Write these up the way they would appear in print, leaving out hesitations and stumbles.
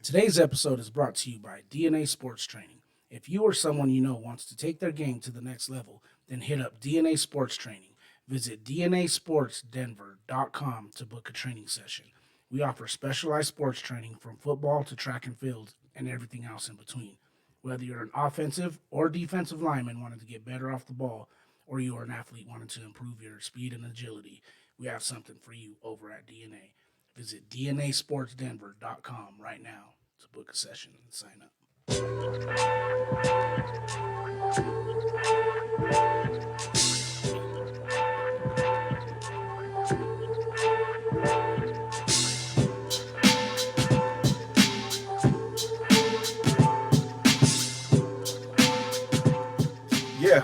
Today's episode is brought to you by DNA Sports Training. If you or someone you know wants to take their game to the next level, then hit up DNA Sports Training. Visit DNASportsDenver.com to book a training session. We offer specialized sports training from football to track and field and everything else in between. Whether you're an offensive or defensive lineman wanting to get better off the ball, or you are an athlete wanting to improve your speed and agility, we have something for you over at DNA. Visit DNASportsDenver.com right now to book a session and sign up. Yeah.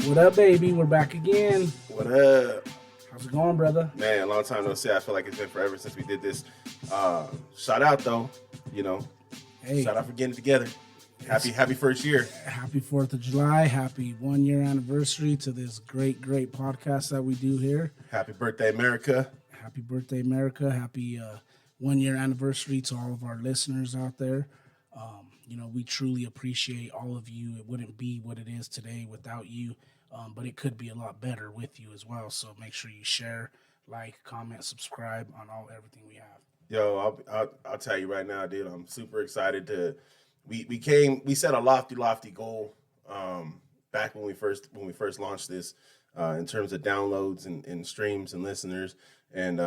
What up, baby? We're back again. What up? How's it going, brother? Man, a long time no see. I feel like it's been forever since we did this. Shout out though, Hey, shout out for getting it together. Happy first year. happy 4th of July. Happy 1 year anniversary to this great podcast that we do here. Happy birthday, America. Happy birthday, America. Happy 1 year anniversary to all of our listeners out there. We truly appreciate all of you. It wouldn't be what it is today without you, but it could be a lot better with you as well. So make sure you share, like, comment, subscribe on everything we have. Yo, I'll tell you right now, dude. I'm super excited to. We set a lofty goal back when we first launched this in terms of downloads and streams and listeners, and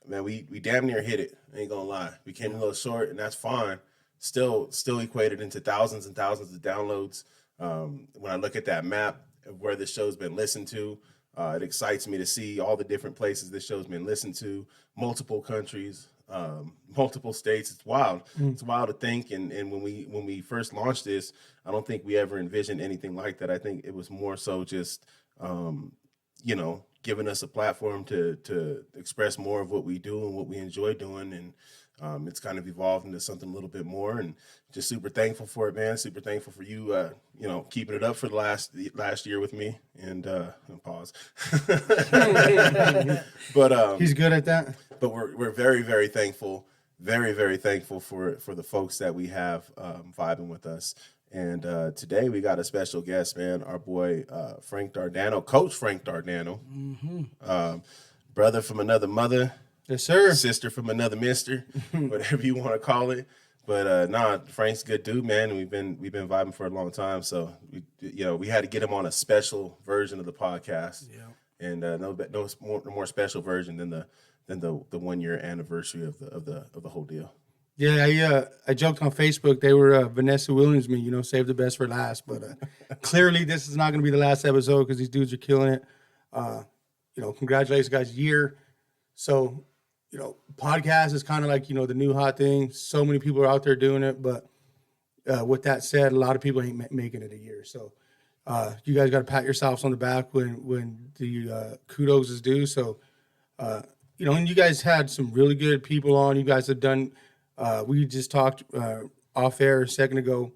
man, we damn near hit it. I ain't gonna lie, we came a little short, and that's fine. Still equated into thousands and thousands of downloads. When I look at that map of where this show's been listened to, it excites me to see all the different places this show's been listened to, multiple countries, multiple states. It's wild. It's wild to think. And when we first launched this, I don't think we ever envisioned anything like that. I think it was more so just, giving us a platform to express more of what we do and what we enjoy doing. And it's kind of evolved into something a little bit more, and just super thankful for it, man. Super thankful for you, keeping it up for the last year with me. And pause. But he's good at that. But we're very, very thankful, very, very thankful for the folks that we have vibing with us. And today we got a special guest, man. Our boy Frank Dardano, Coach Frank Dardano, brother from another mother. Yes, sir. Sister from another mister, whatever you want to call it. But Frank's a good dude, man, and we've been vibing for a long time. So we had to get him on a special version of the podcast. Yeah. And no more special version than the 1 year anniversary of the whole deal. Yeah, I joked on Facebook. They were Vanessa Williams me, save the best for last. But clearly this is not going to be the last episode because these dudes are killing it. Congratulations, guys, year. So, podcast is kind of like, the new hot thing. So many people are out there doing it. But with that said, a lot of people ain't making it a year. So you guys got to pat yourselves on the back when the kudos is due. So, and you guys had some really good people on. You guys have done, we just talked off air a second ago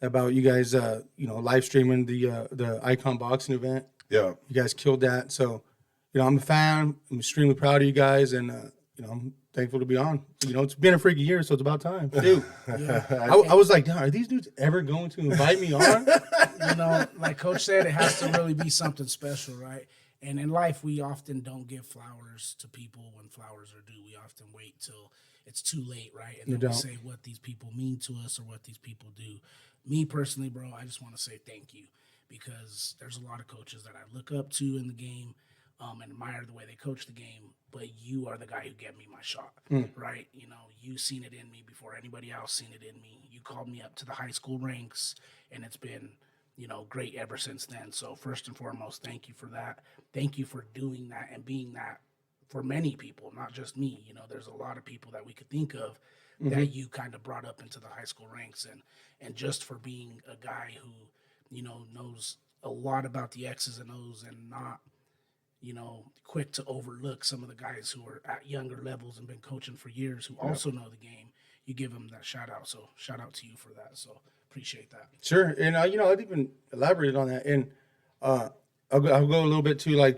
about you guys, live streaming the Icon Boxing event. Yeah. You guys killed that. So, I'm a fan. I'm extremely proud of you guys, and I'm thankful to be on. It's been a freaking year, so it's about time, dude. I was like, are these dudes ever going to invite me on? Like Coach said, it has to really be something special, right? And in life, we often don't give flowers to people when flowers are due. We often wait till it's too late, right? And then we say what these people mean to us or what these people do. Me personally, bro, I just want to say thank you, because there's a lot of coaches that I look up to in the game. And admire the way they coach the game, but you are the guy who gave me my shot, right? You seen it in me before anybody else seen it in me. You called me up to the high school ranks, and it's been, great ever since then. So first and foremost, thank you for that. Thank you for doing that and being that for many people, not just me. There's a lot of people that we could think of that you kind of brought up into the high school ranks, and just for being a guy who, knows a lot about the X's and O's and not, quick to overlook some of the guys who are at younger levels and been coaching for years who also know the game. You give them that shout out. So shout out to you for that. So appreciate that. Sure. And, I'd even elaborate on that. And I'll go a little bit to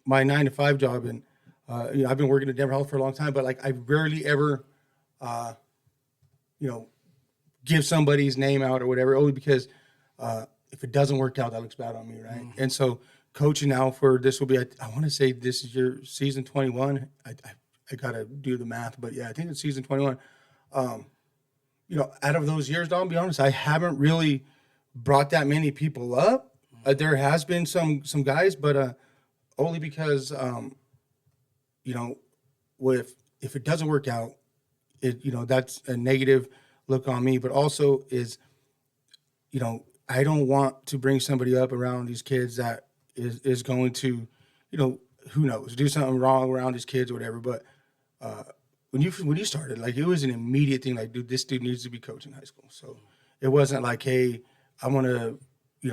my 9-to-5 job. And, I've been working at Denver Health for a long time, but I rarely ever give somebody's name out or whatever, only because if it doesn't work out, that looks bad on me, right? Mm-hmm. And so coaching now for this will be, I want to say this is your season 21. I got to do the math, but yeah, I think it's season 21. Out of those years, I'll be honest, I haven't really brought that many people up. There has been some guys, but only because, if it doesn't work out, that's a negative look on me, but also is, I don't want to bring somebody up around these kids that is going to, who knows, do something wrong around these kids or whatever. But when you started, like, it was an immediate thing, like, dude, this dude needs to be coaching high school. So it wasn't like, hey, I want to,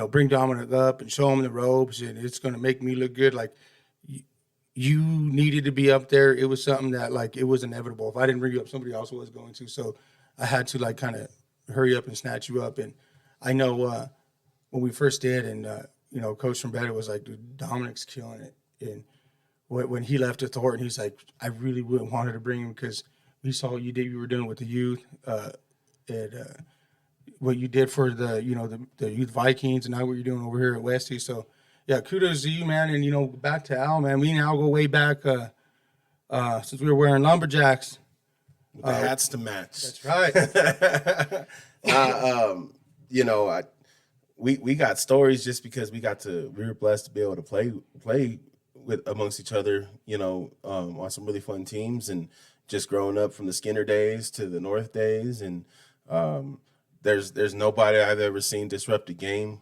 bring Dominic up and show him the ropes and it's going to make me look good. Like, you needed to be up there. It was something that, like, it was inevitable. If I didn't bring you up, somebody else was going to. So I had to, like, kind of hurry up and snatch you up. And I know when we first did, and Coach from Better was like, dude, Dominic's killing it. And when he left to Thornton, he's like, I really wouldn't wanted to bring him because we saw what you were doing with the youth, and what you did for the youth Vikings, and now what you're doing over here at Westie. So yeah, kudos to you, man. And back to Al, man. Me and Al go way back since we were wearing lumberjacks. With the hats to match. That's right. We got stories just because we were blessed to be able to play with amongst each other, on some really fun teams, and just growing up from the Skinner days to the North days. And there's nobody I've ever seen disrupt a game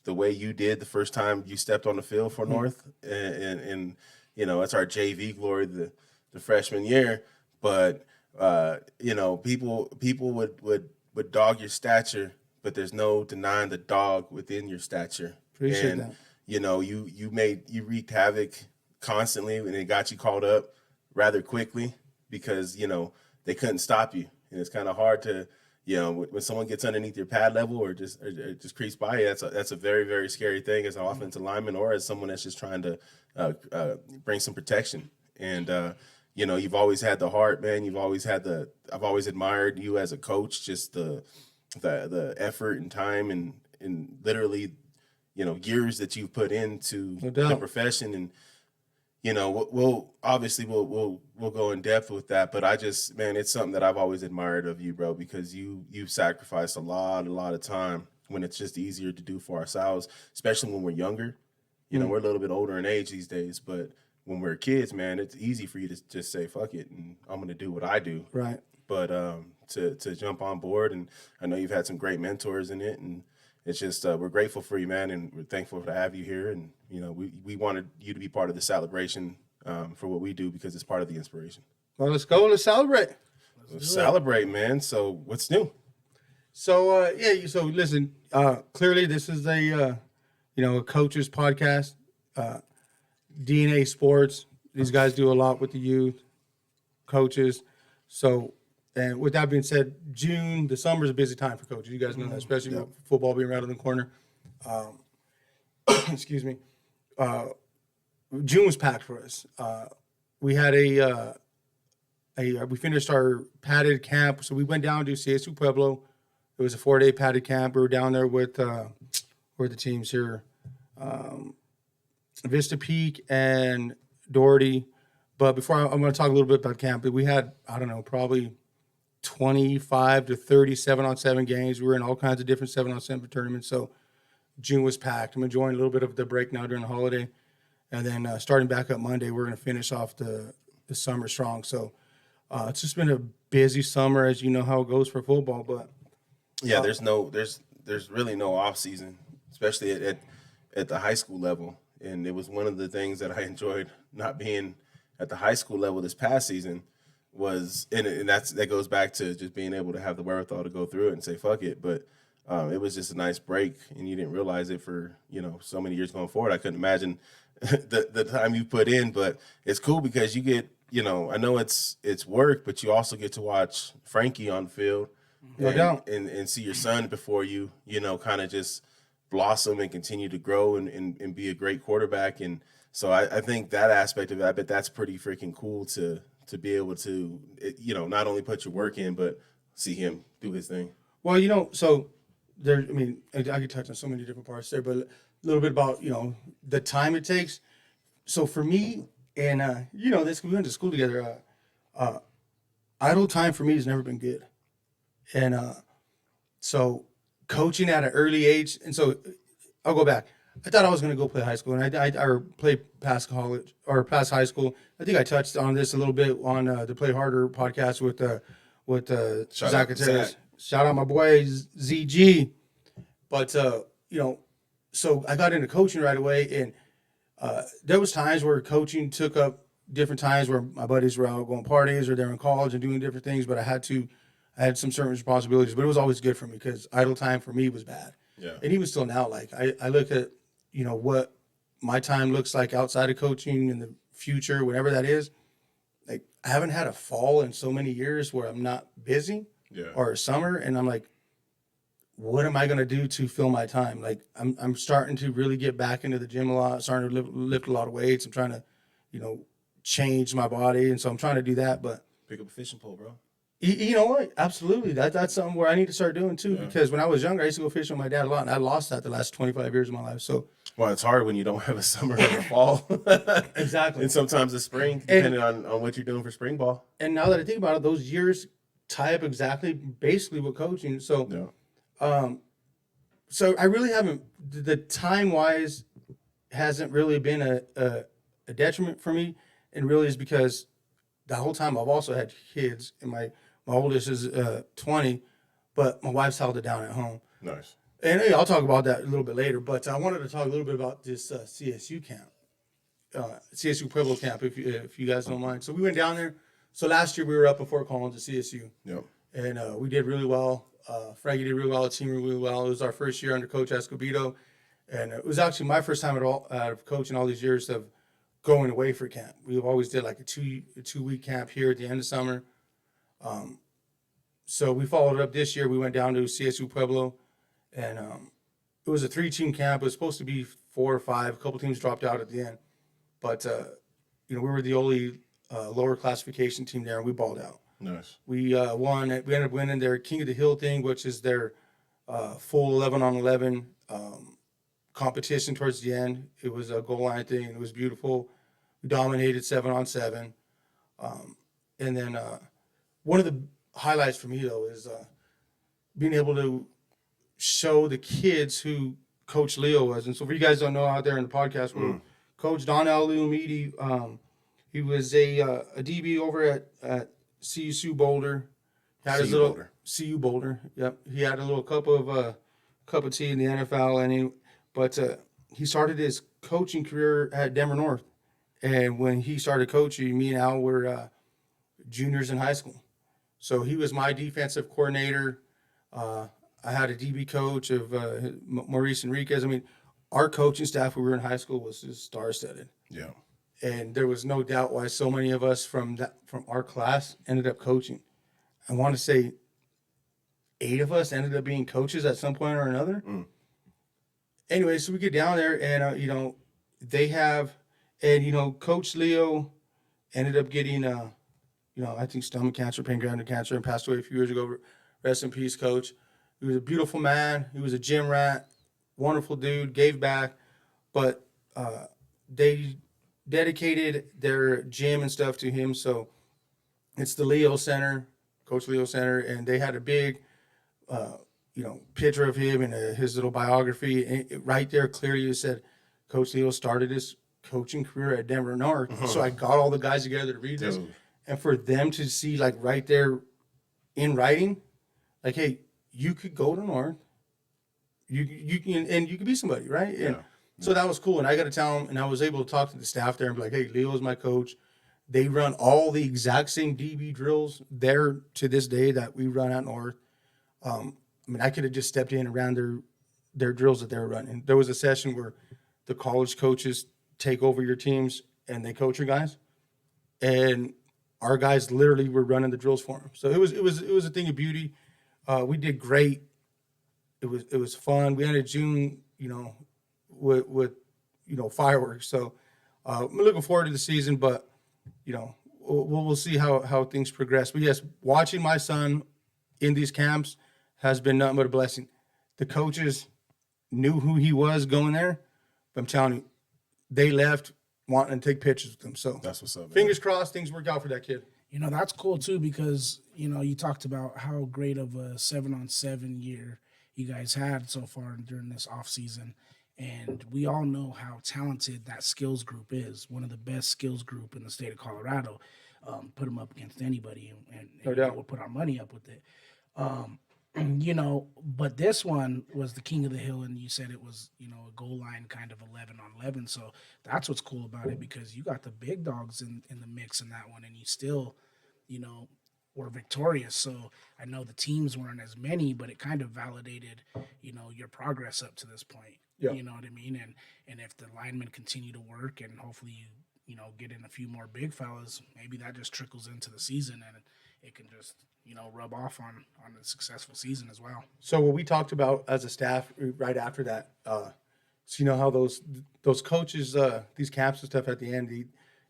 the way you did the first time you stepped on the field for North. And it's our JV glory, the freshman year. But people would dog your stature, but there's no denying the dog within your stature. Appreciate that. You wreaked havoc constantly, and it got you called up rather quickly because they couldn't stop you, and it's kind of hard to when someone gets underneath your pad level or just creeps by you. That's a very, very scary thing as an offensive lineman or as someone that's just trying to bring some protection. And you've always had the heart, man. I've always admired you as a coach, just the effort and time and literally, years that you've put into the profession. And, we'll go in depth with that, but it's something that I've always admired of you, bro, because you've sacrificed a lot of time when it's just easier to do for ourselves, especially when we're younger. We're a little bit older in age these days, but when we're kids, man, it's easy for you to just say, fuck it, and I'm going to do what I do. Right. But to jump on board, and I know you've had some great mentors in it, and it's just we're grateful for you, man, and we're thankful to have you here. And, we wanted you to be part of the celebration for what we do because it's part of the inspiration. Well, let's go. Let's celebrate. Let's celebrate, man. So what's new? So, so listen, clearly this is a coach's podcast. DNA Sports. These guys do a lot with the youth coaches. So, and with that being said, June, the summer is a busy time for coaches. You guys know that, especially with football being right on the corner. Excuse me. June was packed for us. We had we finished our padded camp. So we went down to CSU Pueblo. It was a 4-day padded camp. We were down there with where are the teams here? Vista Peak and Doherty. But before I'm going to talk a little bit about camp, we had, probably 25 to 30 7-on-7 games. We were in all kinds of different 7-on-7 tournaments. So June was packed. I'm enjoying a little bit of the break now during the holiday. And then starting back up Monday, we're going to finish off the summer strong. So it's just been a busy summer, as you know how it goes for football. But yeah, there's really no off season, especially at the high school level. And it was one of the things that I enjoyed not being at the high school level this past season was, and that goes back to just being able to have the wherewithal to go through it and say, fuck it. But it was just a nice break, and you didn't realize it for, so many years going forward. I couldn't imagine the time you put in, but it's cool because you get, I know it's work, but you also get to watch Frankie on the field and see your son before you, kind of just blossom and continue to grow and be a great quarterback. And so I think that aspect of it, I bet that's pretty freaking cool to be able to, not only put your work in, but see him do his thing. Well, you know, so there. I mean, I could touch on so many different parts there, but a little bit about the time it takes. So for me, and this we went to school together. Idle time for me has never been good, and so coaching at an early age, and so I'll go back. I thought I was going to go play high school, and I or play past college or past high school. I think I touched on this a little bit on the Play Harder podcast with Shout Zach out to Gutierrez. Zach. Shout out my boy ZG. But so I got into coaching right away, and there was times where coaching took up different times where my buddies were out going parties or they're in college and doing different things, but I had some certain responsibilities, but it was always good for me because idle time for me was bad. Yeah. And even still now, like I look at, what my time looks like outside of coaching in the future, whatever that is. Like I haven't had a fall in so many years where I'm not busy or a summer. And I'm like, what am I going to do to fill my time? Like I'm starting to really get back into the gym a lot, starting to lift a lot of weights. I'm trying to, change my body. And so I'm trying to do that, but Pick up a fishing pole, bro. you know what? Absolutely. That's something where I need to start doing too, because when I was younger, I used to go fishing with my dad a lot, and I lost that the last 25 years of my life. So, Well, it's hard when you don't have a summer or a fall. exactly. And sometimes a spring, depending on what you're doing for spring ball. And now that I think about it, those years tie up exactly basically with coaching. So, so I really haven't, the time wise hasn't really been a detriment for me. And really is because the whole time I've also had kids, and my oldest is 20, but my wife's held it down at home. Nice. And hey, I'll talk about that a little bit later, but I wanted to talk a little bit about this CSU camp, CSU Pueblo camp, if you guys don't mind. So we went down there. So last year we were up in Fort Collins at CSU. Yep. And we did really well. Fraggy did really well. The team did really well. It was our first year under Coach Escobedo. And it was actually my first time of coaching all these years of going away for camp. We always did like a 2-week camp here at the end of summer. So we followed up this year. We went down to CSU Pueblo, and it was a 3-team camp. It was supposed to be 4 or 5. A couple teams dropped out at the end, but we were the only lower classification team there, and we balled out. Nice. We won. We ended up winning their King of the Hill thing, which is their full 11-on-11 competition towards the end. It was a goal line thing, and it was beautiful. We dominated 7-on-7. And then one of the highlights for me, though, is being able to show the kids who Coach Leo was. And so for you guys don't know out there in the podcast world, Coach Donnell Leomidi, he was a DB over at CU Boulder. He had his little Boulder. CU Boulder. Yep. He had a little cup of tea in the NFL, and he started his coaching career at Denver North. And when he started coaching, me and Al were juniors in high school. So he was my defensive coordinator. I had a DB coach of Maurice Enriquez. I mean, our coaching staff when we were in high school was just star-studded. Yeah. And there was no doubt why so many of us from our class ended up coaching. I want to say 8 of us ended up being coaches at some point or another. Anyway, so we get down there, and they have, and Coach Leo ended up getting I think stomach cancer, pancreatic cancer, and passed away a few years ago. Rest in peace, Coach. He was a beautiful man. He was a gym rat, wonderful dude, gave back, but they dedicated their gym and stuff to him. So it's the Leo Center, Coach Leo Center, and they had a big, picture of him and his little biography. And right there, clearly it said, Coach Leo started his coaching career at Denver North. So I got all the guys together to read this, and for them to see like right there in writing, like, hey, you could go to North, you can, and you could be somebody, right? And so that was cool. And I got to tell them, and I was able to talk to the staff there and be like, hey, Leo is my coach. They run all the exact same DB drills there to this day that we run at North. I could have just stepped in and ran their drills that they were running. There was a session where the college coaches take over your teams and they coach your guys, and our guys literally were running the drills for them. So it was a thing of beauty. We did great. It was fun. We ended June, with fireworks. So I'm looking forward to the season, but we'll see how things progress. But yes, watching my son in these camps has been nothing but a blessing. The coaches knew who he was going there, but I'm telling you, they left wanting to take pictures with him. So That's what's up, man. fingers crossed things work out for that kid. That's cool too because you talked about how great of a 7-on-7 year you guys had so far during this off season, and we all know how talented that skills group is. One of the best skills group in the state of Colorado. Put them up against anybody, and No doubt. we'll put our money up with it. But this one was the king of the hill, and you said it was, a goal line kind of 11-on-11. So that's what's cool about it because you got the big dogs in the mix in that one, and you still, were victorious. So I know the teams weren't as many, but it kind of validated, your progress up to this point. Yeah. You know what I mean? And if the linemen continue to work and hopefully get in a few more big fellas, maybe that just trickles into the season and it can just, rub off on a successful season as well. So what we talked about as a staff right after that, so you know how those coaches, these camps and stuff at the end,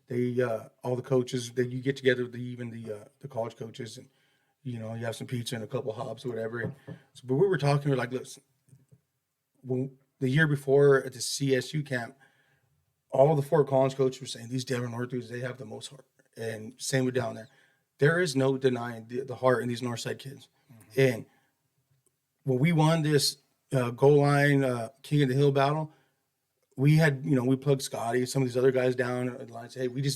they all the coaches that you get together with even the college coaches, and you have some pizza and a couple hops or whatever. And so, but we were talking, we're like, listen, the year before at the CSU camp, all the Fort Collins coaches were saying these Denver North dudes, they have the most heart, and same with down there. There is no denying the heart in these Northside kids. Mm-hmm. And when we won this goal line King of the Hill battle, we had, we plugged Scotty, some of these other guys down at the line, say, hey,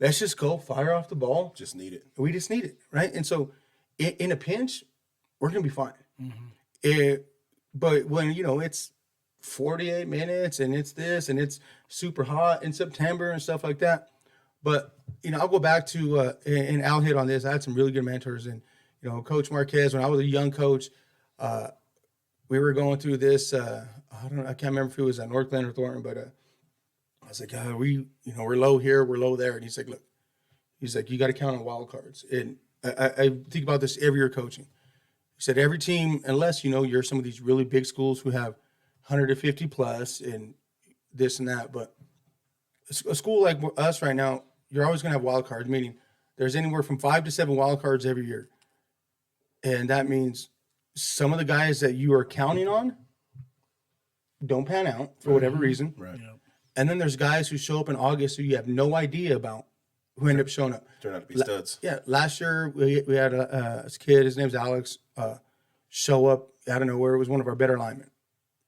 let's just go fire off the ball. Just need it. We just need it, right? And so in a pinch, we're going to be fine. Mm-hmm. But when, it's 48 minutes and it's this and it's super hot in September and stuff like that. But, I'll go back to, and Al hit on this, I had some really good mentors. And, Coach Marquez, when I was a young coach, we were going through this, I can't remember if it was at Northland or Thornton, but I was like, we're low here, we're low there. And he's like, look, you got to count on wild cards. And I think about this every year coaching. He said, every team, unless, you're some of these really big schools who have 150 plus and this and that, but a school like us right now, you're always going to have wild cards, meaning there's anywhere from 5 to 7 wild cards every year. And that means some of the guys that you are counting on don't pan out for whatever reason. Right. Yeah. And then there's guys who show up in August who you have no idea about who end up showing up. Turn out to be studs. Yeah. Last year we had a kid, his name's Alex, show up out of nowhere. It was one of our better linemen.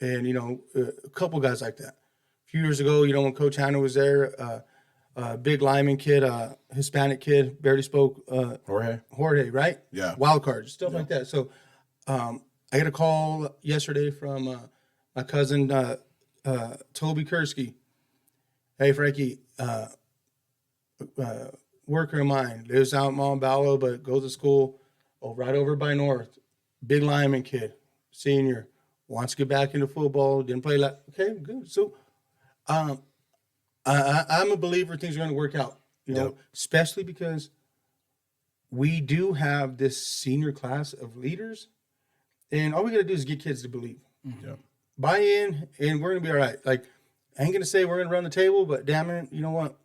And, a couple guys like that. A few years ago, when Coach Hanna was there, big lineman kid, Hispanic kid, barely spoke. Jorge, right? Yeah. Wild cards, stuff like that. So I got a call yesterday from my cousin, Toby Kursky. Hey, Frankie, worker of mine, lives out in Montebello, but goes to school right over by North. Big lineman kid, senior, wants to get back into football, didn't play okay, good. So I'm a believer things are going to work out, especially because we do have this senior class of leaders, and all we got to do is get kids to believe. Mm-hmm. Yeah. Buy in, and we're going to be all right. Like, I ain't going to say we're going to run the table, but damn it, you know what?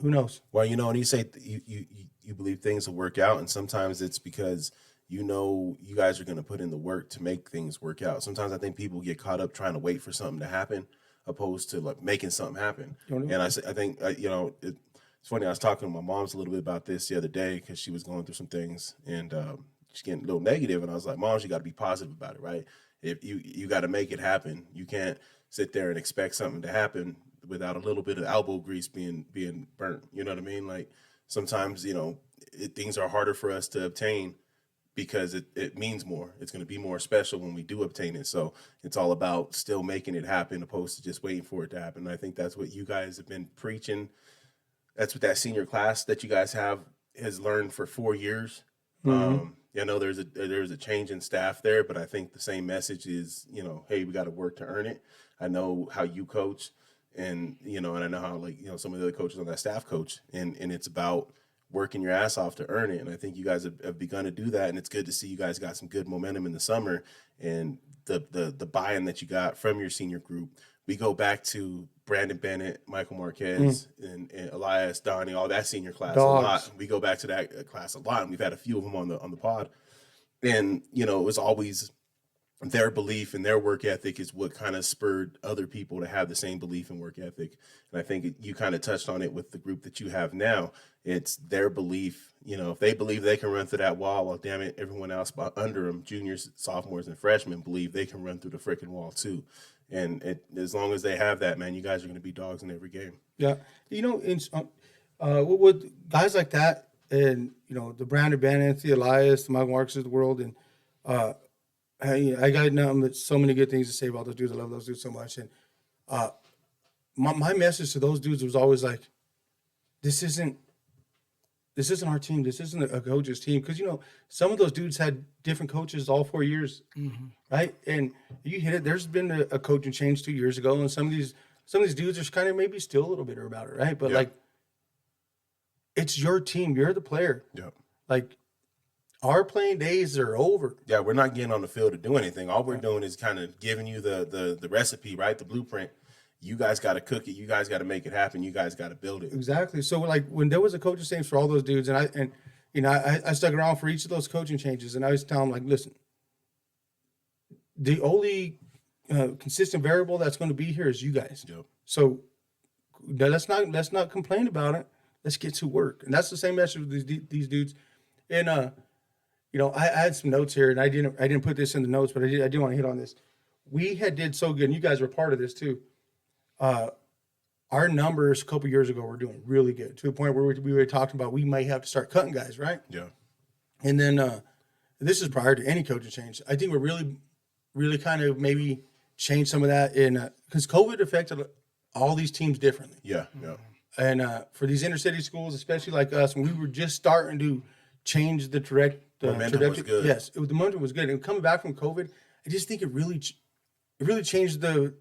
Who knows? Well, and you say you believe things will work out, and sometimes it's because you guys are going to put in the work to make things work out. Sometimes I think people get caught up trying to wait for something to happen, opposed to like making something happen. And I think it's funny. I was talking to my mom's a little bit about this the other day because she was going through some things and she's getting a little negative, and I was like, Mom, you got to be positive about it, right? If you got to make it happen. You can't sit there and expect something to happen without a little bit of elbow grease being burnt. You know what I mean? Like sometimes things are harder for us to obtain because it means more. It's going to be more special when we do obtain it. So it's all about still making it happen opposed to just waiting for it to happen. And I think that's what you guys have been preaching. That's what that senior class that you guys have has learned for 4 years. Mm-hmm. I know there's a change in staff there, but I think the same message is, hey, we got to work to earn it. I know how you coach and I know how some of the other coaches on that staff coach and it's about working your ass off to earn it. And I think you guys have begun to do that. And it's good to see you guys got some good momentum in the summer and the buy-in that you got from your senior group. We go back to Brandon Bennett, Michael Marquez, and Elias, Donnie, all that senior class a lot. We go back to that class a lot, and we've had a few of them on the pod. And, you know, it was always their belief and their work ethic is what kind of spurred other people to have the same belief and work ethic. And I think you kind of touched on it with the group that you have now. It's their belief. You know, if they believe they can run through that wall, well, damn it, everyone else under them, juniors, sophomores, and freshmen, believe they can run through the freaking wall too. And as long as they have that, man, you guys are going to be dogs in every game. Yeah, you know, with guys like that, and you know, the Brandon Bennett, the Elias, the Michael Marcus of the world, and I got nothing but so many good things to say about those dudes. I love those dudes so much. And my message to those dudes was always like, this isn't our team. This isn't a coach's team. Because, you know, some of those dudes had different coaches all 4 years, right? And you hit it. There's been a coaching change 2 years ago. And some of these dudes are kind of maybe still a little bitter about it, right? But, like, it's your team. You're the player. Yep. Like, our playing days are over. Yeah, we're not getting on the field to do anything. All we're doing is kind of giving you the recipe, right? The blueprint. You guys got to cook it. You guys got to make it happen. You guys got to build it. Exactly. So, like, when there was a coaching change for all those dudes, and I stuck around for each of those coaching changes, and I was telling them, like, listen, the only consistent variable that's going to be here is you guys. Yep. So let's not complain about it. Let's get to work. And that's the same message with these dudes. And you know, I had some notes here, and I didn't put this in the notes, but I did want to hit on this. We did so good, and you guys were part of this too. Our numbers a couple years ago were doing really good, to the point where we were talking about we might have to start cutting guys, right? Yeah. And then this is prior to any coaching change. I think we're really kind of maybe changed some of that because COVID affected all these teams differently. Yeah. Yeah. And for these inner city schools, especially like us, when we were just starting to change the momentum was good. Yes, the momentum was good. And coming back from COVID, I just think it really changed the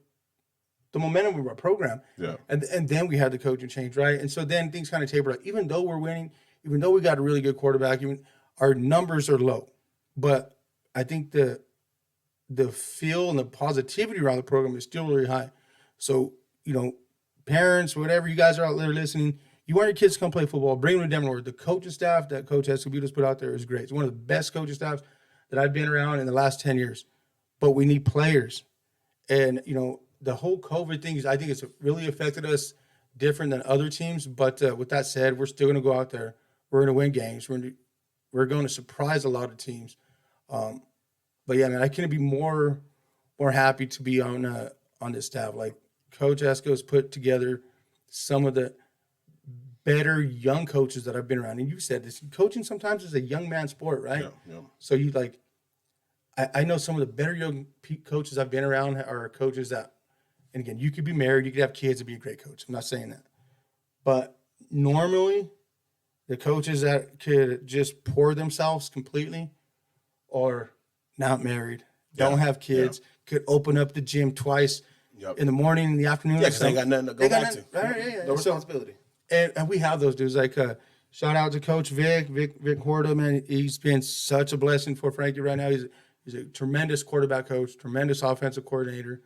momentum of our program. Yeah. And then we had the coaching change, right? And so then things kind of tapered out. Even though we're winning, even though we got a really good quarterback, even our numbers are low. But I think the feel and the positivity around the program is still really high. So, you know, parents, whatever you guys are out there listening, you want your kids to come play football, bring them to Denver. The coaching staff that Coach Escobedo's put out there is great. It's one of the best coaching staffs that I've been around in the last 10 years. But we need players. And, you know, the whole COVID thing, I think it's really affected us different than other teams. But with that said, we're still going to go out there. We're going to win games. We're going to surprise a lot of teams. But, yeah, man, I couldn't be more happy to be on this staff. Like, Coach Esco's put together some of the better young coaches that I've been around. And you said this, coaching sometimes is a young man sport, right? Yeah. Yeah. So you like, I know some of the better young coaches I've been around are coaches that, and again, you could be married, you could have kids and be a great coach. I'm not saying that. But normally, the coaches that could just pour themselves completely are not married, don't have kids, could open up the gym twice in the morning, in the afternoon. Yeah, because they ain't got nothing to go back to. Right, No responsibility. And we have those dudes. Like, shout out to Coach Vic Horta, man. He's been such a blessing for Frankie right now. He's a tremendous quarterback coach, tremendous offensive coordinator.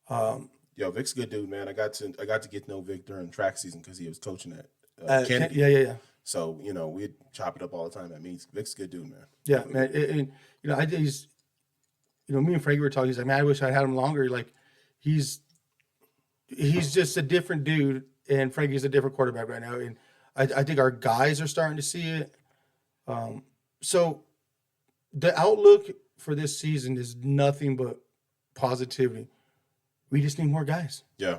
Yo, Vic's a good dude, man. I got to get to know Vic during track season because he was coaching at Kennedy. Yeah. So, you know, we'd chop it up all the time at meets. Vic's a good dude, man. Yeah, man. And you know, me and Frankie were talking. He's like, man, I wish I had him longer. Like, he's just a different dude, and Frankie's a different quarterback right now. And I think our guys are starting to see it. So the outlook for this season is nothing but positivity. We just need more guys. Yeah.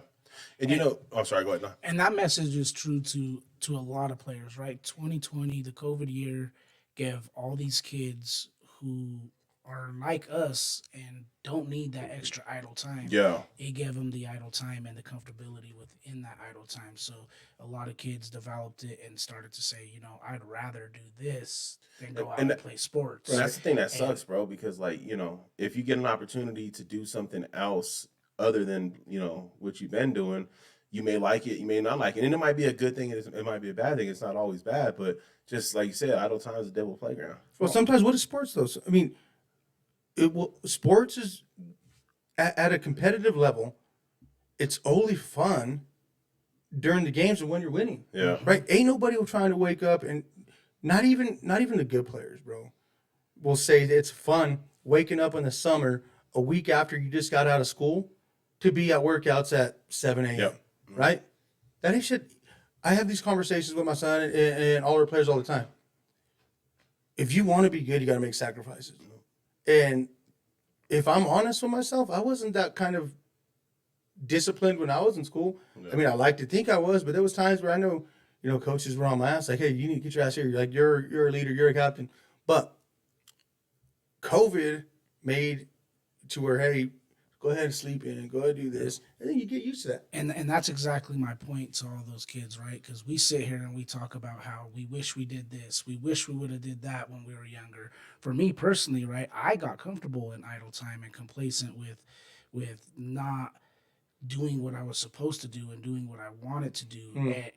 And you know, I'm sorry, go ahead. No. And that message is true to a lot of players, right? 2020, the COVID year, gave all these kids who are like us and don't need that extra idle time. Yeah. It gave them the idle time and the comfortability within that idle time. So a lot of kids developed it and started to say, you know, I'd rather do this than go out and play sports. That's the thing that sucks, bro, because, like, you know, if you get an opportunity to do something else other than, you know, what you've been doing, you may like it, you may not like it. And it might be a good thing, it might be a bad thing. It's not always bad, but just like you said, idle time is the devil playground. Well, sometimes what is sports, though? I mean, sports is at a competitive level. It's only fun during the games and when you're winning. Yeah. Right? Ain't nobody trying to wake up, and not even the good players, bro. will say that it's fun waking up in the summer a week after you just got out of school to be at workouts at 7 a.m. Yep. Right? That ain't shit. I have these conversations with my son and all our players all the time. If you want to be good, you got to make sacrifices. And if I'm honest with myself, I wasn't that kind of disciplined when I was in school. Yeah. I mean, I like to think I was, but there was times where I know, coaches were on my ass like, hey, you need to get your ass here. Like, you're a leader, you're a captain. But COVID made to where, hey, go ahead and sleep in, go ahead and do this, and then you get used to that. And that's exactly my point to all those kids, right? Because we sit here and we talk about how we wish we did this, we wish we would have did that when we were younger. For me personally, right, I got comfortable in idle time and complacent with not doing what I was supposed to do and doing what I wanted to do. And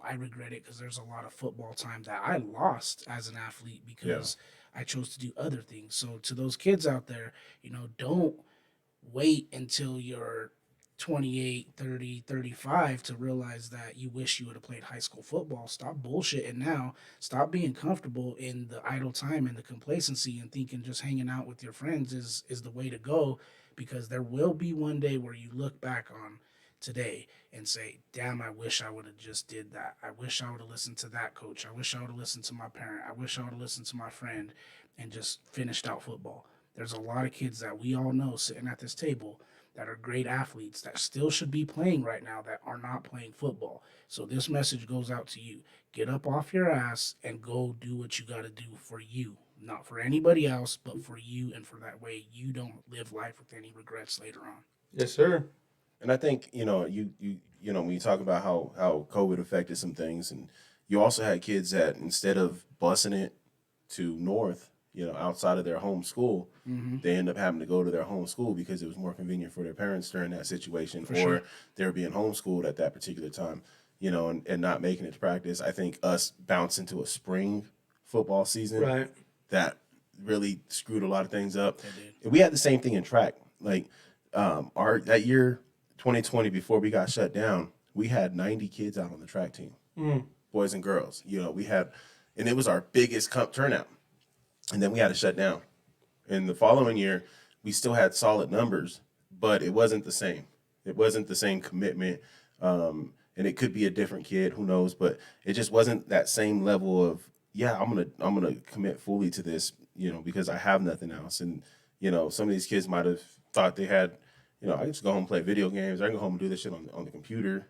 I regret it because there's a lot of football time that I lost as an athlete because I chose to do other things. So to those kids out there, don't wait until you're 28, 30, 35 to realize that you wish you would have played high school football. Stop bullshitting now. Stop being comfortable in the idle time and the complacency and thinking just hanging out with your friends is the way to go, because there will be one day where you look back on today and say, damn, I wish I would have just did that. I wish I would have listened to that coach. I wish I would have listened to my parent. I wish I would have listened to my friend and just finished out football. There's a lot of kids that we all know sitting at this table that are great athletes that still should be playing right now that are not playing football. So this message goes out to you. Get up off your ass and go do what you got to do for you. Not for anybody else, but for you, and for that way you don't live life with any regrets later on. Yes, sir. And I think, you when you talk about how COVID affected some things, and you also had kids that instead of busing it to North, outside of their home school, they end up having to go to their home school because it was more convenient for their parents during that situation, or they're being homeschooled at that particular time, and not making it to practice. I think us bounce into a spring football season that really screwed a lot of things up. We had the same thing in track. Like that year, 2020, before we got shut down, we had 90 kids out on the track team, boys and girls. We had, and it was our biggest turnout. And then we had to shut down. And the following year, we still had solid numbers, but it wasn't the same. It wasn't the same commitment. And it could be a different kid, who knows? But it just wasn't that same level of, I'm gonna commit fully to this, because I have nothing else. And some of these kids might have thought they had, I can just go home and play video games. I can go home and do this shit on the computer.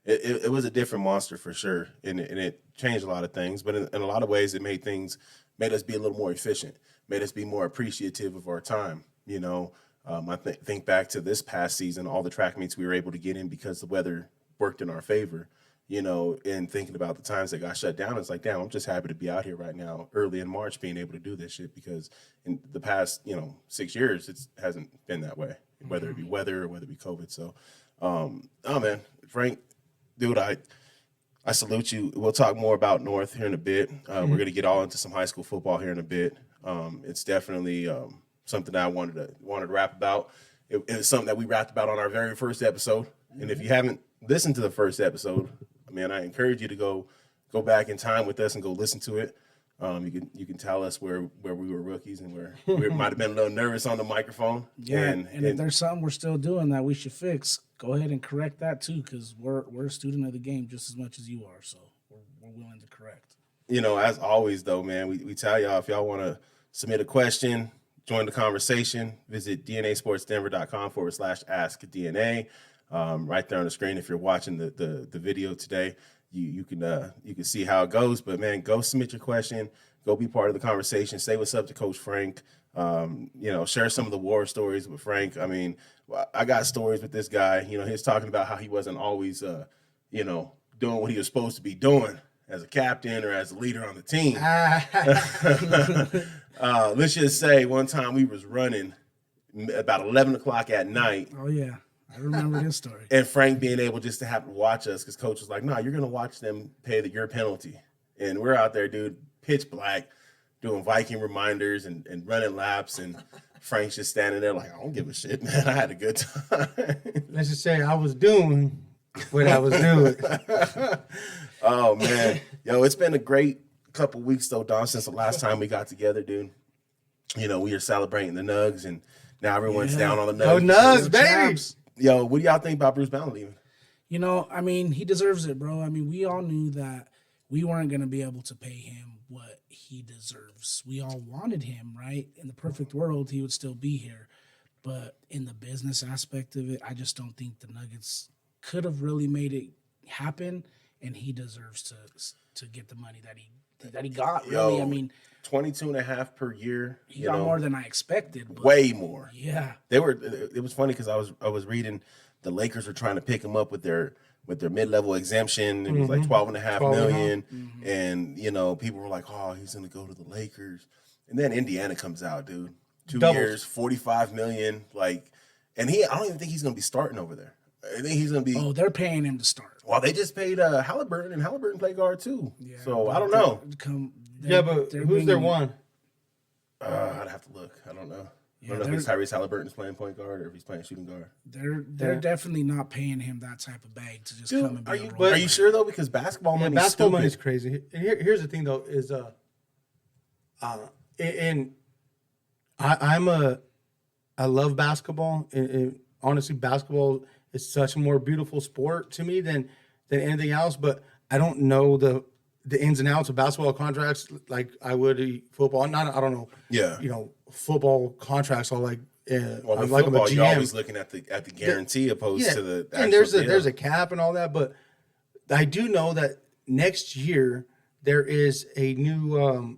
It was a different monster for sure, and it changed a lot of things. But in a lot of ways, it made us be a little more efficient, made us be more appreciative of our time. I think back to this past season, all the track meets we were able to get in because the weather worked in our favor. And thinking about the times that got shut down, it's like, damn, I'm just happy to be out here right now, early in March, being able to do this shit, because in the past, 6 years, it hasn't been that way, whether it be weather or whether it be COVID. So, man, Frank, dude, I salute you. We'll talk more about North here in a bit. We're going to get all into some high school football here in a bit. It's definitely something that I wanted to rap about. It's something that we rapped about on our very first episode. And if you haven't listened to the first episode, man, I encourage you to go back in time with us and go listen to it. You can tell us where we were rookies and where we might have been a little nervous on the microphone. Yeah, and if there's something we're still doing that we should fix, go ahead and correct that too, because we're a student of the game just as much as you are. So we're willing to correct. As always, though, man, we tell y'all, if y'all want to submit a question, join the conversation, visit dnasportsdenver.com/askdna. Right there on the screen, if you're watching the video today, you can see how it goes. But man, go submit your question, go be part of the conversation, say what's up to Coach Frank. Share some of the war stories with Frank. I mean, I got stories with this guy. He was talking about how he wasn't always doing what he was supposed to be doing as a captain or as a leader on the team. Let's just say one time we was running about 11 o'clock at night. Oh yeah, I remember this story. And Frank being able just to have to watch us, because coach was like, no, you're going to watch them pay your penalty. And we're out there, dude, pitch black, doing Viking reminders and running laps. And Frank's just standing there like, I don't give a shit, man. I had a good time. Let's just say I was doing what I was doing. Oh, man. Yo, it's been a great couple weeks though, Don, since the last time we got together, dude. You know, we were celebrating the Nugs, and now everyone's down on the Nugs. Go Nugs, baby! Champs. Yo, what do y'all think about Bruce Brown leaving? You know, I mean, he deserves it, bro. I mean, we all knew that we weren't going to be able to pay him what he deserves. We all wanted him, right? In the perfect world, he would still be here. But in the business aspect of it, I just don't think the Nuggets could have really made it happen, and he deserves to get the money that he got, really. I mean, 22.5 per year. he got more than I expected. But Way more. yeah. It was funny because I was reading the Lakers were trying to pick him up with their mid-level exemption. It was like 12.5 million. And you know, people were like, oh, he's gonna go to the Lakers. And then Indiana comes out, dude. 2 Doubles. years, 45 million. Like, and I don't even think he's gonna be starting over there. I think he's gonna be They're paying him to start. well, they just paid Halliburton, and Halliburton played guard too. Yeah, So I but don't know. But who's their one? I'd have to look. I don't know. I don't know Yeah, if it's Tyrese Halliburton's playing point guard or if he's playing shooting guard. They're definitely not paying him that type of bag to just Dude, come and be are a you role player. sure though? Because basketball money, Basketball stupid. money's crazy. And here's the thing though, is I love basketball, and honestly, basketball is such a more beautiful sport to me than anything else. But I don't know the ins and outs of basketball contracts like I would football. I don't know. Yeah. You know, football contracts are like. Well, with like football, I'm a you're GM. always looking at the guarantee opposed to the actual and there's deal. a cap and all that, but I do know that next year there is a new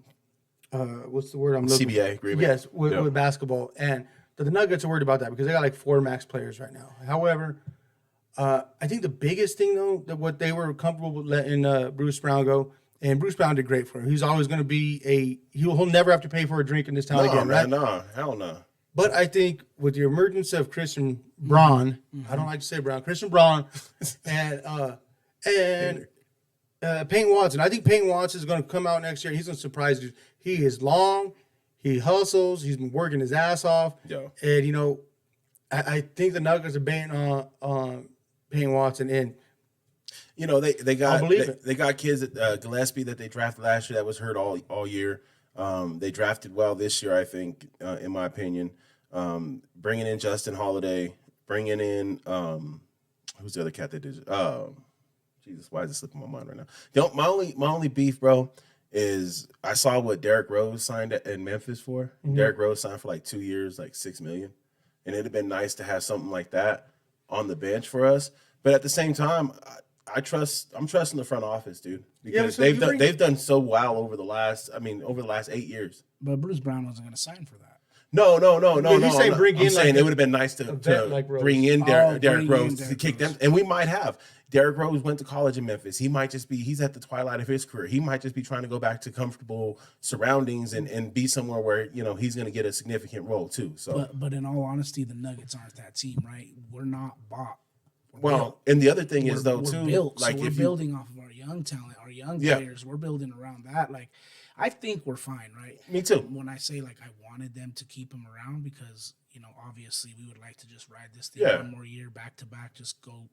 what's the word I'm looking CBA agreement. Yes, with, Yeah. with basketball, and the Nuggets are worried about that because they got like 4 max players right now. However, I think the biggest thing though that what they were comfortable with letting Bruce Brown go, and Bruce Brown did great for him. He's always going to be he'll never have to pay for a drink in this town again, right? No, hell no. But I think with the emergence of Christian Braun, I don't like to say Brown, Christian Braun, and Payne Watson. I think Payne Watson is going to come out next year. He's going to surprise you. He is long, he hustles, he's been working his ass off, Yeah. and you know, I think the Nuggets are betting on Payne Watson, and You know, they got believe it. they got kids at Gillespie that they drafted last year that was hurt all year. They drafted well this year, I think, in my opinion. Bringing in Justin Holiday, bringing in who's the other cat that did? Jesus, why is it slipping my mind right now? My only beef, bro, is I saw what Derrick Rose signed in Memphis for. Derrick Rose signed for like 2 years, like $6 million, and it'd have been nice to have something like that on the bench for us. But at the same time, I'm trusting the front office, dude, because so they've done so well over the last 8 years. But Bruce Brown wasn't going to sign for that. No. he's saying bring in I'm saying like it would have been nice to vet like Rose. bring in Derrick bring in Rose to Derrick kick Rose. them, and we might have. Derrick Rose went to college in Memphis. He might just be he's at the twilight of his career. He might just be trying to go back to comfortable surroundings and be somewhere where he's going to get a significant role too. So But in all honesty, the Nuggets aren't that team, right? We're not bought. well, and the other thing is though we're too, built, like so we're if building off of our young talent, our young players. We're building around that. Like, I think we're fine, right? Me too. When I say like I wanted them to keep him around because obviously we would like to just ride this thing Yeah. one more year back to back, just go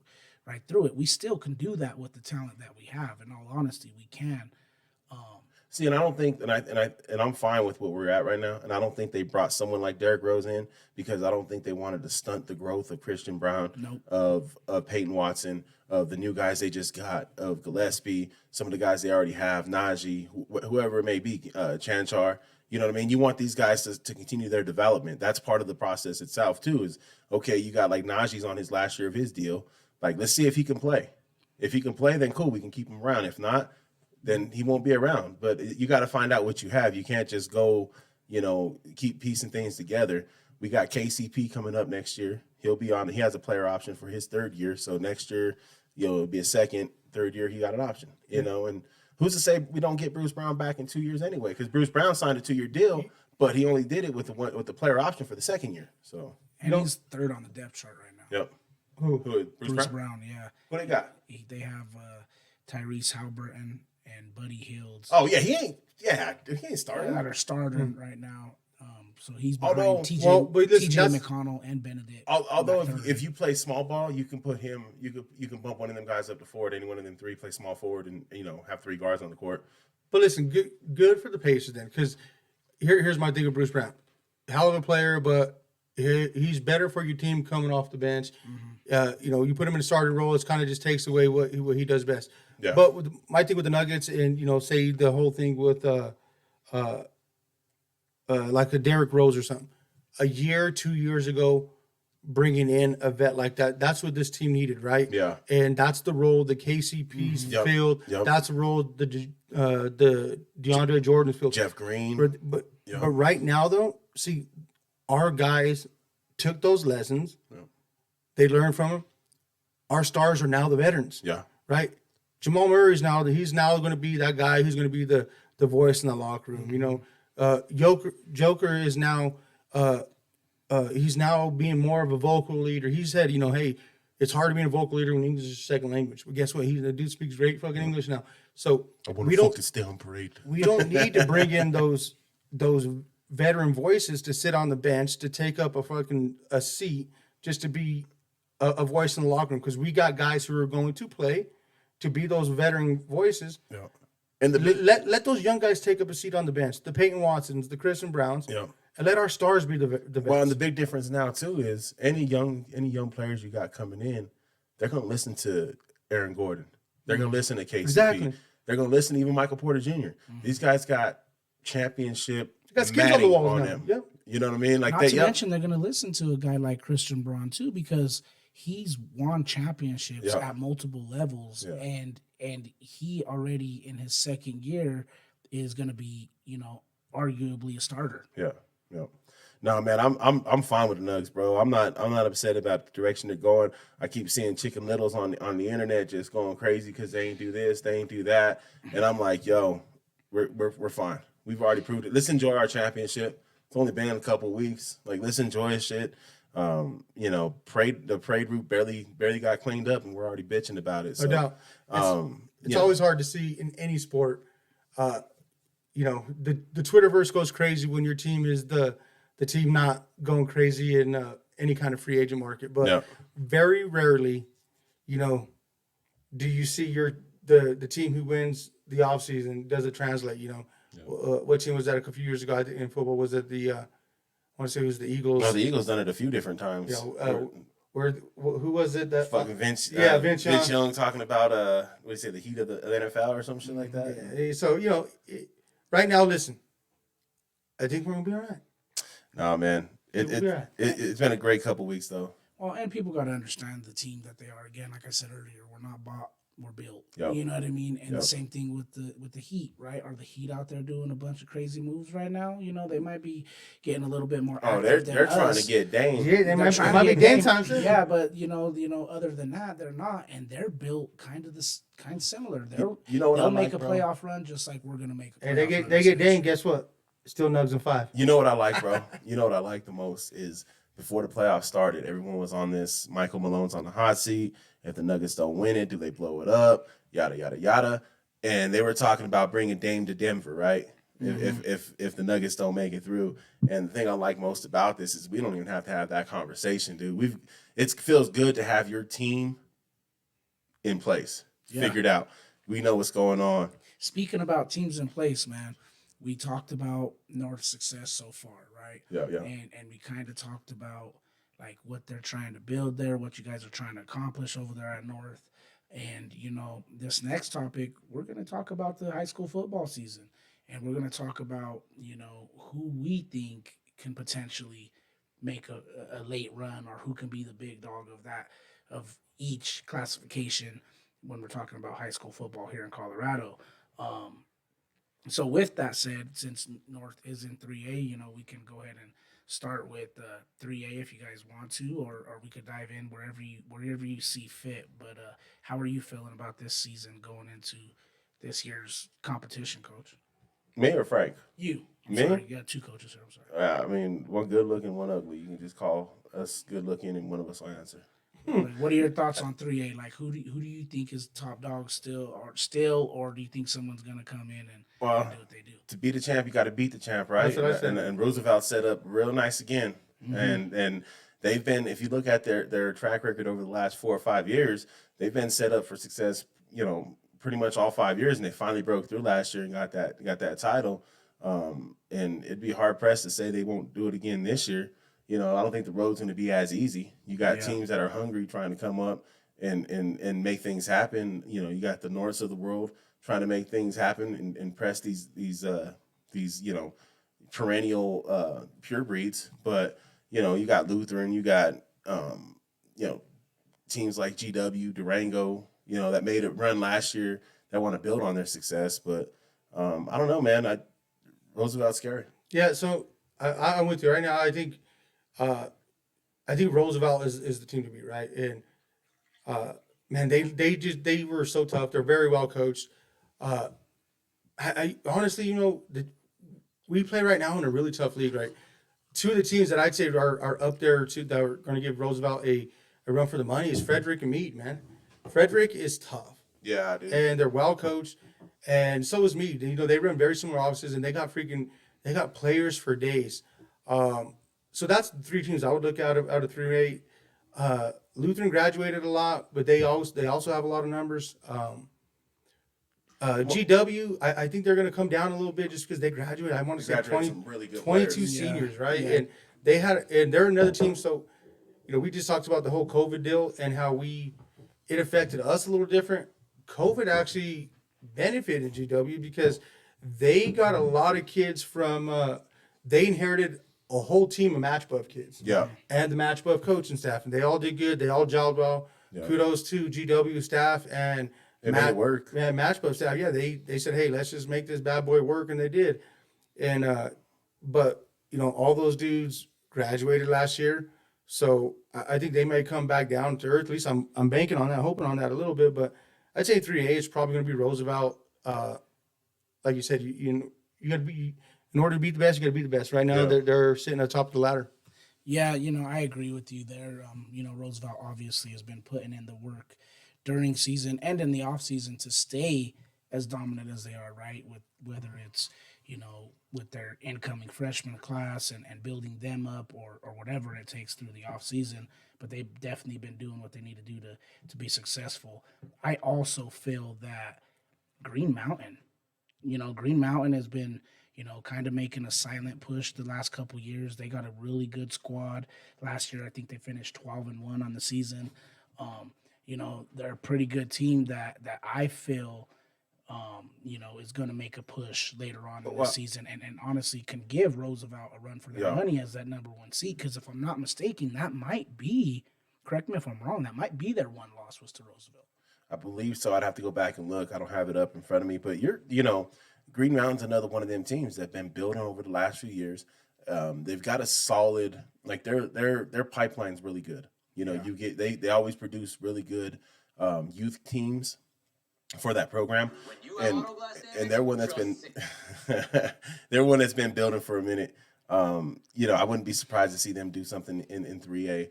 right through it. We still can do that with the talent that we have. In all honesty, we can. See, and I don't think, and I'm fine with what we're at right now, and I don't think they brought someone like Derrick Rose in because I don't think they wanted to stunt the growth of Christian Brown, Nope. of Peyton Watson, of the new guys they just got, of Gillespie, some of the guys they already have, Najee, whoever it may be, Chanchar. You know what I mean? You want these guys to continue their development. That's part of the process itself too. Is okay, you got like Najee's on his last year of his deal. Like, let's see if he can play. If he can play, then cool, we can keep him around. If not, then he won't be around. But you got to find out what you have. You can't just go, keep piecing things together. We got KCP coming up next year. He'll be on. He has a player option for his 3rd year. So next year, it'll be a second, 3rd year. He got an option. And who's to say we don't get Bruce Brown back in 2 years anyway? Because Bruce Brown signed a 2-year deal, but he only did it with the player option for the 2nd year. So And he's 3rd on the depth chart right now. yep. who? Who? Bruce Brown, yeah. What they got? They have Tyrese Halliburton and Buddy Hield. Oh yeah, he ain't starting. That are starting right now. So he's Although- behind TJ, well, but listen, TJ that's- McConnell and Benedict. Although That third. if you play small ball, you can put him. You can bump one of them guys up to forward. Any one of them 3 play small forward, and have 3 guards on the court. But listen, good for the Pacers then, because here's my thing with Bruce Brown. Hell of a player, but he's better for your team coming off the bench. You put him in a starting role, it kind of just takes away what he does best. Yeah. But my thing with the Nuggets, and say the whole thing with like a Derrick Rose or something, a year, 2 years ago, bringing in a vet like that's what this team needed, right? Yeah. And that's the role the KCP's filled. Yep. That's the role the DeAndre Jordan's filled. Jeff Green. But right now, though, see, our guys took those lessons. Yep. They learned from them. Our stars are now the veterans. Yeah. Right? Jamal Murray's he's now going to be that guy who's going to be the voice in the locker room. Joker is now he's now being more of a vocal leader. He said, hey, it's hard to be a vocal leader when English is your second language. But guess what? The dude speaks great fucking English now. So we don't stay on parade. We don't need to bring in those veteran voices to sit on the bench to take up a seat just to be a voice in the locker room, because we got guys who are going to play to be those veteran voices. Yeah. And let those young guys take up a seat on the bench, the Peyton Watsons, the Christian Browns, and let our stars be the vets. Well, and the big difference now too is any young players you got coming in, they're going to listen to Aaron Gordon. They're going to listen to KCP. Exactly. They're going to listen to even Michael Porter Jr. Mm-hmm. These guys got championship. Got skins on the walls on now. them. Yep. You know what I mean? Like Not to mention they're going to listen to a guy like Christian Braun too, because he's won championships at multiple levels, and he already in his second year is going to be, arguably a starter. Yeah. No, man, I'm fine with the Nuggets, bro. I'm not upset about the direction they're going. I keep seeing Chicken Littles on the internet just going crazy because they ain't do this, they ain't do that, and I'm like, yo, we're fine. We've already proved it. Let's enjoy our championship. It's only been a couple of weeks. Like, let's enjoy shit. The parade route barely got cleaned up, and we're already bitching about it. So, No doubt. It's always hard to see in any sport. The Twitterverse goes crazy when your team is the team not going crazy in any kind of free agent market. But very rarely, do you see the team who wins the offseason, does it translate? What team was that a few years ago in football? Was it I want to say it was the Eagles. No, the Eagles done it a few different times. Who was it that fucking Vince? Vince Young. Vince Young talking about what do you say, the heat of the NFL or some shit like that. Yeah. So right now, listen, I think we're gonna be all right. No, man, it's been a great couple weeks though. Well, and people got to understand the team that they are. Again, like I said earlier, we're not bought, we're built. Yep. You know what I mean? And the same thing with the Heat, right? Are the Heat out there doing a bunch of crazy moves right now? They might be getting a little bit more. They're trying to get Dame. Yeah, they might be Dame time soon. Yeah, but other than that, they're not, and they're built kind of similar. They'll make a playoff run just like we're gonna make. And they get Dame. Guess what? Still Nugs in 5. You know what I like, bro? You know what I like the most is before the playoffs started, everyone was on this. Michael Malone's on the hot seat. If the Nuggets don't win it, do they blow it up? Yada yada yada. And they were talking about bringing Dame to Denver, right? Mm-hmm. If the Nuggets don't make it through. And the thing I like most about this is we don't even have to have that conversation, dude. It feels good to have your team in place, figured out. We know what's going on. Speaking about teams in place, man, we talked about North's success so far, right? Yeah. And we kind of talked about like what they're trying to build there, what you guys are trying to accomplish over there at North. And, this next topic, we're going to talk about the high school football season. And we're going to talk about, who we think can potentially make a late run, or who can be the big dog of each classification when we're talking about high school football here in Colorado. So with that said, since North is in 3A, we can go ahead and start with 3A if you guys want to, or we could dive in wherever you see fit. But how are you feeling about this season going into this year's competition, Coach? Me or Frank? You. Me? Sorry, you got two coaches here. I'm sorry. I mean, one good looking, one ugly. You can just call us good looking, and one of us will answer. Like, what are your thoughts on 3A? Like, who do you think is top dog still, or do you think someone's gonna come in and do what they do? To be the champ, you got to beat the champ, right? That's what I said. And Roosevelt set up real nice again, and they've been. If you look at their track record over the last 4 or 5 years, they've been set up for success. pretty much all 5 years, and they finally broke through last year and got that title. And it'd be hard pressed to say they won't do it again this year. I don't think the road's going to be as easy. You got teams that are hungry trying to come up and make things happen. You got the Norths of the world trying to make things happen and press these perennial pure breeds. But you got Lutheran, you got teams like GW, Durango, that made it run last year that want to build on their success. But I don't know, man. Roosevelt's scary. Yeah, so I'm with you right now. I think Roosevelt is the team to beat, right? And man, they were so tough. They're very well coached. I honestly, we play right now in a really tough league, right? Two of the teams that I'd say are up there too that are going to give Roosevelt a run for the money is Frederick and Meade, man. Frederick is tough. Yeah, dude. And they're well coached, and so is Meade. They run very similar offices, and they got players for days. So that's the three teams I would look out of 3A. Lutheran graduated a lot, but they also have a lot of numbers. GW, I think they're going to come down a little bit just because they graduated. I want to say 22 players. seniors, right? Yeah. And they're another team. So, we just talked about the whole COVID deal and how it affected us a little different. COVID actually benefited GW because they got a lot of kids from. They inherited a whole team of Match Buff kids. Yeah. And the Match Buff coaching staff, and they all did good. They all gelled well. Yeah. Kudos to GW staff and. It made it work. Yeah, Match Buff staff. Yeah, they said, hey, let's just make this bad boy work, and they did. And but all those dudes graduated last year, so I think they may come back down to earth. At least I'm banking on that, hoping on that a little bit. But I'd say 3A is probably going to be Roosevelt. Like you said, you got to be in order to beat the best. You got to be the best. Right now, they're sitting at the top of the ladder. Yeah, I agree with you there. Roosevelt obviously has been putting in the work during season and in the off season to stay as dominant as they are, right? With whether it's, with their incoming freshman class and building them up or whatever it takes through the off season, but they've definitely been doing what they need to do to be successful. I also feel that Green Mountain has been, kind of making a silent push the last couple years. They got a really good squad. Last year, I think they finished 12-1 on the season. They're a pretty good team that I feel, is going to make a push later on in the season and honestly can give Roosevelt a run for their money as that number one seed. Because if I'm not mistaken, that might be, correct me if I'm wrong, that might be their one loss was to Roosevelt. I believe so. I'd have to go back and look. I don't have it up in front of me. But Green Mountain's another one of them teams that have been building over the last few years. They've got a solid, like their pipeline's really good. They always produce really good youth teams for that program, and they're one that's been building for a minute. I wouldn't be surprised to see them do something in 3A.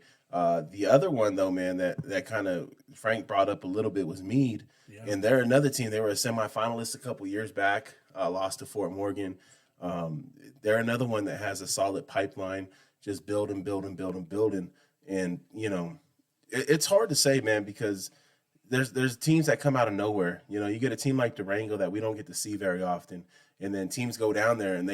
The other one though, man, that kind of Frank brought up a little bit was Meade, and they're another team. They were a semifinalist a couple years back, lost to Fort Morgan. They're another one that has a solid pipeline, just building. And it's hard to say, man, because there's teams that come out of nowhere. You get a team like Durango that we don't get to see very often, and then teams go down there and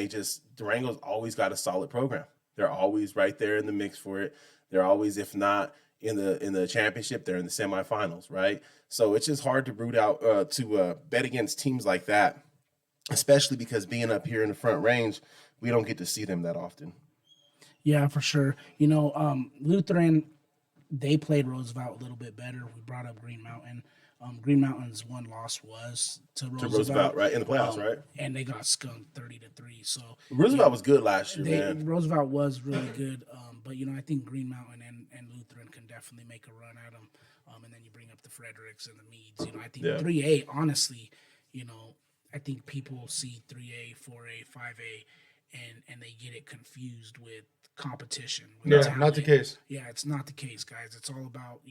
Durango's always got a solid program. They're always right there in the mix for it. They're always, if not in the championship, they're in the semifinals, right? So it's just hard to root out to bet against teams like that, especially because being up here in the Front Range, we don't get to see them that often. Yeah, for sure. Lutheran, they played Roosevelt a little bit better. We brought up Green Mountain. Green Mountain's one loss was to Roosevelt, right? In the playoffs, right? And they got skunked 30-3. So Roosevelt was good last year, man. Roosevelt was really good. But I think Green Mountain and Lutheran can definitely make a run at them. And then you bring up the Fredericks and the Meades. I think 3A, honestly, I think people see 3A, 4A, 5A, and they get it confused with competition. Yeah, not the case. Yeah, it's not the case, guys. It's all about,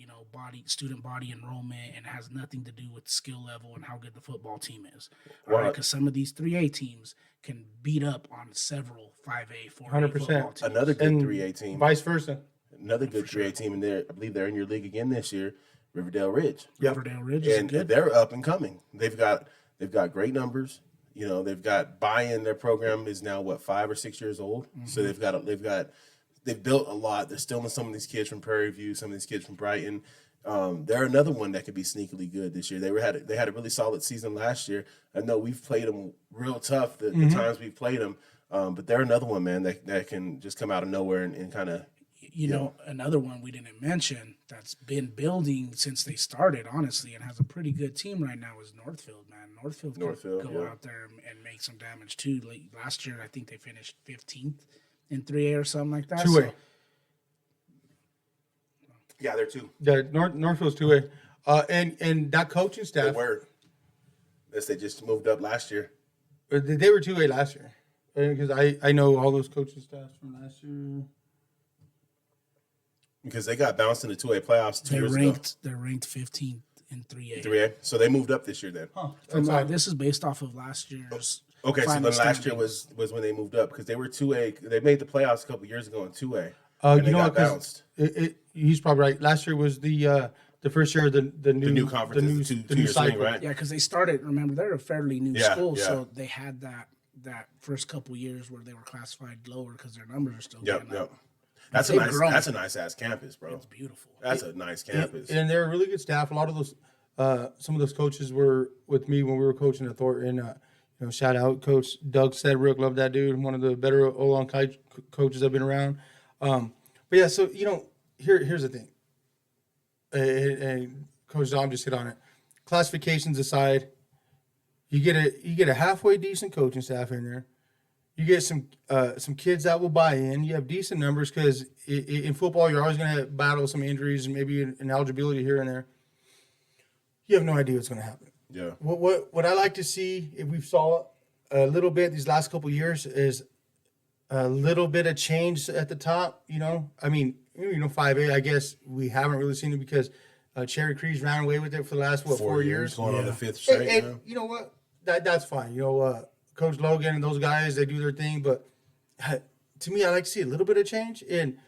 student body enrollment, and it has nothing to do with skill level and how good the football team is. All right, because some of these 3A teams can beat up on several 5A, 4A football teams. Another good 3A team. Vice versa. Another good 3A team in there. I believe they're in your league again this year. Riverdale Ridge. Yep. Riverdale Ridge is And good. they're up and coming. They've got great numbers. You know, they've got buy-in. Their program is now 5 or 6 years old. So they've built a lot. They're stealing some of these kids from Prairie View, some of these kids from Brighton. They're another one that could be sneakily good this year. They had a really solid season last year. I know we've played them real tough the times we've played them, but they're another one, man, that can just come out of nowhere and kind of. You know, another one we didn't mention that's been building since they started, honestly, and has a pretty good team right now is Northfield, man. Northfield could go out there and make some damage too. Like last year, I think they finished 15th in 3A or something like that. 2A. Yeah, they're two. Yeah, Northfield's 2A. And that coaching They staff, were. They just moved up last year. they were 2A last year. Because I know all those coaching staffs from last year. Because they got bounced in the 2A playoffs 2 years ago. They're ranked 15th in 3A. 3A. So they moved up this year then. This is based off of last year's. Okay, so final then last year standings. was when they moved up because they were 2A. They made the playoffs a couple years ago in 2A. You they know got what? 'Cause bounced. He's probably right. Last year was the first year of the new conference, the the new two-year swing, cycle. right? Yeah, because they started. Remember, they're a fairly new Yeah, school, yeah. so they had that first couple years where they were classified lower because their numbers are still Yep, getting yep. up. That's They've grown. a nice ass campus, bro. It's beautiful. That's a nice campus. And they're a really good staff. A lot of those, some of those coaches were with me when we were coaching at Thornton. Shout out Coach Doug Sedrick. Love that dude. One of the better O-line coaches I've been around. But yeah, so here's the thing. And Coach Dom just hit on it. Classifications aside, you get a halfway decent coaching staff in there. You get some kids that will buy in. You have decent numbers because in football you're always going to battle some injuries and maybe an eligibility here and there. You have no idea what's going to happen. Yeah. What I like to see, if we've saw a little bit these last couple of years, is a little bit of change at the top. I mean, 5A. I guess we haven't really seen it because Cherry Crease ran away with it for the last 4 years. Going on the fifth straight. And now. you know what? That's fine. Coach Logan and those guys, they do their thing. But to me, I like to see a little bit of change. And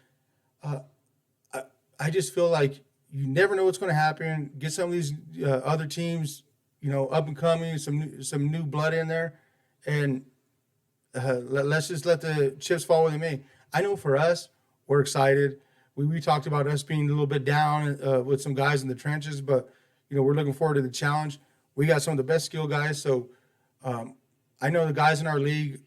I just feel like you never know what's going to happen. Get some of these other teams, up and coming, some new blood in there, and let's just let the chips fall where they may. I know for us, we're excited. We talked about us being a little bit down with some guys in the trenches, but we're looking forward to the challenge. We got some of the best skill guys, so I know the guys in our league.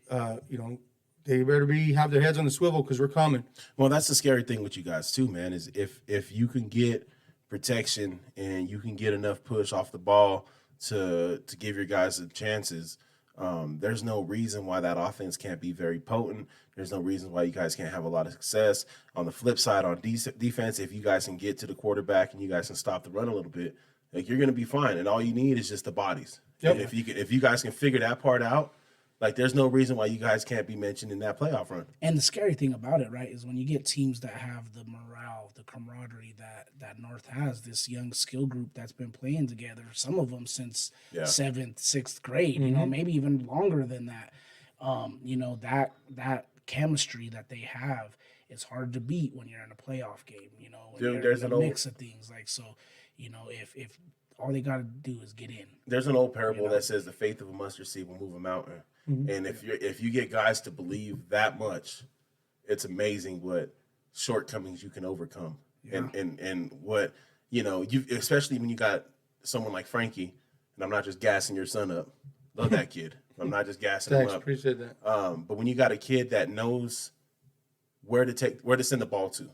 They better have their heads on the swivel because we're coming. Well, that's the scary thing with you guys too, man. Is if you can get protection and you can get enough push off the ball to give your guys the chances. There's no reason why that offense can't be very potent. There's no reason why you guys can't have a lot of success. On the flip side, on defense, if you guys can get to the quarterback and you guys can stop the run a little bit, like you're going to be fine. And all you need is just the bodies. Yep. And if you guys can figure that part out, like there's no reason why you guys can't be mentioned in that playoff run. And the scary thing about it, right, is when you get teams that have the morale, the camaraderie that North has, this young skill group that's been playing together, some of them since 7th, 6th grade, maybe even longer than that. That chemistry that they have is hard to beat when you're in a playoff game, when Dude, you're there's in an a mix of things. Like, so, if all they got to do is get in. There's an old parable that says the faith of a mustard seed will move a mountain. And if you get guys to believe that much, it's amazing what shortcomings you can overcome. Yeah. And what you especially when you got someone like Frankie, and I'm not just gassing your son up. Love that kid. I'm not just gassing Thanks, him up. appreciate that. But when you got a kid that knows where to send the ball to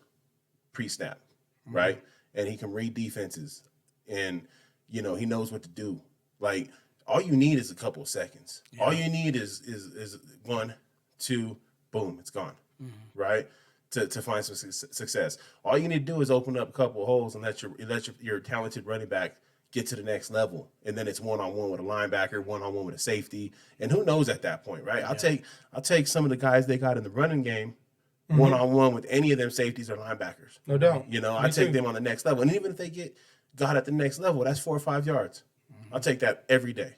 pre-snap, right? And he can read defenses and he knows what to do. Like all you need is a couple of seconds. Yeah. All you need is 1, 2, boom, it's gone. Right? To find some success. All you need to do is open up a couple of holes and let your talented running back get to the next level. And then it's one-on-one with a linebacker, one-on-one with a safety. And who knows at that point, right? Yeah. I'll take some of the guys they got in the running game one-on-one with any of them safeties or linebackers. No doubt. I take them on the next level. And even if they get got at the next level, that's 4 or 5 yards. I'll take that every day,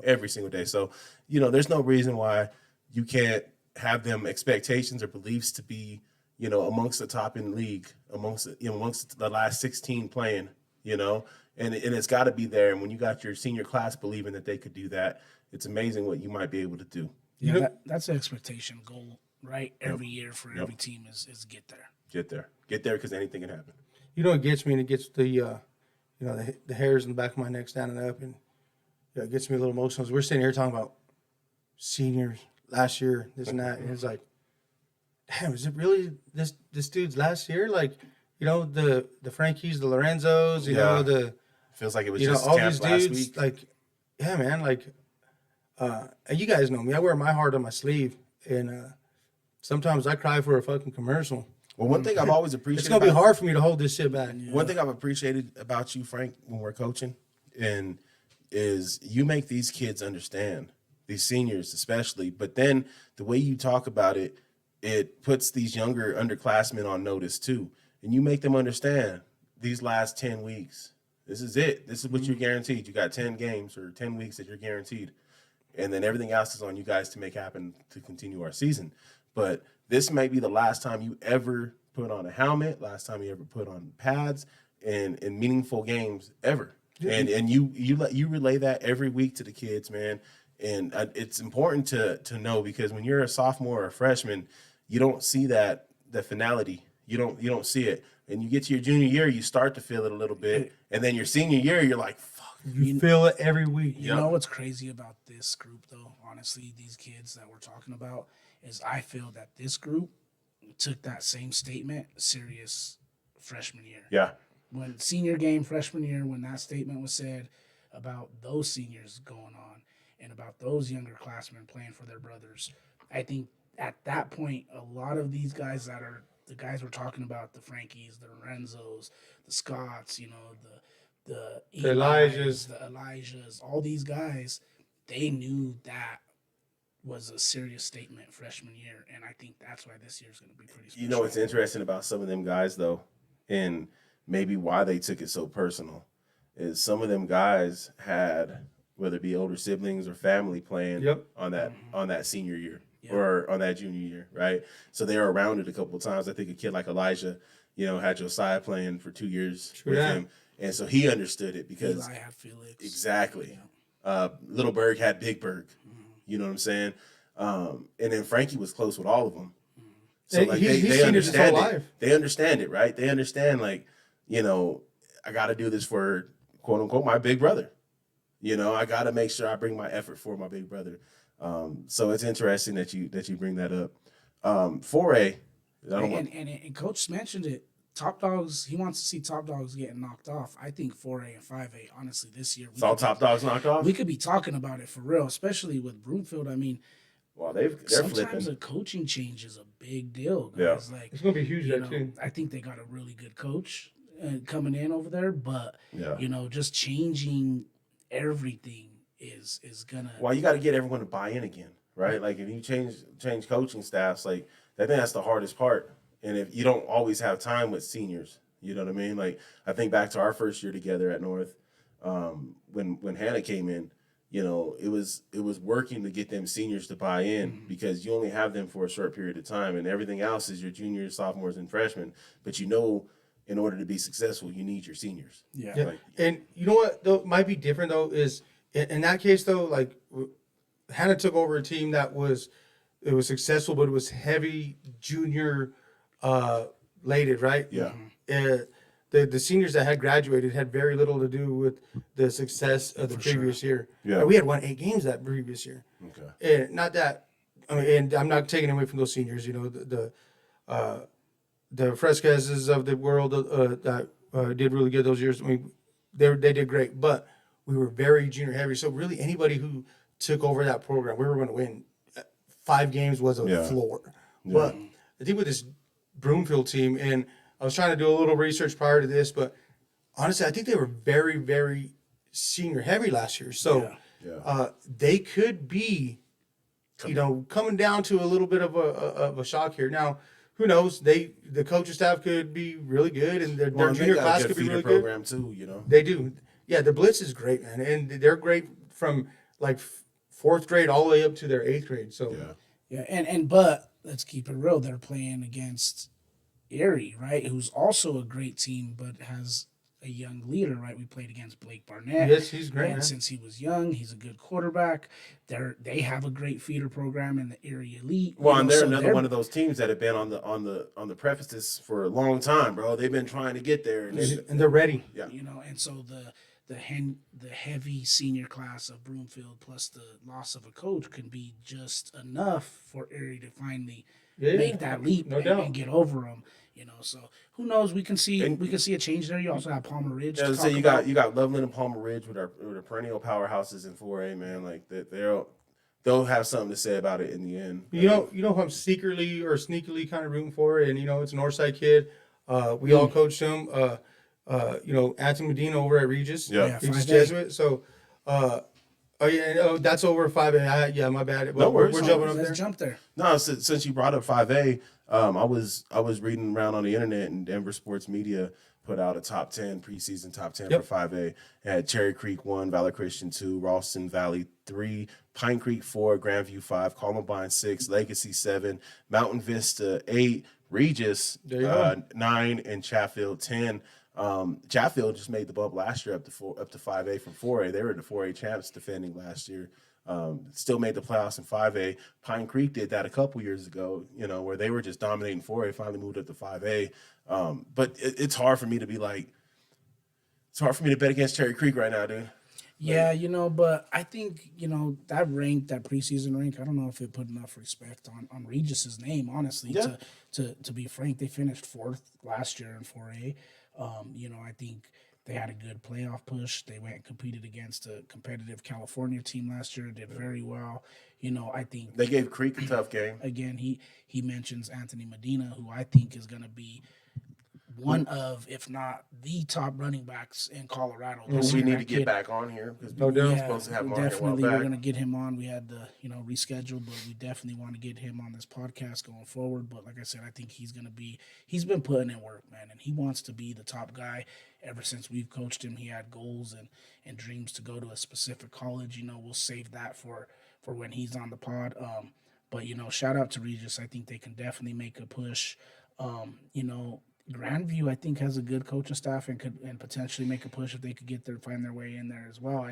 every single day. So, there's no reason why you can't have them expectations or beliefs to be, amongst the top in the league, amongst the last 16 playing, you know, and it's got to be there. And when you got your senior class believing that they could do that, it's amazing what you might be able to do. Yeah, that's an expectation goal, right? Every year for every team is get there. Get there, because anything can happen. You know, it gets me, and it gets the the hairs in the back of my neck standing up, and it gets me a little emotional. We're sitting here talking about seniors last year, this and that, and it's like, damn, is it really this dude's last year? Like, the Frankies, the Lorenzos, you know, the feels like it was just all all these these last dudes. week. Like, yeah, man, like, and you guys know me. I wear my heart on my sleeve, and sometimes I cry for a fucking commercial. Well, one thing I've always appreciated. It's gonna be hard for me to hold this shit back. One thing I've appreciated about you, Frank, when we're coaching, and is you make these kids understand, these seniors especially. But then the way you talk about it, it puts these younger underclassmen on notice too, and you make them understand these last 10 weeks. This is it. This is what you're guaranteed. You got 10 games or 10 weeks that you're guaranteed, and then everything else is on you guys to make happen to continue our season. But this may be the last time you ever put on a helmet, last time you ever put on pads in meaningful games ever. And you relay that every week to the kids, man. And it's important to know, because when you're a sophomore or a freshman, you don't see the finality. You don't see it. And you get to your junior year, you start to feel it a little bit. And then your senior year, you're like, fuck. You feel it every week. You know what's crazy about this group, though? Honestly, these kids that we're talking about, is I feel that this group took that same statement serious freshman year. Yeah. When senior game freshman year, when that statement was said about those seniors going on and about those younger classmen playing for their brothers, I think at that point, a lot of these guys that are the guys we're talking about, the Frankies, the Lorenzos, the Scotts, the Elijahs, all these guys, they knew that was a serious statement freshman year, and I think that's why this year's going to be pretty special. You know what's interesting about some of them guys, though, and maybe why they took it so personal, is some of them guys had, whether it be older siblings or family playing on that senior year or on that junior year, right? So they were around it a couple of times. I think a kid like Elijah, had Josiah playing for 2 years with him, and so he understood it because Eli had Felix. Exactly. Little Berg had Big Berg. You know what I'm saying? And then Frankie was close with all of them. So like they understand it. They understand it, right? They understand, like, I got to do this for quote unquote my big brother. I got to make sure I bring my effort for my big brother. So it's interesting that you bring that up. 4A. And Coach mentioned it. Top Dogs, he wants to see Top Dogs getting knocked off. I think 4A and 5A, honestly, this year. Saw Top Dogs knocked off? We could be talking about it for real, especially with Broomfield. I mean, well, they're sometimes flipping. a coaching change is a big deal, guys. Yeah. Like, it's going to be huge there, too. I think they got a really good coach coming in over there, but, just changing everything is going to. Well, you got to get everyone to buy in again, right? Like, if you change coaching staffs, like, I think that's the hardest part. And if you don't always have time with seniors, you know what I mean? Like, I think back to our first year together at North, when Hannah came in, it was working to get them seniors to buy in, because you only have them for a short period of time, and everything else is your juniors, sophomores, and freshmen. But in order to be successful, you need your seniors. Yeah. Like, and you know what, though, might be different, though, is in that case, though, like, Hannah took over a team that was successful, but it was heavy junior lated, right? Yeah. The seniors that had graduated had very little to do with the success of the previous year. Yeah. We had won 8 games that previous year. Okay. And not that, and I'm not taking away from those seniors. The Fresquez's of the world that did really good those years. I mean, they did great, but we were very junior heavy. So really, anybody who took over that program, we were going to win. 5 games was a floor. Yeah. But I think with this Broomfield team, and I was trying to do a little research prior to this, but honestly, I think they were very, very senior heavy last year. So they could be, coming down to a little bit of a shock here. Now, who knows? The coaching staff could be really good, and their junior class could be really good. Program too, They do. Yeah, the Blitz is great, man, and they're great from like 4th grade all the way up to their 8th grade. So but let's keep it real. They're playing against Erie, right? Who's also a great team, but has a young leader, right? We played against Blake Barnett. Yes, he's great, And man. since he was young, he's a good quarterback. They have a great feeder program in the Erie Elite. Well, and they're so another one of those teams that have been on the precipice for a long time, bro. They've been trying to get there, and And they're ready. yeah. And so the heavy senior class of Broomfield plus the loss of a coach can be just enough for Erie to finally make that leap and get over them. So who knows? We can see a change there. You also have Palmer Ridge. Yeah, so you got Loveland and Palmer Ridge with our perennial powerhouses in 4A, man. Like that, they'll have something to say about it in the end. You know who I'm secretly or sneakily kind of rooting for, and it's a Northside kid. We all coached him. Anthony Medina over at Regis. Yeah. Regis Jesuit. So, that's over 5A. Yeah, my bad. No worries. We're jumping up there. Let's jump there. No, since you brought up 5A, I was reading around on the internet, and Denver Sports Media put out a top 10 preseason top 10 for 5A. It had Cherry Creek 1, Valor Christian 2, Ralston Valley 3, Pine Creek 4, Grandview 5, Columbine 6, Legacy 7, Mountain Vista 8, Regis 9, and Chatfield 10. Chatfield just made the bump last year up to 5A from 4A. They were the 4A champs defending last year. Still made the playoffs in 5A. Pine Creek did that a couple years ago, where they were just dominating 4A, finally moved up to 5A. But it's hard for me to bet against Cherry Creek right now, dude. Yeah, but I think, that preseason rank, I don't know if it put enough respect on Regis's name, honestly. Yeah. To be frank, they finished 4th last year in 4A. I think they had a good playoff push. They went and competed against a competitive California team last year, did very well. I think They gave Creek a tough game. again, he mentions Anthony Medina, who I think is going to be one of, if not the top running backs in Colorado. We need to get back on here because we're supposed to have him on here a while definitely. We're back. going to get him on. We had to, reschedule, but we definitely want to get him on this podcast going forward. But like I said, I think he's been putting in work, man, and he wants to be the top guy. Ever since we've coached him, he had goals and dreams to go to a specific college. We'll save that for when he's on the pod. But shout out to Regis. I think they can definitely make a push. Grandview, I think, has a good coaching staff and could potentially make a push if they could find their way in there as well.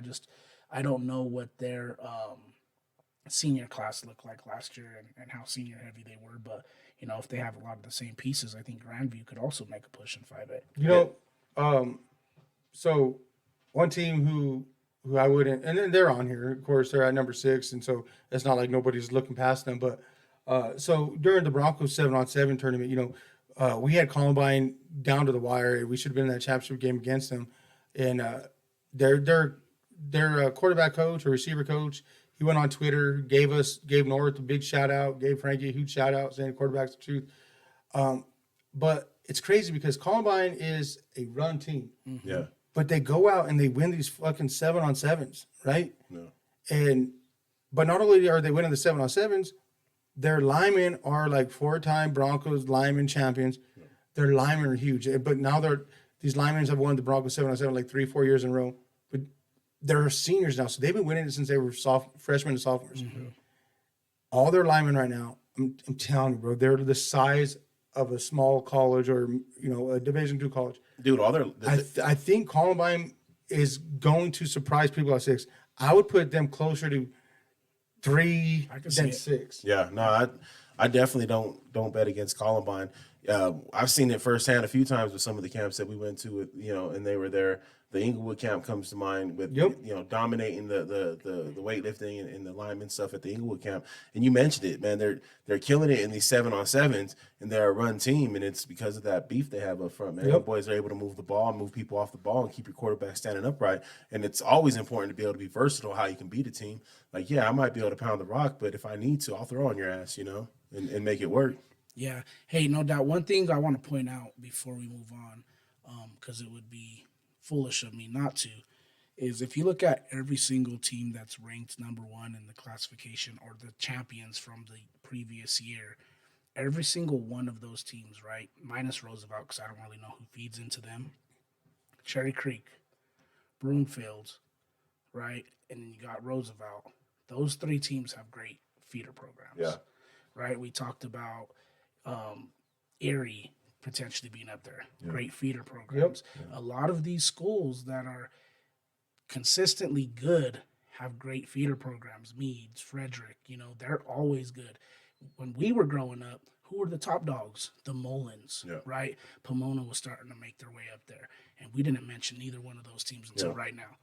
I don't know what their senior class looked like last year and how senior heavy they were, but if they have a lot of the same pieces, I think Grandview could also make a push in 5A. So one team who I wouldn't, and then they're on here, of course, they're at number 6, and so it's not like nobody's looking past them. But so during the Broncos 7-on-7 tournament, we had Columbine down to the wire. We should have been in that championship game against them. And their quarterback coach or receiver coach, he went on Twitter, gave North a big shout out, gave Frankie a huge shout out, saying quarterback's the truth. But it's crazy because Columbine is a run team. Mm-hmm. Yeah. But they go out and they win these fucking 7-on-7s, right? No. But not only are they winning the 7-on-7s, their linemen are like 4-time Broncos lineman champions. Their linemen are huge. But now these linemen have won the Broncos 7-on-7 like 3-4 years in a row. But they're seniors now. So they've been winning it since they were freshmen and sophomores. Mm-hmm. All their linemen right now, I'm telling you, bro, they're the size of a small college or, a Division II college. Dude, I think Columbine is going to surprise people at 6. I would put them closer to 3 than 6. Yeah, no, I definitely don't bet against Columbine. I've seen it firsthand a few times with some of the camps that we went to, and they were there. The Inglewood camp comes to mind with dominating the weightlifting and the lineman stuff at the Inglewood camp. And you mentioned it, man. They're killing it in these 7-on-7s, and they're a run team, and it's because of that beef they have up front, man. The boys are able to move the ball, move people off the ball, and keep your quarterback standing upright. And it's always important to be able to be versatile how you can beat a team. Like, yeah, I might be able to pound the rock, but if I need to, I'll throw on your ass, and make it work. Yeah. Hey, no doubt. One thing I want to point out before we move on, because it would be foolish of me not to, is if you look at every single team that's ranked number 1 in the classification or the champions from the previous year, every single one of those teams, right, minus Roosevelt, because I don't really know who feeds into them, Cherry Creek, Broomfield, right, and then you got Roosevelt. Those 3 teams have great feeder programs. Yeah. Right? We talked about Erie, potentially being up there. Great feeder programs. A lot of these schools that are consistently good have great feeder programs. Meads, Frederick, they're always good. When we were growing up, who were the top dogs? The Mullins, right? Pomona was starting to make their way up there. And we didn't mention either one of those teams until right now.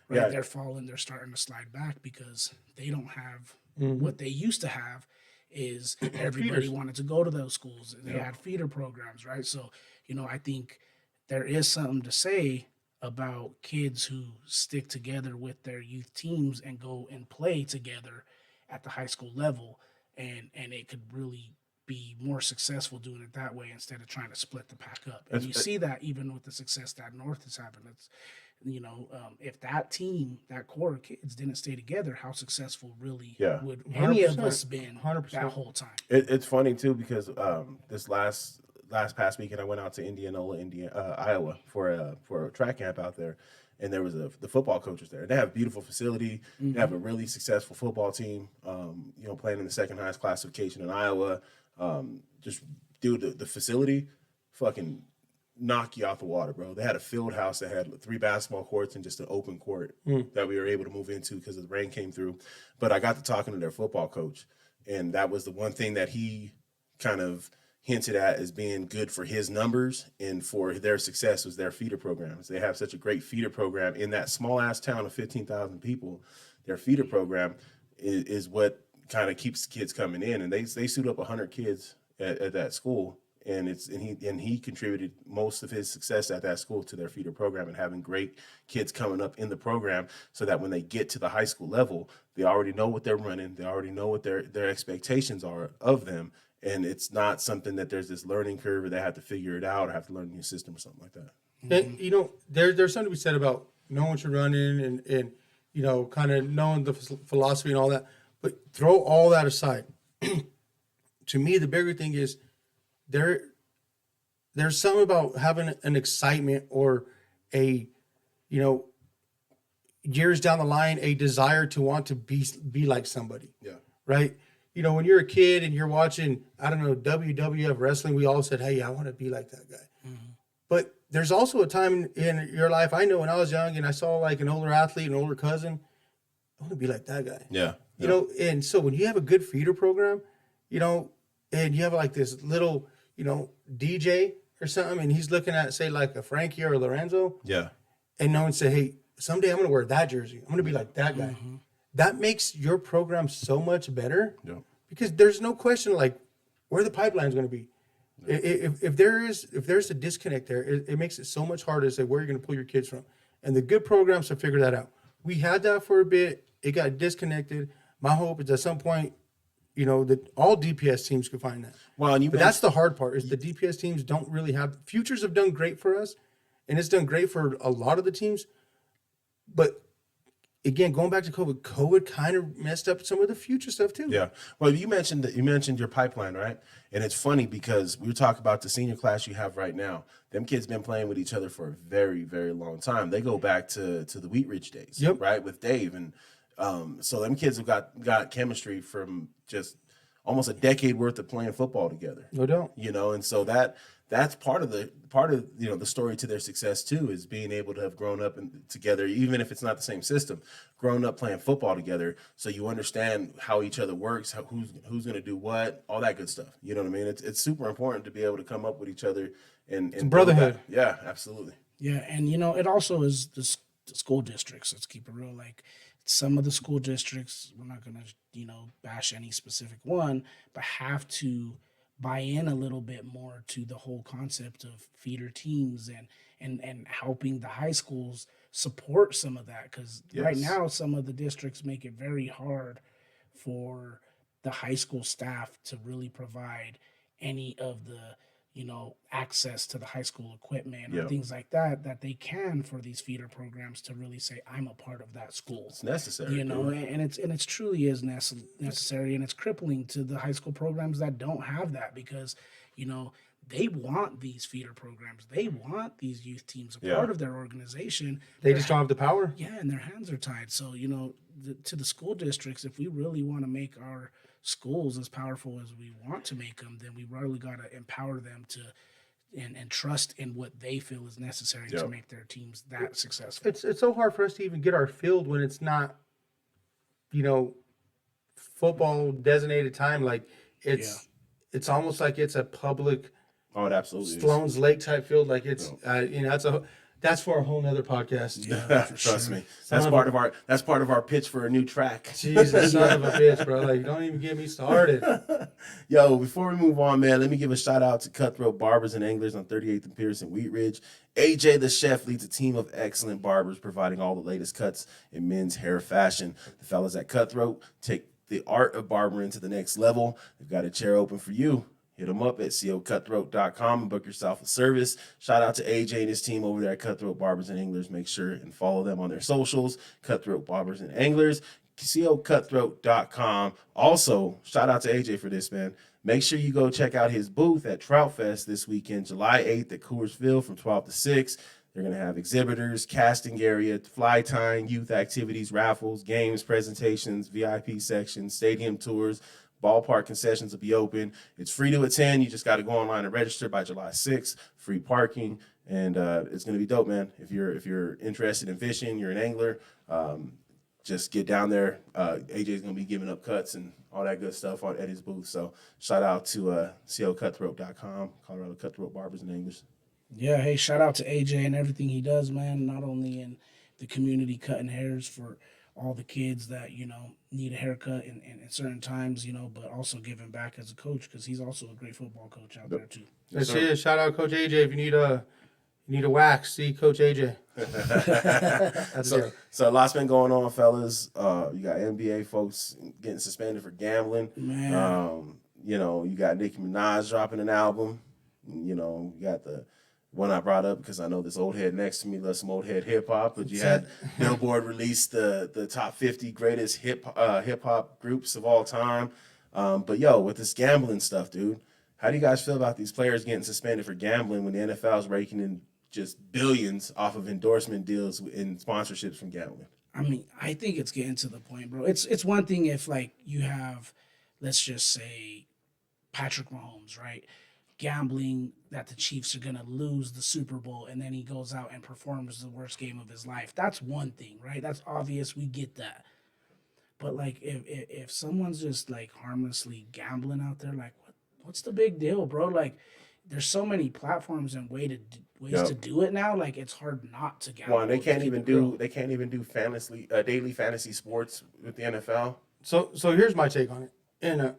Right? They're falling, they're starting to slide back because they don't have what they used to have is everybody wanted to go to those schools. They had feeder programs, right? So, I think there is something to say about kids who stick together with their youth teams and go and play together at the high school level, and it could really be more successful doing it that way instead of trying to split the pack up. And you see that even with the success that North is having. It's if that team, that core of kids didn't stay together, how successful really would any of us been 100%. That whole time? It's funny too because this last past weekend I went out to Indianola, Iowa for a track camp out there, and there was the football coaches there. They have a beautiful facility. They have a really successful football team. Playing in the second highest classification in Iowa. Just dude, the facility, fucking knock you out the water, bro. They had a field house that had 3 basketball courts and just an open court that we were able to move into because the rain came through. But I got to talking to their football coach, and that was the one thing that he kind of hinted at as being good for his numbers and for their success was their feeder programs. They have such a great feeder program in that small ass town of 15,000 people. Their feeder program is what kind of keeps kids coming in, and they suit up 100 kids at that school. And he contributed most of his success at that school to their feeder program and having great kids coming up in the program so that when they get to the high school level, they already know what they're running. They already know what their expectations are of them. And it's not something that there's this learning curve or they have to figure it out or have to learn a new system or something like that. And, there's something to be said about knowing what you're running and kind of knowing the philosophy and all that. But throw all that aside. To me, the bigger thing is there's something about having an excitement or a, years down the line, a desire to want to be like somebody. Yeah. Right? When you're a kid and you're watching, I don't know, WWF wrestling, we all said, hey, I want to be like that guy. Mm-hmm. But there's also a time in your life, I know when I was young and I saw like an older athlete, an older cousin, I want to be like that guy. Yeah. And so when you have a good feeder program, and you have like this little, DJ or something, and he's looking at, say, like a Frankie or a Lorenzo. Yeah. And no one say, hey, someday I'm going to wear that jersey. I'm going to be like that guy. Mm-hmm. That makes your program so much better because there's no question like where the pipeline's going to be. Yeah. If there's a disconnect there, it makes it so much harder to say where you're going to pull your kids from. And the good programs have figured that out. We had that for a bit. It got disconnected. My hope is at some point, that all DPS teams could find that. Well, but that's the hard part is the DPS teams don't really have. Futures have done great for us, and it's done great for a lot of the teams. But again, going back to COVID kind of messed up some of the future stuff too. Yeah. Well, you mentioned your pipeline, right? And it's funny because we were talking about the senior class you have right now. Them kids been playing with each other for a very, very long time. They go back to the Wheat Ridge days, right, with Dave and. So them kids have got chemistry from just almost a decade worth of playing football together. No doubt. And so that's part of the story to their success too, is being able to have grown up together, even if it's not the same system, grown up playing football together. So you understand how each other works, who's going to do what, all that good stuff. You know what I mean? It's super important to be able to come up with each other and brotherhood. Yeah, absolutely. Yeah. And it also is the school districts. Let's keep it real. Like, some of the school districts, we're not going to, bash any specific one, but have to buy in a little bit more to the whole concept of feeder teams and helping the high schools support some of that. Because right now, some of the districts make it very hard for the high school staff to really provide any of the access to the high school equipment or things like that they can for these feeder programs to really say, I'm a part of that school. It's necessary. And it's truly is necessary, and it's crippling to the high school programs that don't have that because, they want these feeder programs. They want these youth teams a part of their organization. They just don't have the power. Yeah, and their hands are tied. So, to the school districts, if we really want to make our schools as powerful as we want to make them, then we really got to empower them to and trust in what they feel is necessary to Yep. make their teams that successful. It's so hard for us to even get our field when it's not, football designated time. Like it's almost like it's a public Oh, it absolutely is. Sloan's Lake type field. Like it's that's for a whole nother podcast. Trust me. That's part of our pitch for a new track. Jesus, son of a bitch, bro. Like, don't even get me started. Yo, before we move on, man, let me give a shout out to Cutthroat Barbers and Anglers on 38th and Pierce in Wheat Ridge. AJ the chef leads a team of excellent barbers providing all the latest cuts in men's hair fashion. The fellas at Cutthroat take the art of barbering to the next level. They've got a chair open for you. Hit them up at cocutthroat.com and book yourself a service. Shout out to AJ and his team over there at Cutthroat Barbers and Anglers. Make sure and follow them on their socials, Cutthroat Barbers and Anglers, cocutthroat.com. Also, shout out to AJ for this, man. Make sure you go check out his booth at Trout Fest this weekend, July 8th at Coorsville from 12 to 6. They're going to have exhibitors, casting area, fly tying, youth activities, raffles, games, presentations, VIP sections, stadium tours. Ballpark concessions will be open. It's free to attend. You just got to go online and register by July 6th. Free parking, and it's going to be dope, man. If you're interested in fishing, you're an angler, just get down there. AJ's going to be giving up cuts and all that good stuff at his booth. So shout out to cocutthroat.com, Colorado Cutthroat Barbers and Anglers. Yeah, hey, shout out to AJ and everything he does, man. Not only in the community cutting hairs for all the kids that, need a haircut in certain times, but also giving back as a coach because he's also a great football coach out there too. That's it. Shout out Coach AJ. If you need a wax, see Coach AJ. So a lot's been going on, fellas. You got NBA folks getting suspended for gambling. Man. You got Nicki Minaj dropping an album. You got the one I brought up because I know this old head next to me loves some old head hip hop. But you had Billboard release the top 50 greatest hip hop groups of all time. But with this gambling stuff, dude, how do you guys feel about these players getting suspended for gambling when the NFL is raking in just billions off of endorsement deals and sponsorships from gambling? I mean, I think it's getting to the point, bro. It's one thing if you have, let's just say, Patrick Mahomes, right? Gambling that the Chiefs are going to lose the Super Bowl and then he goes out and performs the worst game of his life. That's one thing, right? That's obvious. We get that. But if someone's just harmlessly gambling out there, what's the big deal, bro? There's so many platforms and ways to do it now. It's hard not to gamble. Well, they can't even do fantasy daily fantasy sports with the NFL. So here's my take on it. And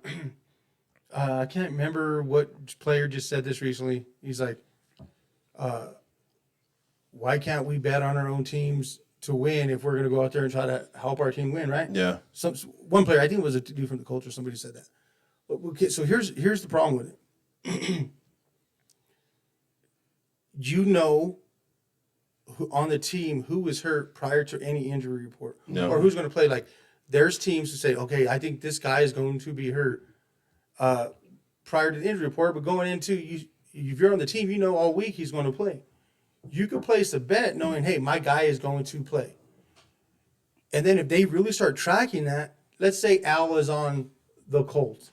I can't remember what player just said this recently. He's like, why can't we bet on our own teams to win if we're going to go out there and try to help our team win, right? Yeah. One player, I think it was a dude from the culture, somebody said that. But okay, so here's the problem with it. Who on the team who was hurt prior to any injury report, or who's going to play. There's teams who say, okay, I think this guy is going to be hurt prior to the injury report, but going into if you're on the team, all week he's going to play. You could place a bet knowing, hey, my guy is going to play. And then if they really start tracking that, let's say Al is on the Colts,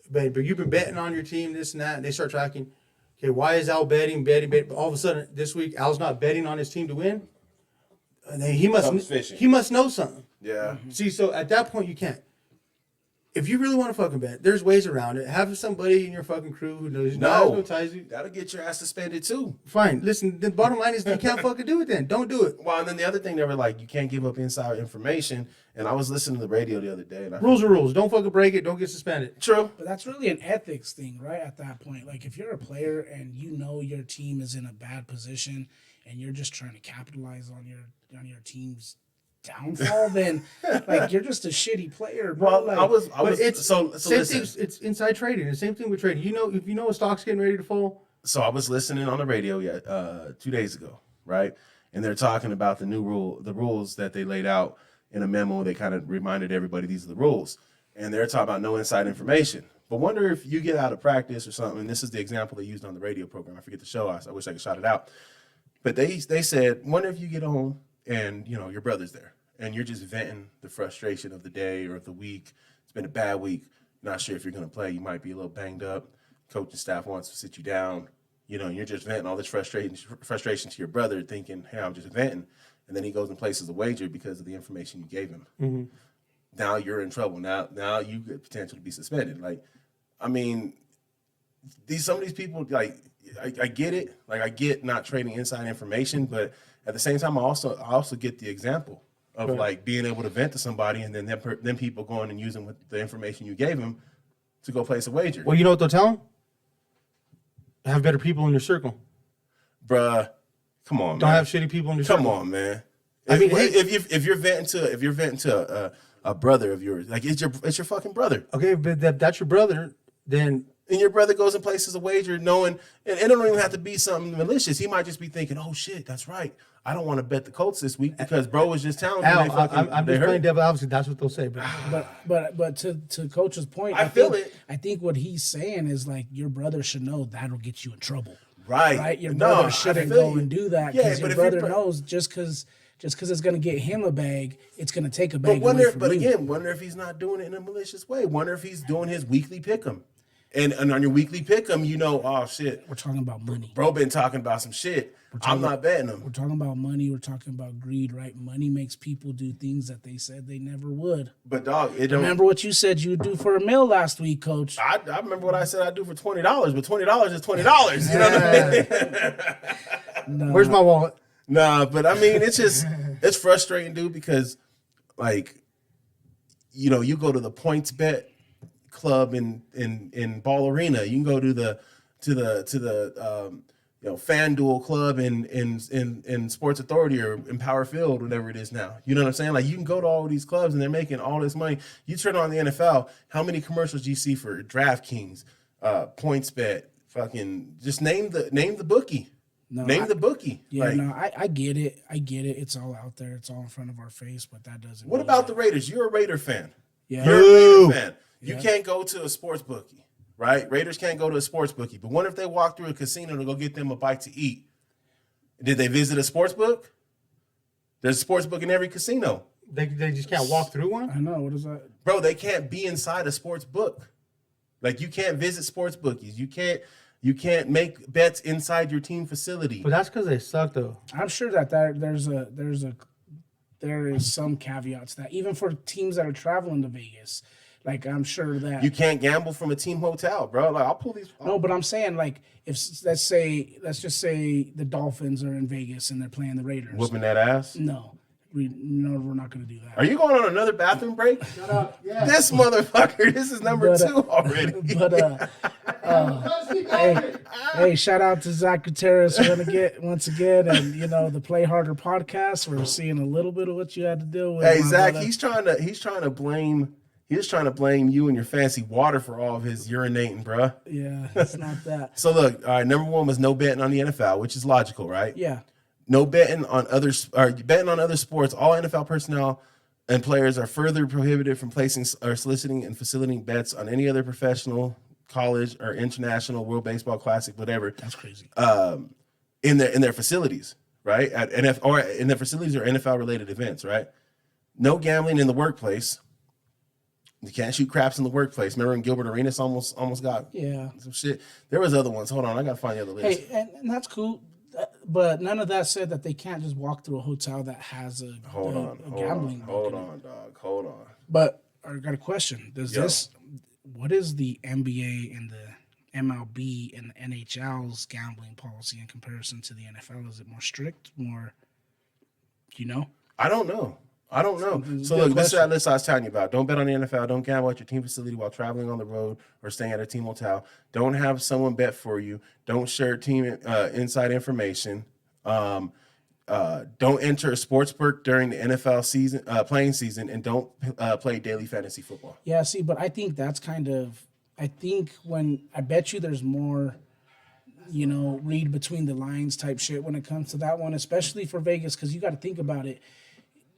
but you've been betting on your team, this and that, and they start tracking. Okay, why is Al betting? All of a sudden this week, Al's not betting on his team to win. And then he must know something. Yeah. See, so at that point you can't. If you really want to fucking bet, there's ways around it. Have somebody in your fucking crew who knows no ties you. That'll get your ass suspended too. Fine. Listen, the bottom line is you can't fucking do it then. Don't do it. Well, and then the other thing, they were like, you can't give up inside information. And I was listening to the radio the other day. And rules are rules. Don't fucking break it. Don't get suspended. True. But that's really an ethics thing, right? At that point, if you're a player and your team is in a bad position and you're just trying to capitalize on your team's downfall, then you're just a shitty player, bro. Same thing. It's inside trading. The same thing with trading. If a stock's getting ready to fall. So I was listening on the radio 2 days ago, right? And they're talking about the rules that they laid out in a memo. They kind of reminded everybody these are the rules, and they're talking about no inside information. But wonder if you get out of practice or something. And this is the example they used on the radio program. I forget the show. I wish I could shout it out. But they said, wonder if you get home and your brother's there and you're just venting the frustration of the day or of the week. It's been a bad week. Not sure if you're going to play. You might be a little banged up. Coaching staff wants to sit you down. you know, you're just venting all this frustration to your brother, thinking, hey, I'm just venting. And then he goes and places a wager because of the information you gave him. Mm-hmm. Now you're in trouble. Now you get potential to be suspended. Like, I mean, some of these people, like, I get it. Like, I get not trading inside information, but at the same time, I also get the example of like being able to vent to somebody, and then people going and using the information you gave them to go place a wager. Well, you know what they'll tell them? Have better people in your circle. Bruh, come on, Don't man. have shitty people in your circle. Come on, man. I mean, if you're venting to a brother of yours, like it's your fucking brother, Okay, but that's your brother, then and your brother goes and places a wager, knowing, and it don't even have to be something malicious. He might just be thinking, "Oh shit, that's right. I don't want to bet the Colts this week because bro was just telling me Al, they fucking I'm they just hurt." playing devil. Obviously, that's what they'll say. But to Coach's point, I feel think, it. I think what he's saying is like your brother should know that'll get you in trouble. Right. Right. Your No, brother I shouldn't feel go you. and do that Yeah, because but your if your brother bro- knows just because it's going to get him a bag, it's going to take a But bag away from you. again, wonder if he's not doing it in a malicious way. Wonder if he's doing his weekly pick'em, and on your weekly pick'em, you know, oh shit, We're talking about money. bro been talking about some shit. I'm not betting him. We're talking about money. We're talking about greed, right? Money makes people do things that they said they never would. But dog, it don't. Remember what you said you would do for a meal last week, Coach? I remember what I said I'd do for $20, but $20 is $20. You know what I mean? Where's my wallet? Nah, but I mean, it's frustrating, dude, because like, you know, you go to the Points Bet Club in Ball Arena, you can go to the you know, FanDuel Club in Sports Authority or in Power Field, whatever it is now. You know what I'm saying? Like, you can go to all these clubs and they're making all this money. You turn on the NFL, how many commercials do you see for DraftKings, PointsBet, fucking just name the bookie. Name the bookie. Yeah, Like, no, I get it. I get it. It's all out there. It's all in front of our face, but that doesn't what mean about that- the Raiders? You're a Raider fan. Yeah. You're a Boo. Raider fan. You can't go to a sports bookie, right? Raiders can't go to a sports bookie. But what if they walk through a casino to go get them a bite to eat? Did they visit a sports book? There's a sports book in every casino. They just can't walk through one? I know. What is that? Bro, they can't be inside a sports book. Like, you can't visit sports bookies. You can't make bets inside your team facility. But that's because they suck, though. I'm sure that there is some caveats to that even for teams that are traveling to Vegas. Like I'm sure that You can't gamble from a team hotel, bro. Like, I'll pull these. no, but I'm saying like if let's just say the Dolphins are in Vegas and they're playing the Raiders. Whooping that ass. No, we're not going to do that. Are you going on another bathroom break? Shut up. Yeah. This motherfucker, this is number But, 2 already. But hey, shout out to Zach Gutierrez once again, and you know the Play Harder podcast. We're seeing a little bit of what you had to deal with. Hey, my Zach, brother. he's trying to blame you and your fancy water for all of his urinating, bruh. Yeah, it's not that. So look, all right, number 1 was no betting on the NFL, which is logical, right? Yeah, No betting on betting on other sports. All NFL personnel and players are further prohibited from placing or soliciting and facilitating bets on any other professional, college, or international World Baseball Classic, whatever, that's crazy. in their facilities, right? Or in their facilities or NFL related events, right? No gambling in the workplace. You can't shoot craps in the workplace. Remember when Gilbert Arenas almost got Yeah. some shit? There was other ones. Hold on, I gotta find the other list. Hey, and that's cool, but none of that said that they can't just walk through a hotel that has a gambling. Hold book in it. on, dog. Hold on. But I got a question. Yo. What is the NBA and the MLB and the NHL's gambling policy in comparison to the NFL? Is it more strict? More, you know? I don't know. So Good look, this is question. that list I was telling you about. Don't bet on the NFL. Don't gamble at your team facility while traveling on the road or staying at a team hotel. Don't have someone bet for you. Don't share team inside information. Don't enter a sports book during the NFL season, playing season, and don't play daily fantasy football. Yeah, see, but I think that's I think I bet you there's more, you know, read between the lines type shit when it comes to that one, especially for Vegas, because you got to think about it.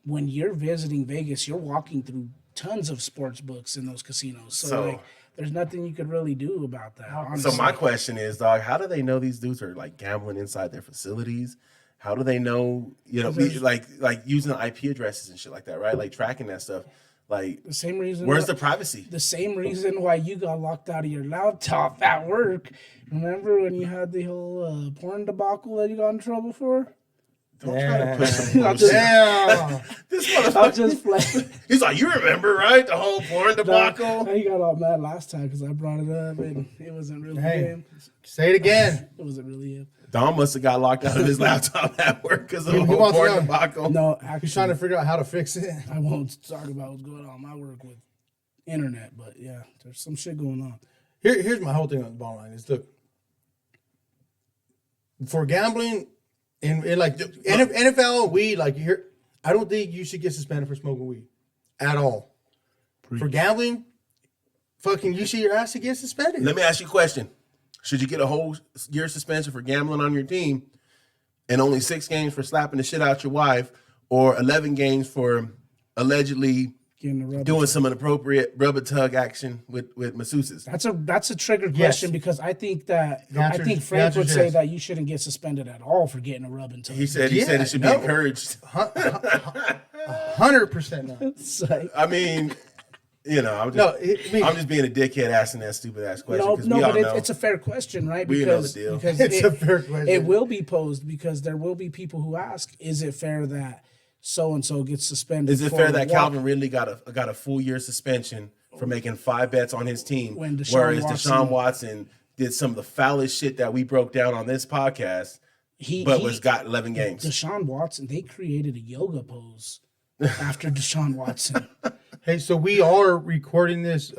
When you're visiting Vegas, you're walking through tons of sports books in those casinos. So like, there's nothing you could really do about that. Honestly. So my question is, dog, how do they know these dudes are like gambling inside their facilities? How do they know, you know, like using IP addresses and shit like that, right? Like tracking that stuff. Like, The same reason. where's the privacy? The same reason why you got locked out of your laptop at work. Remember when you had the whole porn debacle that you got in trouble for? Don't try to push some I'm bullshit. just, Damn. This I'm motherfucker. just playing. He's like, you remember, right? The whole porn debacle. He got all mad last time because I brought it up and it wasn't really Hey. him. Say it again. It wasn't really him. Dom must have got locked out of his laptop at work because of He the whole wants to porn know. debacle. No, He's actually, trying to figure out how to fix it. I won't talk about what's going on in my work with internet, but yeah, there's some shit going on. Here's my whole thing on the bottom line is, look, for gambling in like NFL weed, like here, I don't think you should get suspended for smoking weed at all. For gambling, fucking you should your ass to get suspended. Let me ask you a question. Should you get a whole year suspension for gambling on your team and only 6 games for slapping the shit out your wife, or 11 games for allegedly Getting the rubber. doing some inappropriate rubber tug action with masseuses? That's a triggered Yes. question because I think that The answer I think is- the Frank answer would is say yes. that you shouldn't get suspended at all for getting a rub and tug. He said Yeah, it should no. be encouraged. 100% not. It's like, I mean, you know, I'm just, No, I mean, I'm just being a dickhead asking that stupid ass question no, because we all but know. it's a fair question, right? We know the deal. Because It's a fair question. It will be posed because there will be people who ask, "Is it fair that so and so gets suspended?" Is it for fair that walk- Calvin Ridley got a full year suspension for making 5 bets on his team, When Deshaun whereas Watson- Deshaun Watson did some of the foulest shit that we broke down on this podcast, He but was got 11 games? Deshaun Watson? They created a yoga pose after Deshaun Watson. hey, so we are recording this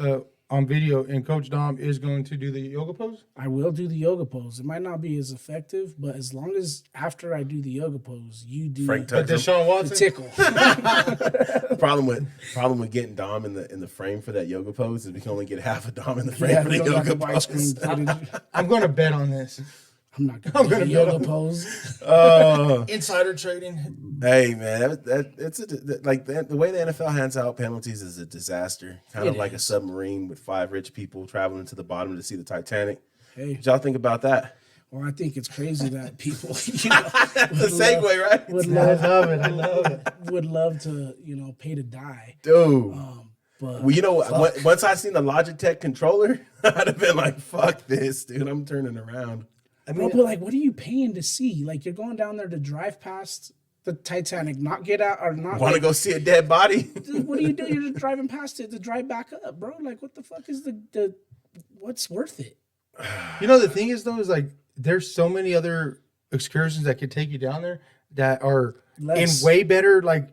on video, and Coach Dom is going to do the yoga pose. I will do the yoga pose. It might not be as effective, but as long as after I do the yoga pose, you do Frank the Tucker. Deshaun Watson. tickle. problem with getting Dom in the frame for that yoga pose is we can only get half a Dom in the frame Yeah, for we the don't got yoga the pose. widescreen footage. I'm going to bet on this. I'm not gonna do gonna the bet yoga on- pose. Insider trading. Hey man, the way the NFL hands out penalties is a disaster. Kind of It like a is. submarine with 5 rich people traveling to the bottom to see the Titanic. Hey, What y'all think about that? well, I think it's crazy that people, you know, The segue, right? would I love love it. I love it. would love to, pay to die. Dude. But Well, you know what? Once I seen the Logitech controller, I'd have been like, "Fuck this, dude! I'm turning around." I bro, mean, but like, what are you paying to see? Like, you're going down there to drive past the Titanic, not get out or not. Want to go see a dead body? What do you do? You're just driving past it to drive back up, bro. Like, what the fuck is the what's worth it? you know, the thing is, though, is like there's so many other excursions that could take you down there that are Less. in way better like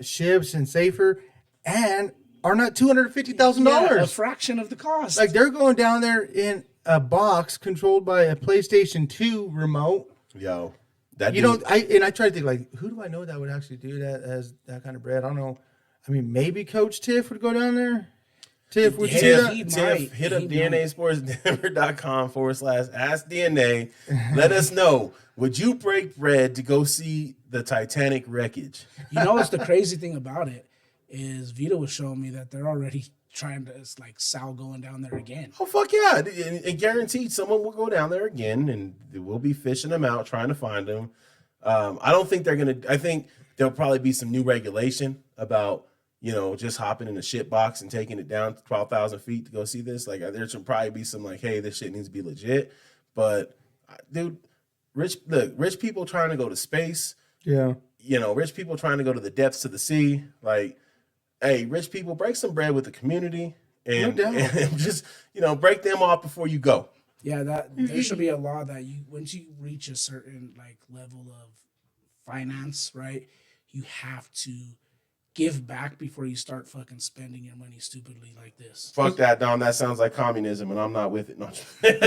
ships and safer, and are not $250,000. Yeah, a fraction of the cost. Like they're going down there in a box controlled by a PlayStation 2 remote. Yo, that You dude, know, I try to think like, who do I know that would actually do that as that kind of bread? I don't know. I mean, maybe Coach Tiff would go down there. Tiff, would you do Yeah, that? he Tiff, might. hit up He DNAsportsdenver.com/askDNA. Let us know. Would you break bread to go see the Titanic wreckage? You know what's the crazy thing about it is Vito was showing me that they're already trying to it's like Sal going down there again. Oh fuck yeah! And guaranteed, someone will go down there again, and we'll be fishing them out, trying to find them. I don't think they're gonna. I think there'll probably be some new regulation about just hopping in a shit box and taking it down 12,000 feet to go see this. Like there should probably be some like, hey, this shit needs to be legit. But dude, rich people trying to go to space. Yeah. Rich people trying to go to the depths of the sea. Like, hey, rich people, break some bread with the community and, No doubt. and just break them off before you go. Yeah, there should be a law that once you reach a certain like level of finance, right, you have to give back before you start fucking spending your money stupidly like this. Fuck that, Dom. That sounds like communism, and I'm not with it. No. You're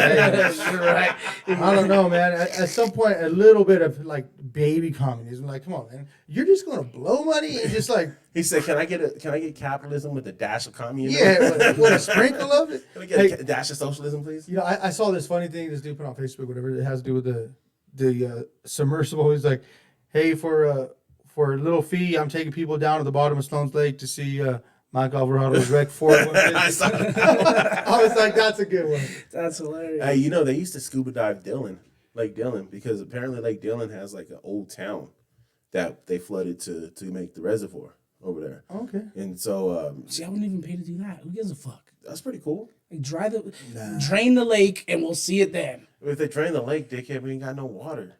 right. I don't know, man. At some point, a little bit of like baby communism. Like, come on, man. You're just gonna blow money and just like, He said, "Can I get capitalism with a dash of communism? yeah, with a sprinkle of it. Can I get a dash of socialism, please?" You know, I saw this funny thing this dude put on Facebook, whatever it has to do with the submersible. He's like, hey, for a little fee, I'm taking people down to the bottom of Sloan's Lake to see Mike Alvarado's wreck Ford. I saw that. I was like, that's a good one. That's hilarious. Hey, they used to scuba dive Lake Dillon, because apparently Lake Dillon has like an old town that they flooded to make the reservoir. over there. Okay. And so See, I wouldn't even pay to do that. Who gives a fuck? that's pretty cool. Like, drain the lake, and we'll see it then. If they drain the lake, dickhead, we ain't got no water.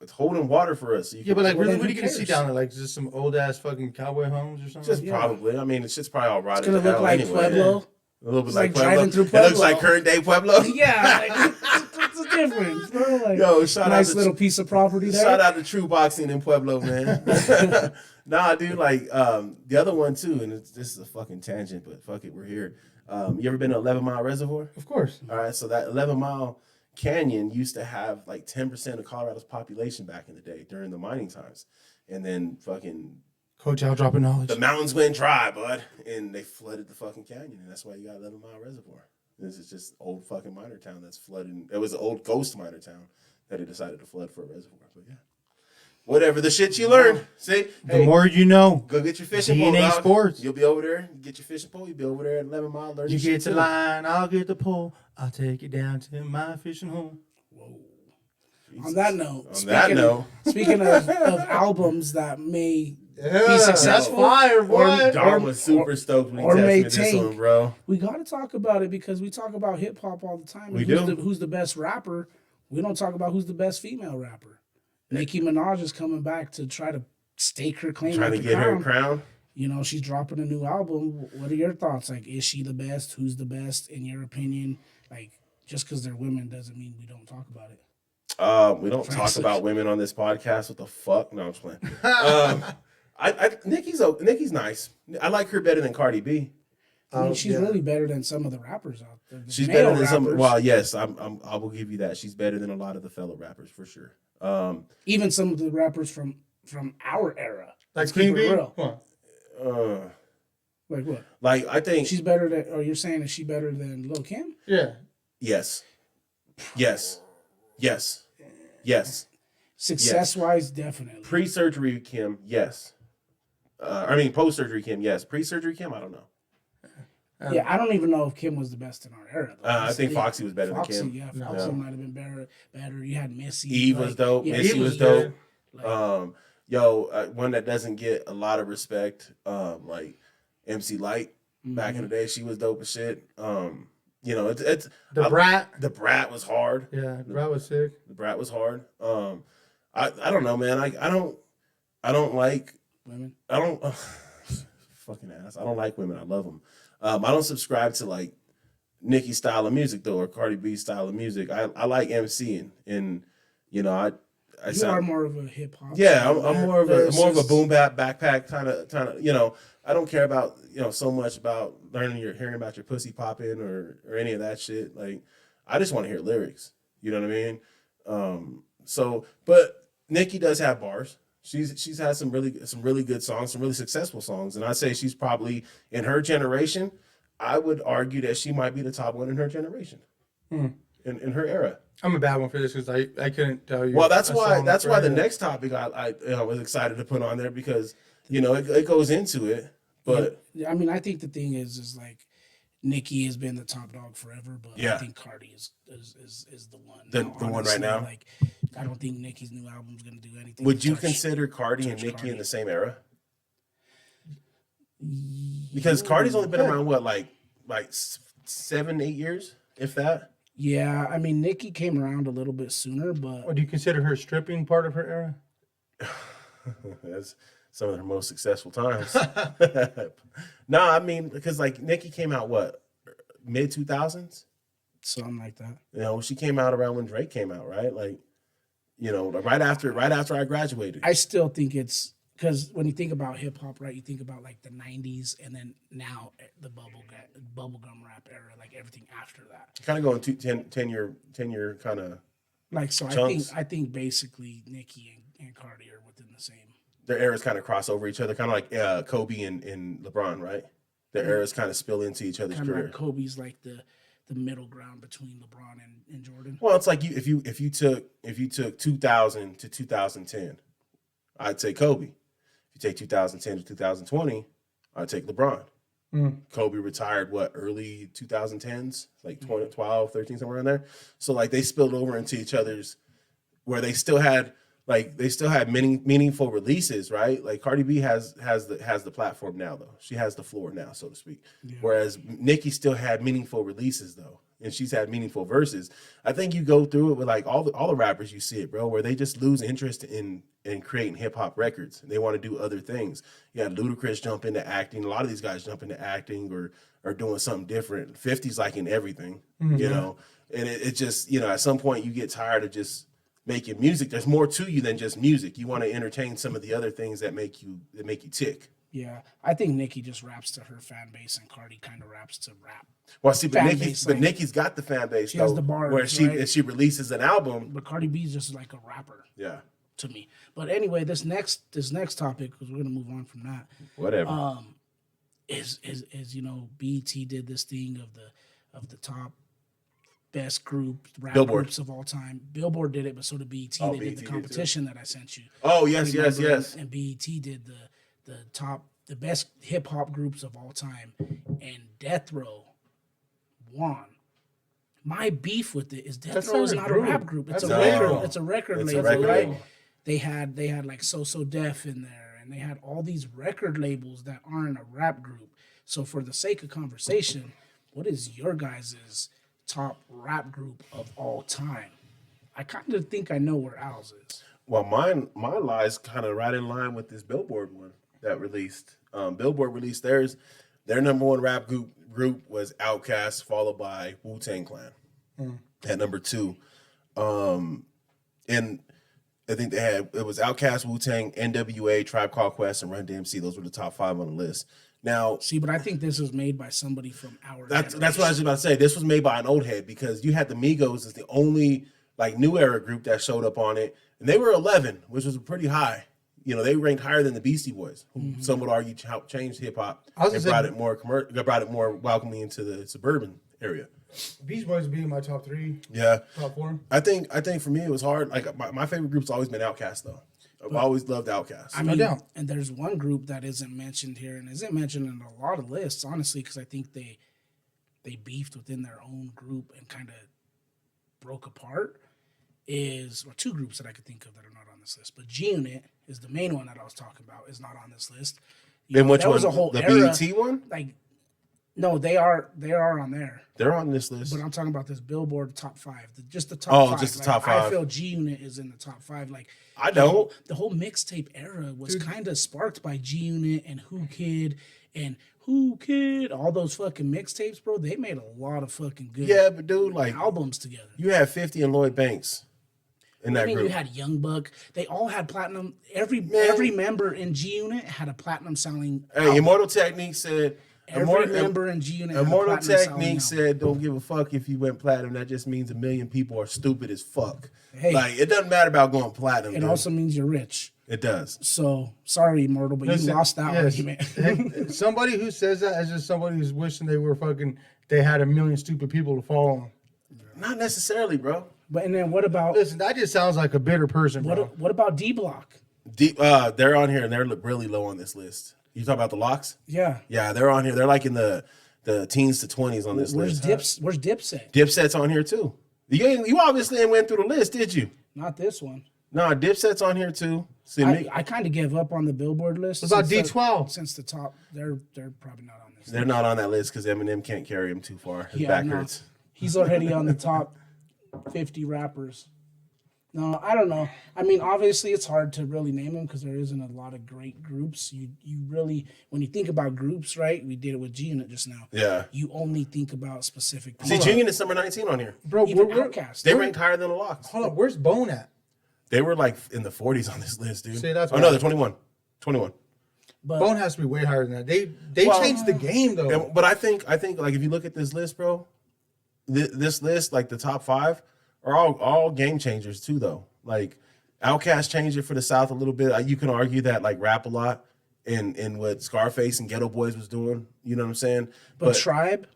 It's holding water for us. So Yeah, but like, Well, really, then what are who you gonna see cares? down there? Like, just some old ass fucking cowboy homes or something? just probably. I mean, it's just probably all rotted. It's gonna to look hell like anyway. Pueblo. A little bit It's like like Pueblo. driving through It looks Pueblo. like current day Pueblo. Yeah, like, what's the difference, bro? Like, Yo, shout nice out to little piece of property there. Shout out to True Boxing in Pueblo, man. Nah, dude, like the other one too, and this is a fucking tangent, but fuck it, we're here. You ever been to 11 Mile Reservoir? Of course. All right, so that 11 Mile Canyon used to have like 10% of Colorado's population back in the day during the mining times. And then fucking Coach Al dropping knowledge. the mountains went dry, bud, and they flooded the fucking canyon, and that's why you got 11 Mile Reservoir. This is just old fucking miner town that's flooded. It was an old ghost miner town that they decided to flood for a reservoir. But yeah, whatever the shit you learn. See, The more you know. go get your fishing pole. DNA dog. Sports. You'll be over there. Get your fishing pole. You'll be over there at 11 Mile. Learn You your shit get the too. line, I'll get the pole. I'll take it down to my fishing hole. On that note, On that note. speaking of albums that may Yeah, be successful, Fire, boy. Dom was super stoked when he or texted may me this tank. one, bro. we got to talk about it because we talk about hip hop all the time. We who's do. who's the best rapper? We don't talk about who's the best female rapper. Nicki Minaj is coming back to try to stake her claim. Trying at to the get her a crown. crown. You know, she's dropping a new album. What are your thoughts? Like, is she the best? Who's the best in your opinion? Like, just because they're women doesn't mean we don't talk about it. We don't talk Francis. about women on this podcast. What the fuck? No, I'm just playing. Nicki's nice. I like her better than Cardi B. I mean, she's really better than some of the rappers out there. The She's male better than some. rappers. Well, yes, I will give you that. She's better than a lot of the fellow rappers for sure. Even some of the rappers from our era. Like Let's keep Queen it Bee? real. Come on. Like what? Like I think She's better than, or you're saying is she better than Lil Kim? Yeah. yes. Success wise, definitely. Pre-surgery Kim, yes. I mean post-surgery Kim, yes. Pre-surgery Kim, I don't know. Yeah, I don't even know if Kim was the best in our era. Though. I think Foxy was better Foxy, than Kim. yeah, Foxy might have been better. You had Missy. Eve was dope. yeah, Missy Eve was good. dope. One that doesn't get a lot of respect, like MC Light. Back in the day, she was dope as shit. It's The Brat. The Brat was hard. Yeah, the Brat was sick. The Brat was hard. I don't know, man. I don't like women. I don't fucking ass. I don't like women. I love them. I don't subscribe to like Nicki's style of music though, or Cardi B's style of music. I like MCing, and I You are sound more of a hip hop. yeah. I'm more of a versus- boom bap backpack kind of. I don't care about so much about hearing about your pussy popping or any of that shit. Like I just want to hear lyrics. You know what I mean? But Nicki does have bars. She's had some really good songs, some really successful songs, and I say she's probably in her generation. I would argue that she might be the top one in her generation, in her era. I'm a bad one for this because I couldn't tell you. Well, that's a why song the right now. next topic I was excited to put on there because it goes into it. But I mean, I think the thing is like Nicki has been the top dog forever, but Yeah. I think Cardi is the one. The now, one right honestly. now? Like, I don't think Nicki's new album is gonna do anything. would to you touch- consider Cardi and touch Nicki in Cardi. the same era? Because Cardi's only been around what like 7-8 years, if that. Yeah, I mean, Nicki came around a little bit sooner, but What, do you consider her stripping part of her era? That's some of her most successful times. No, I mean because like Nicki came out what mid 2000s. something like that. She came out around when Drake came out, right? Like, right after I graduated. I still think it's because when you think about hip hop, right, you think about like the '90s, and then now the bubblegum rap era, like everything after that. Kind of going 10 year kind of. Like so, Chunks. I think basically Nicki and Cardi are within the same. Their eras kind of cross over each other, kind of like Kobe and LeBron, right? Their eras kind of spill into each other's Kind of career. like Kobe's like the middle ground between LeBron and Jordan. Well, it's like if you took 2000 to 2010, I'd say Kobe. If you take 2010 to 2020, I'd take LeBron. Kobe retired early 2010s, like 12, 13, somewhere in there. So like they spilled over into each other's, where they still had like they still had many meaningful releases, right? Like Cardi B has the platform now, though. She has the floor now, so to speak. Yeah. Whereas Nicki still had meaningful releases, though, and she's had meaningful verses. I think you go through it with like all the rappers, you see it, bro, where they just lose interest in creating hip hop records. They want to do other things. You had Ludacris jump into acting. A lot of these guys jump into acting or doing something different. 50's like in everything, you know, and it just, you know, at some point you get tired of just making music. There's more to you than just music. You want to entertain some of the other things that make you tick. Yeah, I think Nicki just raps to her fan base, and Cardi kind of raps to rap. Well, see, but Nicki's got the fan base. She has the bars, where right? she releases an album. But Cardi B's just like a rapper. Yeah. To me. But anyway, this next topic, because we're gonna move on from that. Whatever. Is you know, BET did this thing of the top best rap groups of all time. Billboard did it, but so did BET. They did the competition that I sent you. Oh, yes. And BET did the best hip hop groups of all time, and Death Row won. My beef with it is Death Row is not a rap group. It's a record label, right? They had like So Def in there, and they had all these record labels that aren't a rap group. So for the sake of conversation, what is your guys' top rap group of all time? I kind of think I know where Al's is. Well, mine lies kind of right in line with this Billboard one that released. Billboard released theirs. Their number one rap group was Outkast, followed by Wu-Tang Clan at number 2. And I think it was Outkast, Wu-Tang, NWA, Tribe Called Quest, and Run DMC. Those were the top 5 on the list. Now, see, but I think this was made by somebody from our That's what I was just about to say. This was made by an old head, because you had the Migos as the only like new era group that showed up on it, and they were 11, which was pretty high. You know, they ranked higher than the Beastie Boys, who some would argue helped change hip hop and brought it more welcoming into the suburban area. Beastie Boys being my top 3. Yeah, top 4. I think for me it was hard. Like my favorite group's always been Outkast, though. I've always loved Outkast. I mean, and there's one group that isn't mentioned here and isn't mentioned in a lot of lists, honestly, because I think they beefed within their own group and kind of broke apart. Or two groups that I could think of that are not on this list, but G-Unit is the main one that I was talking about, is not on this list. Then which that one? Was a whole the era, BET one? Like, no, they are on there. They're on this list. But I'm talking about this Billboard top 5, just the top 5. Oh, just the top 5. I feel G-Unit is in the top 5. Like, I don't. The whole mixtape era was kind of sparked by G-Unit and Who Kid, all those fucking mixtapes, bro. They made a lot of fucking good but dude, like albums together. You had 50 and Lloyd Banks in that group. You had Young Buck. They all had platinum. Every member in G-Unit had a platinum selling album. Immortal Technique said every member in G-Unit had Immortal a platinum Technique said, don't give a fuck if you went platinum. That just means 1 million people are stupid as fuck. Hey, like, it doesn't matter about going platinum. It also means you're rich. It does. So, sorry, Immortal, but you lost that argument. Somebody who says that is just somebody who's wishing they had 1 million stupid people to follow them. Not necessarily, bro. But and then what about? Listen, that just sounds like a bitter person, bro. What about D Block? They're on here and they're really low on this list. You talk about the Locks? Yeah. Yeah, they're on here. They're like in the teens to 20s on this list. Where's Dipset? Dipset's on here too. You obviously ain't went through the list, did you? Not this one. No, Dipset's on here too. See, I kind of gave up on the Billboard list. What about D12? Since the top, they're probably not on this. They're not on that list because Eminem can't carry him too far. His back hurts. He's already on the top 50 rappers. No, I don't know. I mean, obviously, it's hard to really name them because there isn't a lot of great groups. You really, when you think about groups, right? We did it with G-Unit just now. Yeah. You only think about specific people. See, G-Unit is number 19 on here. Bro, even Outkast. They ranked higher than the Locks. Hold up, where's Bone at? They were like in the 40s on this list, dude. See, that's no, they're 21. 21. But Bone has to be way higher than that. They changed the game though. But I think like if you look at this list, bro, this list, like the top 5, are all game changers too, though. Like Outkast changed it for the South a little bit. You can argue that like Rap a Lot and what Scarface and Ghetto Boys was doing. You know what I'm saying? But Tribe.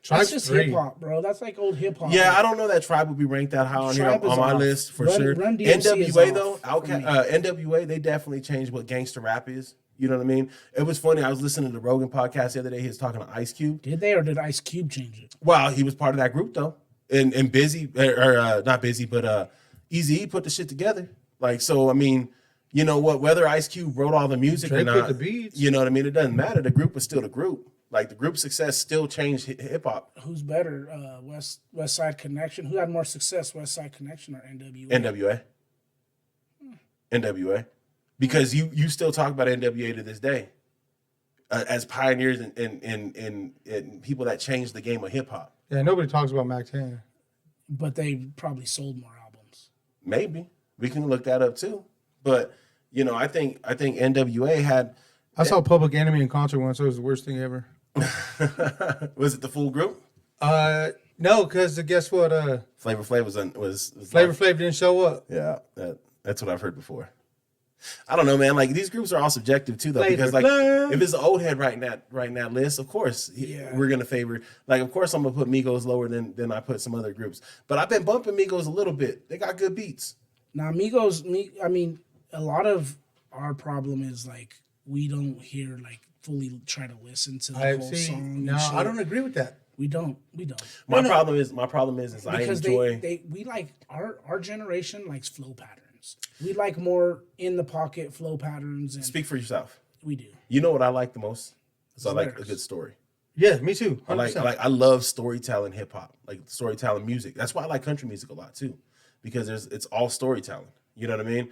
That's just hip hop, bro. That's like old hip hop. Yeah, I don't know that Tribe would be ranked that high on here on my list for sure. Run DMC NWA though, NWA, they definitely changed what gangster rap is. You know what I mean? It was funny. I was listening to the Rogan podcast the other day. He was talking to Ice Cube. Did they or did Ice Cube change it? Well, he was part of that group though, and Busy or not Busy, but Eazy-E put the shit together. Like, so I mean, you know what? Whether Ice Cube wrote all the music Drake or put not, the beats. you know what I mean. It doesn't matter. The group was still the group. Like the group's success still changed hip hop. Who's better, West Side Connection? Who had more success, West Side Connection or NWA? NWA. NWA. Because you still talk about NWA to this day as pioneers and people that changed the game of hip hop. Yeah, nobody talks about Mac 10. But they probably sold more albums. Maybe we can look that up too. But you know, I think NWA had. I saw Public Enemy in concert once. It was the worst thing ever. Was it the full group? No, because guess what? Flavor Flav was Flavor like, Flav didn't show up. yeah, that's what I've heard before. I don't know, man. Like these groups are all subjective too, though. Flavor Because like, Flav. if it's an old head writing that list, of course we're gonna favor. Like, of course I'm gonna put Migos lower than I put some other groups. But I've been bumping Migos a little bit. They got good beats. Now, I mean, a lot of our problem is like we don't hear like fully try to listen to the whole song. No, and shit. I don't agree with that. We don't. My problem is I Because enjoy. we like our generation likes flow patterns. We like more in the pocket flow patterns, and Speak for yourself. we do. You know what I like the most? Is I like a Lyrics. good story. Yeah, me too. 100%. I love storytelling hip hop, like storytelling music. That's why I like country music a lot too, because it's all storytelling. You know what I mean?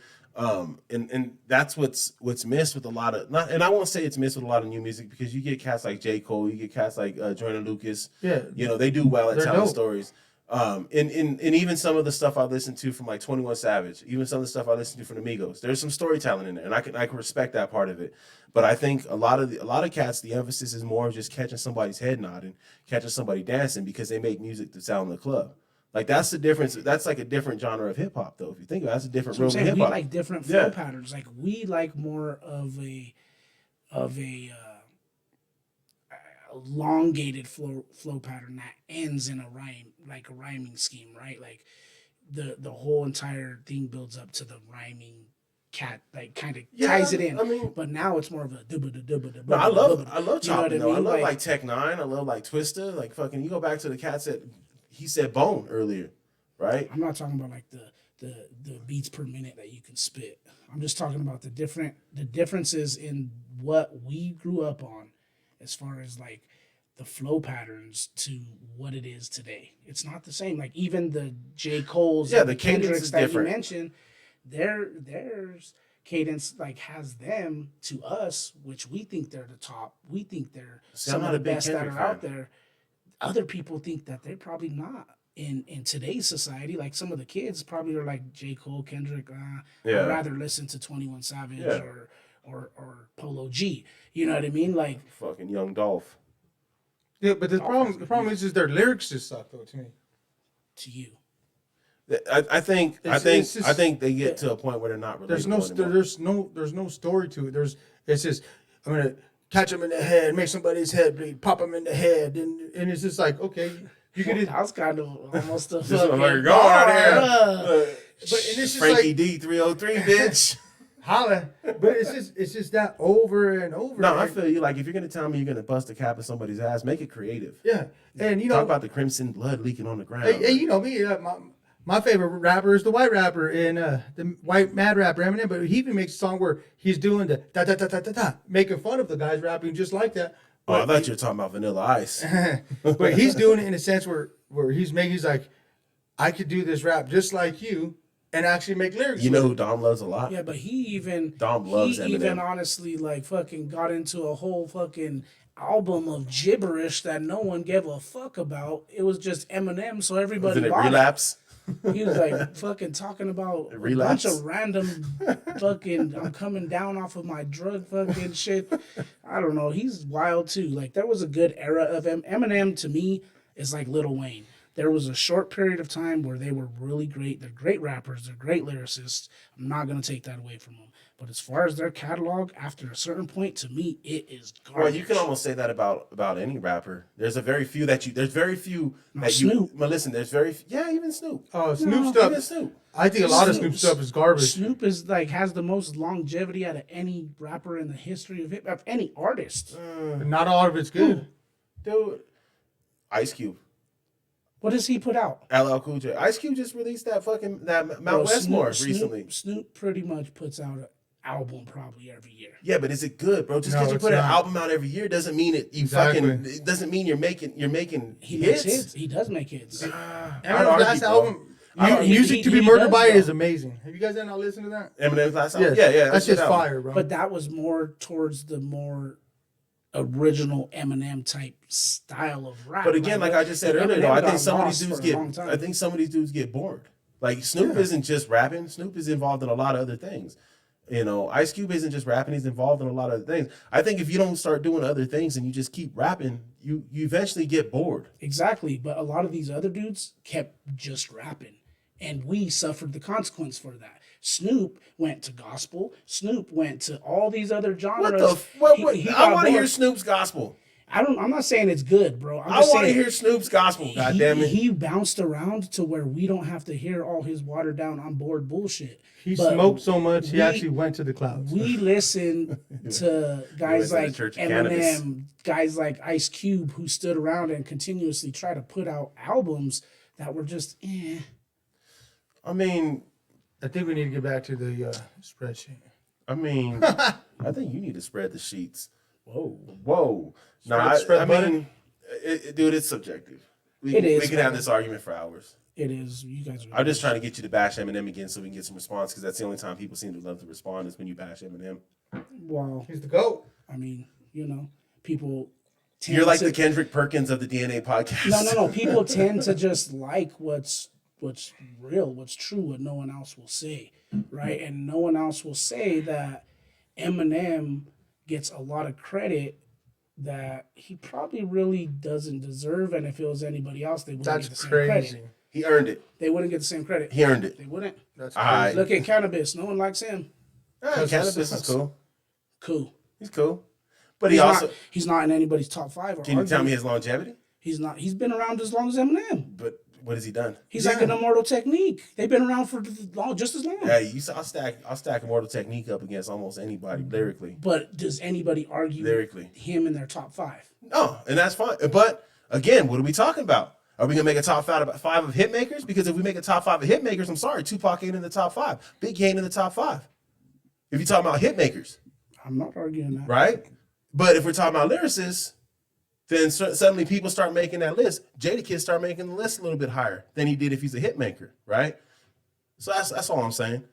And that's what's missed with a lot of and I won't say it's missed with a lot of new music, because you get cats like J. Cole, you get cats like Joyner Lucas. Yeah. You know, they do well at They're telling dope. stories. And even some of the stuff I listen to from like 21 Savage, even some of the stuff I listen to from the Migos, there's some storytelling in there, and I can respect that part of it. But I think a lot of cats, the emphasis is more of just catching somebody's head nodding, catching somebody dancing, because they make music to sound in the club. Like that's the difference. That's like a different genre of hip hop, though. If you think about it, that's a different So I'm realm of saying hip we hop. like different flow Yeah. patterns. Like we like more of a elongated flow pattern that ends in a rhyme, like a rhyming scheme, right? Like the whole entire thing builds up to the rhyming cat, like kind of ties it in. I mean, But now it's more of a dubba. no, I love chopping You know what I though. I mean? love like Tech Nine. I love like Twista. Like fucking, you go back to the cats that he said Bone earlier, right? I'm not talking about like the beats per minute that you can spit. I'm just talking about the differences in what we grew up on, as far as like the flow patterns to what it is today. It's not the same. Like even the J. Cole's, Yeah, and the the cadence Kendricks is that different. you mentioned, there's cadence like has them to us, which we think they're the top. We think they're See, I'm some not of a the big best that Kendrick are out fan. there. Other people think that they're probably not. In today's society, like some of the kids probably are like J. Cole, Kendrick. Yeah. I'd rather listen to 21 Savage Yeah. or Polo G. You know what I mean? Like Fucking Young Dolph. Yeah, but the problem is their lyrics just suck though to me. to you. I think It's just- they get to a point where they're not relatable There's anymore. there's no story to it. It's just I'm gonna catch them in the head, make somebody's head bleed, pop them in the head, and it's just like okay, you could. That was kind of almost a This fucking motherfucker going bar, right here. But and it's just Frankie like D 303, bitch. holla, but it's just that over and over. No, I and- feel you. Like if you're gonna tell me you're gonna bust a cap in somebody's ass, make it creative. yeah, and you know Talk about the crimson blood leaking on the ground. Hey, you know me. My favorite rapper is the white rapper and the white mad rapper Eminem. But he even makes a song where he's doing the da da da da da da, making fun of the guys rapping just like that. Oh, I thought you were talking about Vanilla Ice. But he's doing it in a sense where he's like, I could do this rap just like you and actually make lyrics. You know with who it. Dom loves a lot? Yeah, but he Dom loves even Eminem. honestly like fucking got into a whole fucking album of gibberish that no one gave a fuck about. It was just Eminem, so everybody Wasn't it bought Relapse? He was like fucking talking about a Relapse? bunch of random fucking I'm coming down off of my drug fucking shit. I don't know. He's wild too. Like there was a good era of him. Eminem to me is like Lil Wayne. There was a short period of time where they were really great. They're great rappers. They're great lyricists. I'm not gonna take that away from them. But as far as their catalog, after a certain point, to me, it is garbage. Well, you can almost say that about any rapper. There's very few that you. Snoop. But listen, there's even Snoop. Snoop Even stuff. Snoop. I think a lot of Snoop- Snoop stuff is garbage. Snoop is like has the most longevity out of any rapper in the history of hip hop, any artist. But not all of it's good. Dude, Ice Cube. What does he put out? LL Cool J. Ice Cube just released that Mount Bro, Westmore recently. Snoop pretty much puts out an album probably every year. Yeah, but is it good, bro? Just No, because you it's put an not. album out every year doesn't mean it. You Exactly. fucking. It doesn't mean you're making He makes hits. hits. He does make hits. I'd Eminem's argue, last bro. album, He- Music he- to Be he Murdered does, By though. is amazing. Have you guys not listened to that? Eminem's last album. Yes. Yeah. That's good just album. fire, bro. But that was more towards the more original Eminem type style of rap. But again, like I just said earlier, Eminem though, I got think some of lost these dudes for a long get. time. I think some of these dudes get bored. Like Snoop isn't just rapping. Snoop is involved in a lot of other things. You know, Ice Cube isn't just rapping. He's involved in a lot of other things. I think if you don't start doing other things and you just keep rapping, you eventually get bored. Exactly. But a lot of these other dudes kept just rapping. And we suffered the consequence for that. Snoop went to gospel. Snoop went to all these other genres. What the? What? He I got want to hear bored. Snoop's gospel. I'm not saying it's good, bro. I want to hear Snoop's gospel. God damn it. He bounced around to where we don't have to hear all his watered down on board bullshit. He But smoked so much, he we- actually went to the clouds. We listen to guys to the like Church of Cannabis. Eminem, guys like Ice Cube, who stood around and continuously try to put out albums that were just I mean, I think we need to get back to the spreadsheet. I think you need to spread the sheets. Whoa. Spread the butter? mean, dude, it's subjective. We It is, can have man. this argument for hours. It is. You guys are. I'm just trying to get you to bash Eminem again so we can get some response because that's the only time people seem to love to respond is when you bash Eminem. Well, He's the GOAT. I mean, people. Tend You're like to, the Kendrick Perkins of the DNA podcast. No. People tend to just like what's real, what's true, what no one else will say, right? And no one else will say that Eminem gets a lot of credit that he probably really doesn't deserve. And if it was anybody else, they wouldn't That's get the same crazy. credit. He earned it. They wouldn't get the same credit. He earned it. They wouldn't. That's All crazy. right. Look at Cannabis. No one likes him. Cannabis is cool. Cool. He's cool. But he's Not in anybody's top five. Or Can you tell me argument. his longevity? He's not. He's been around as long as Eminem. But what has he done? He's like an Immortal Technique. They've been around for just as long. Hey, I'll stack Immortal Technique up against almost anybody lyrically. But does anybody argue Lyrically. him in their top five? No, and that's fine. But again, what are we talking about? Are we gonna make a top five of hit makers? Because if we make a top five of hit makers, I'm sorry, Tupac ain't in the top five. Biggie ain't in the top five. If you're talking about hit makers, I'm not arguing that. right? But if we're talking about lyricists, then suddenly people start making that list. Jadakiss start making the list a little bit higher than he did if he's a hit maker, right? So that's all I'm saying.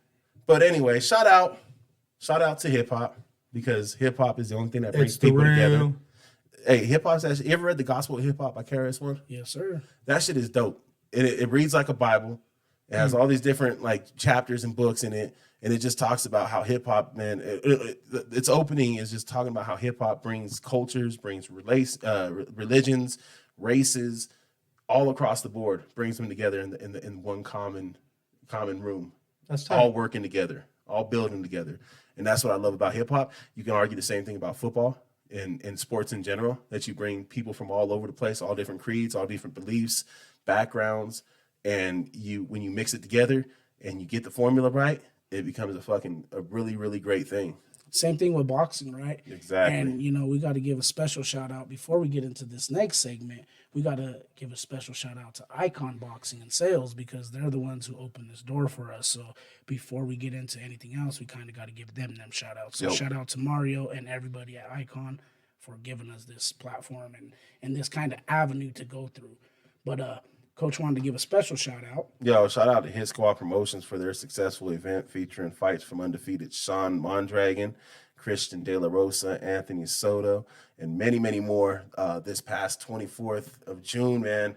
But anyway, shout out to hip hop because hip hop is the only thing that brings It's the people together. real. Hey, hip hop's actually. You ever read the Gospel of Hip Hop by KRS-One? Yes, sir. That shit is dope. It reads like a Bible. It has all these different like chapters and books in it, and it just talks about how hip hop, man. Its opening is just talking about how hip hop brings cultures, brings religions, races, all across the board, brings them together in one common room, That's tight. all working together, all building together, and that's what I love about hip hop. You can argue the same thing about football and sports in general, that you bring people from all over the place, all different creeds, all different beliefs, backgrounds, and when you mix it together and you get the formula right, it becomes a really, really great thing. Same thing with boxing, right? Exactly. And we got to give a special shout out before we get into this next segment. We got to give a special shout out to Icon Boxing and Sales because they're the ones who opened this door for us. So before we get into anything else, we kind of got to give them shout outs. So Yep. shout out to Mario and everybody at Icon for giving us this platform and this kind of avenue to go through. But Coach wanted to give a special shout out. Yo, shout out to Hit Squad Promotions for their successful event featuring fights from undefeated Sean Mondragon, Christian De La Rosa, Anthony Soto, and many, many more this past 24th of June, man.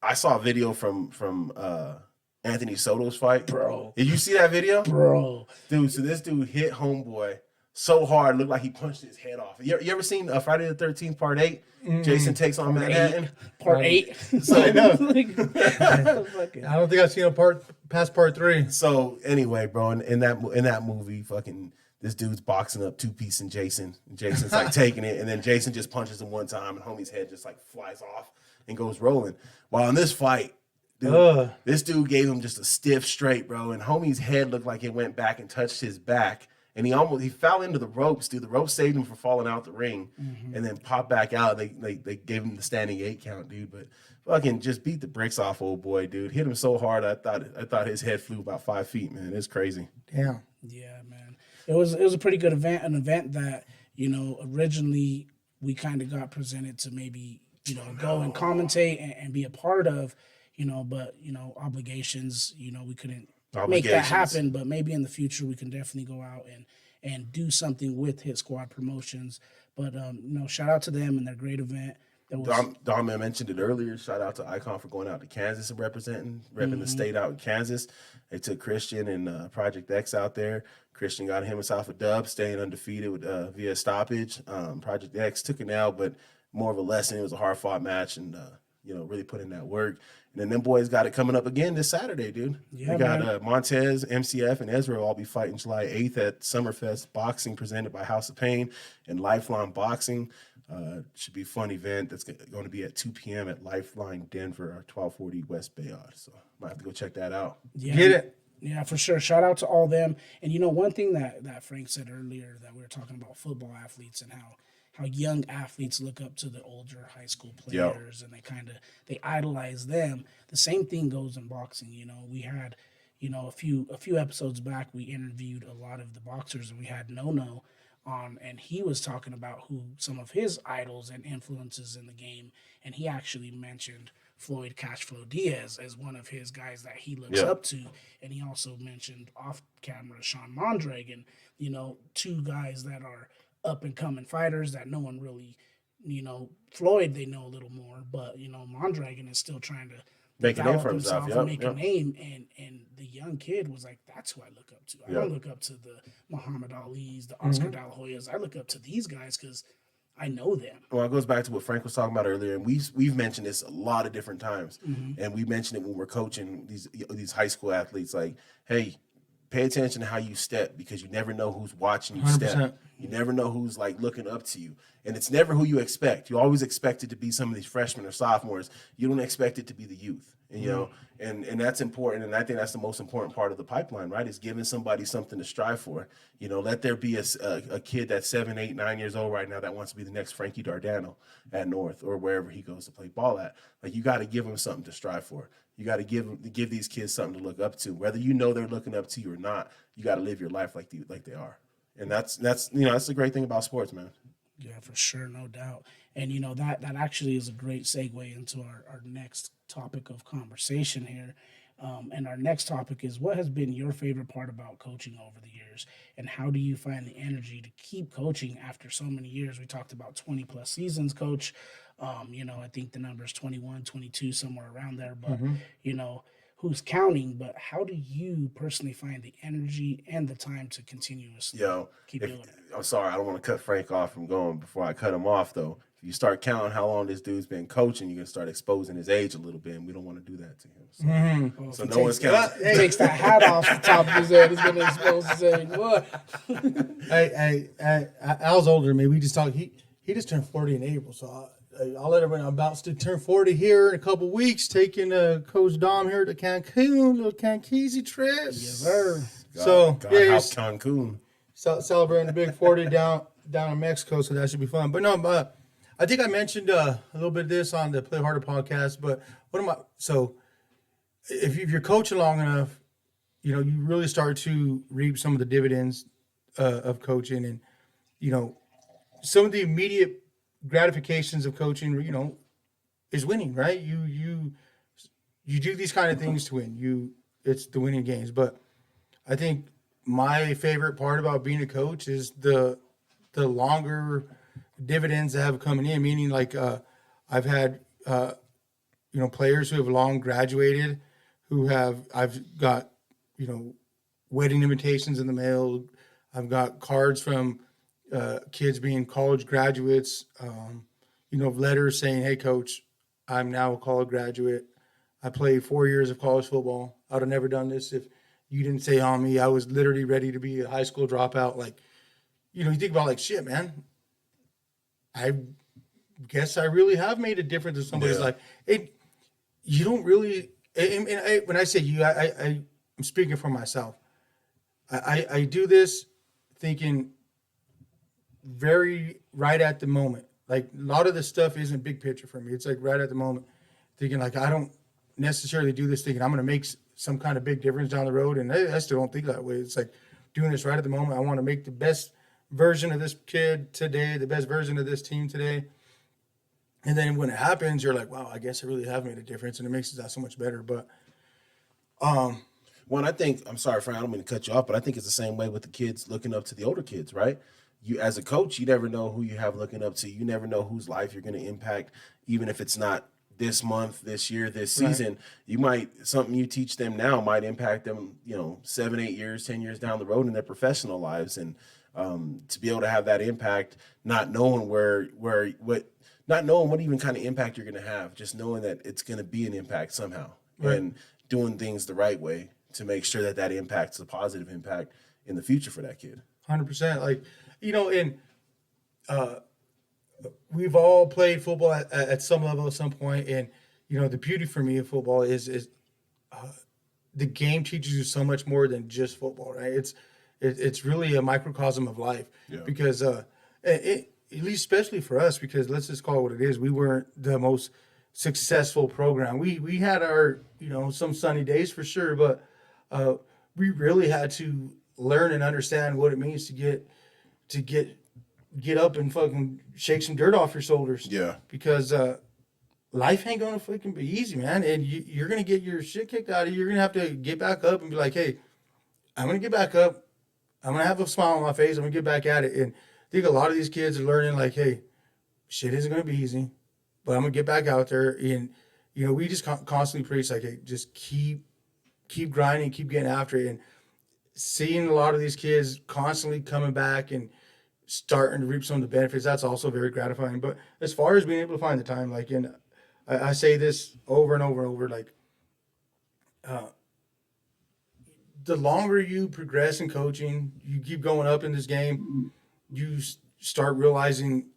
I saw a video from Anthony Soto's fight. Bro. Did you see that video? Bro, Dude, so this dude hit homeboy so hard, looked like he punched his head off. You ever seen Friday the 13th, Part 8? Jason takes on Manhattan. part 8. So, I know. Fucking- I don't think I've seen past part 3. So anyway, bro, in that movie, fucking this dude's boxing up Two-Piece and Jason. And Jason's like taking it, and then Jason just punches him one time, and homie's head just like flies off and goes rolling. While in this fight, dude, this dude gave him just a stiff straight, bro, and homie's head looked like it went back and touched his back. And he fell into the ropes, dude. The ropes saved him from falling out the ring, and then popped back out. They gave him the standing 8 count, dude. But fucking just beat the bricks off old boy, dude. Hit him so hard, I thought his head flew about 5 feet, man. It's crazy. Damn. Yeah, man. It was a pretty good event, an event that, originally we kind of got presented to maybe, go and commentate and be a part of, but, obligations, we couldn't make that happen. But maybe in the future we can definitely go out and do something with Hit Squad Promotions. But, shout out to them and their great event. Dom mentioned it earlier. Shout out to Icon for going out to Kansas and repping the state out in Kansas. They took Christian and Project X out there. Christian got himself a dub, staying undefeated with via stoppage. Project X took an L, but more of a lesson. It was a hard fought match, and really put in that work. And then them boys got it coming up again this Saturday, dude. Yeah, we got Montez, MCF, and Ezra will all be fighting July 8th at Summerfest Boxing, presented by House of Pain and Lifeline Boxing. Should be a fun event that's going to be at 2 p.m. at Lifeline Denver, 1240 West Bayard. So might have to go check that out. Yeah, Get it. Yeah, for sure. Shout out to all them. And one thing that Frank said earlier, that we were talking about football athletes and how young athletes look up to the older high school players, and they idolize them. The same thing goes in boxing. We had, a few episodes back, we interviewed a lot of the boxers, and we had No on, and he was talking about who some of his idols and influences in the game, and he actually mentioned Floyd Cashflow Diaz as one of his guys that he looks up to, and he also mentioned off camera Sean Mondragon, two guys that are up and coming fighters that no one really, Floyd they know a little more, but Mondragon is still trying to make a name for himself, and make a name, and the young kid was like, that's who I look up to. I don't look up to the Muhammad Ali's, the Oscar De La Hoyas. I look up to these guys because I know them. Well, it goes back to what Frank was talking about earlier, and we've mentioned this a lot of different times, and we mentioned it when we're coaching these high school athletes. Like, hey, pay attention to how you step, because you never know who's watching you 100%. step. You never know who's like looking up to you, and it's never who you expect. You always expect it to be some of these freshmen or sophomores. You don't expect it to be the youth, and and that's important. And I think that's the most important part of the pipeline, right? Is giving somebody something to strive for. Let there be a kid that's 7, 8, 9 years old right now that wants to be the next Frankie Dardano at North or wherever he goes to play ball at. Like, you got to give them something to strive for. You got to give these kids something to look up to, whether they're looking up to you or not. You got to live your life like they are, and that's the great thing about sports, man. Yeah, for sure, no doubt. And that actually is a great segue into our next topic of conversation here. And our next topic is, what has been your favorite part about coaching over the years, and how do you find the energy to keep coaching after so many years? We talked about 20 plus seasons, Coach. I think the number is 21, 22, somewhere around there. But, who's counting? But how do you personally find the energy and the time to continuously keep doing it? I'm sorry, I don't want to cut Frank off from going before I cut him off, though. If you start counting how long this dude's been coaching, you're going to start exposing his age a little bit, and we don't want to do that to him. So no one's counting. He takes that hat off the top of his head. He's going to expose his age. What? Al's older than me. We just talked. He just turned 40 in April, so I'll let everyone know. I'm about to turn 40 here in a couple weeks, taking Coach Dom here to Cancun, little Cankeezy trip. Yes, sir. Cancun. Celebrating the big 40 down in Mexico, so that should be fun. But no, I think I mentioned a little bit of this on the Play Harder podcast. But if you're coaching long enough, you really start to reap some of the dividends of coaching, and some of the immediate gratifications of coaching, is winning, right? You do these kind of things to win. It's the winning games. But I think my favorite part about being a coach is the longer dividends that have coming in. Meaning, like I've had players who have long graduated, I've got wedding invitations in the mail. I've got cards from kids being college graduates, letters saying, "Hey, Coach, I'm now a college graduate. I played 4 years of college football. I would have never done this if you didn't say on me. I was literally ready to be a high school dropout." Like, you think about, like, shit, man. I guess I really have made a difference in somebody's life. You don't really, and when I say you, I'm speaking for myself. I do this thinking very right at the moment. Like, a lot of this stuff isn't big picture for me. It's like right at the moment. thinking like I don't necessarily do this thinking I'm going to make some kind of big difference down the road. And I still don't think that way. It's like doing this right at the moment. I want to make the best version of this kid today, the best version of this team today. And then when it happens, you're like, wow, I guess I really have made a difference, and it makes it that so much better. But One, I think, I'm sorry, Frank, I don't mean to cut you off, but I think it's the same way with the kids looking up to the older kids, right? You, as a coach, you never know who you have looking up to. You never know whose life you're going to impact, even if it's not this month, this year, this season. Right. You might, something you teach them now might impact them, 7, 8 years, 10 years down the road in their professional lives. And to be able to have that impact, not knowing not knowing what even kind of impact you're going to have, just knowing that it's going to be an impact somehow, right, and doing things the right way to make sure that that impact's a positive impact in the future for that kid. 100%. Like, and we've all played football at some level at some point. And, the beauty for me of football is the game teaches you so much more than just football, right? It's really a microcosm of life. Yeah. Because at least especially for us, because let's just call it what it is. We weren't the most successful program. We had our, some sunny days for sure, but we really had to learn and understand what it means to get up and fucking shake some dirt off your shoulders. Yeah. Because life ain't gonna fucking be easy, man. And you're gonna get your shit kicked out of you. You're gonna have to get back up and be like, hey, I'm gonna get back up. I'm gonna have a smile on my face. I'm gonna get back at it. And I think a lot of these kids are learning like, hey, shit isn't going to be easy, but I'm going to get back out there. And, we just constantly preach like, hey, just keep grinding, keep getting after it. And seeing a lot of these kids constantly coming back and starting to reap some of the benefits, that's also very gratifying. But as far as being able to find the time, like, and I say this over and over and over, like, the longer you progress in coaching, you keep going up in this game, you start realizing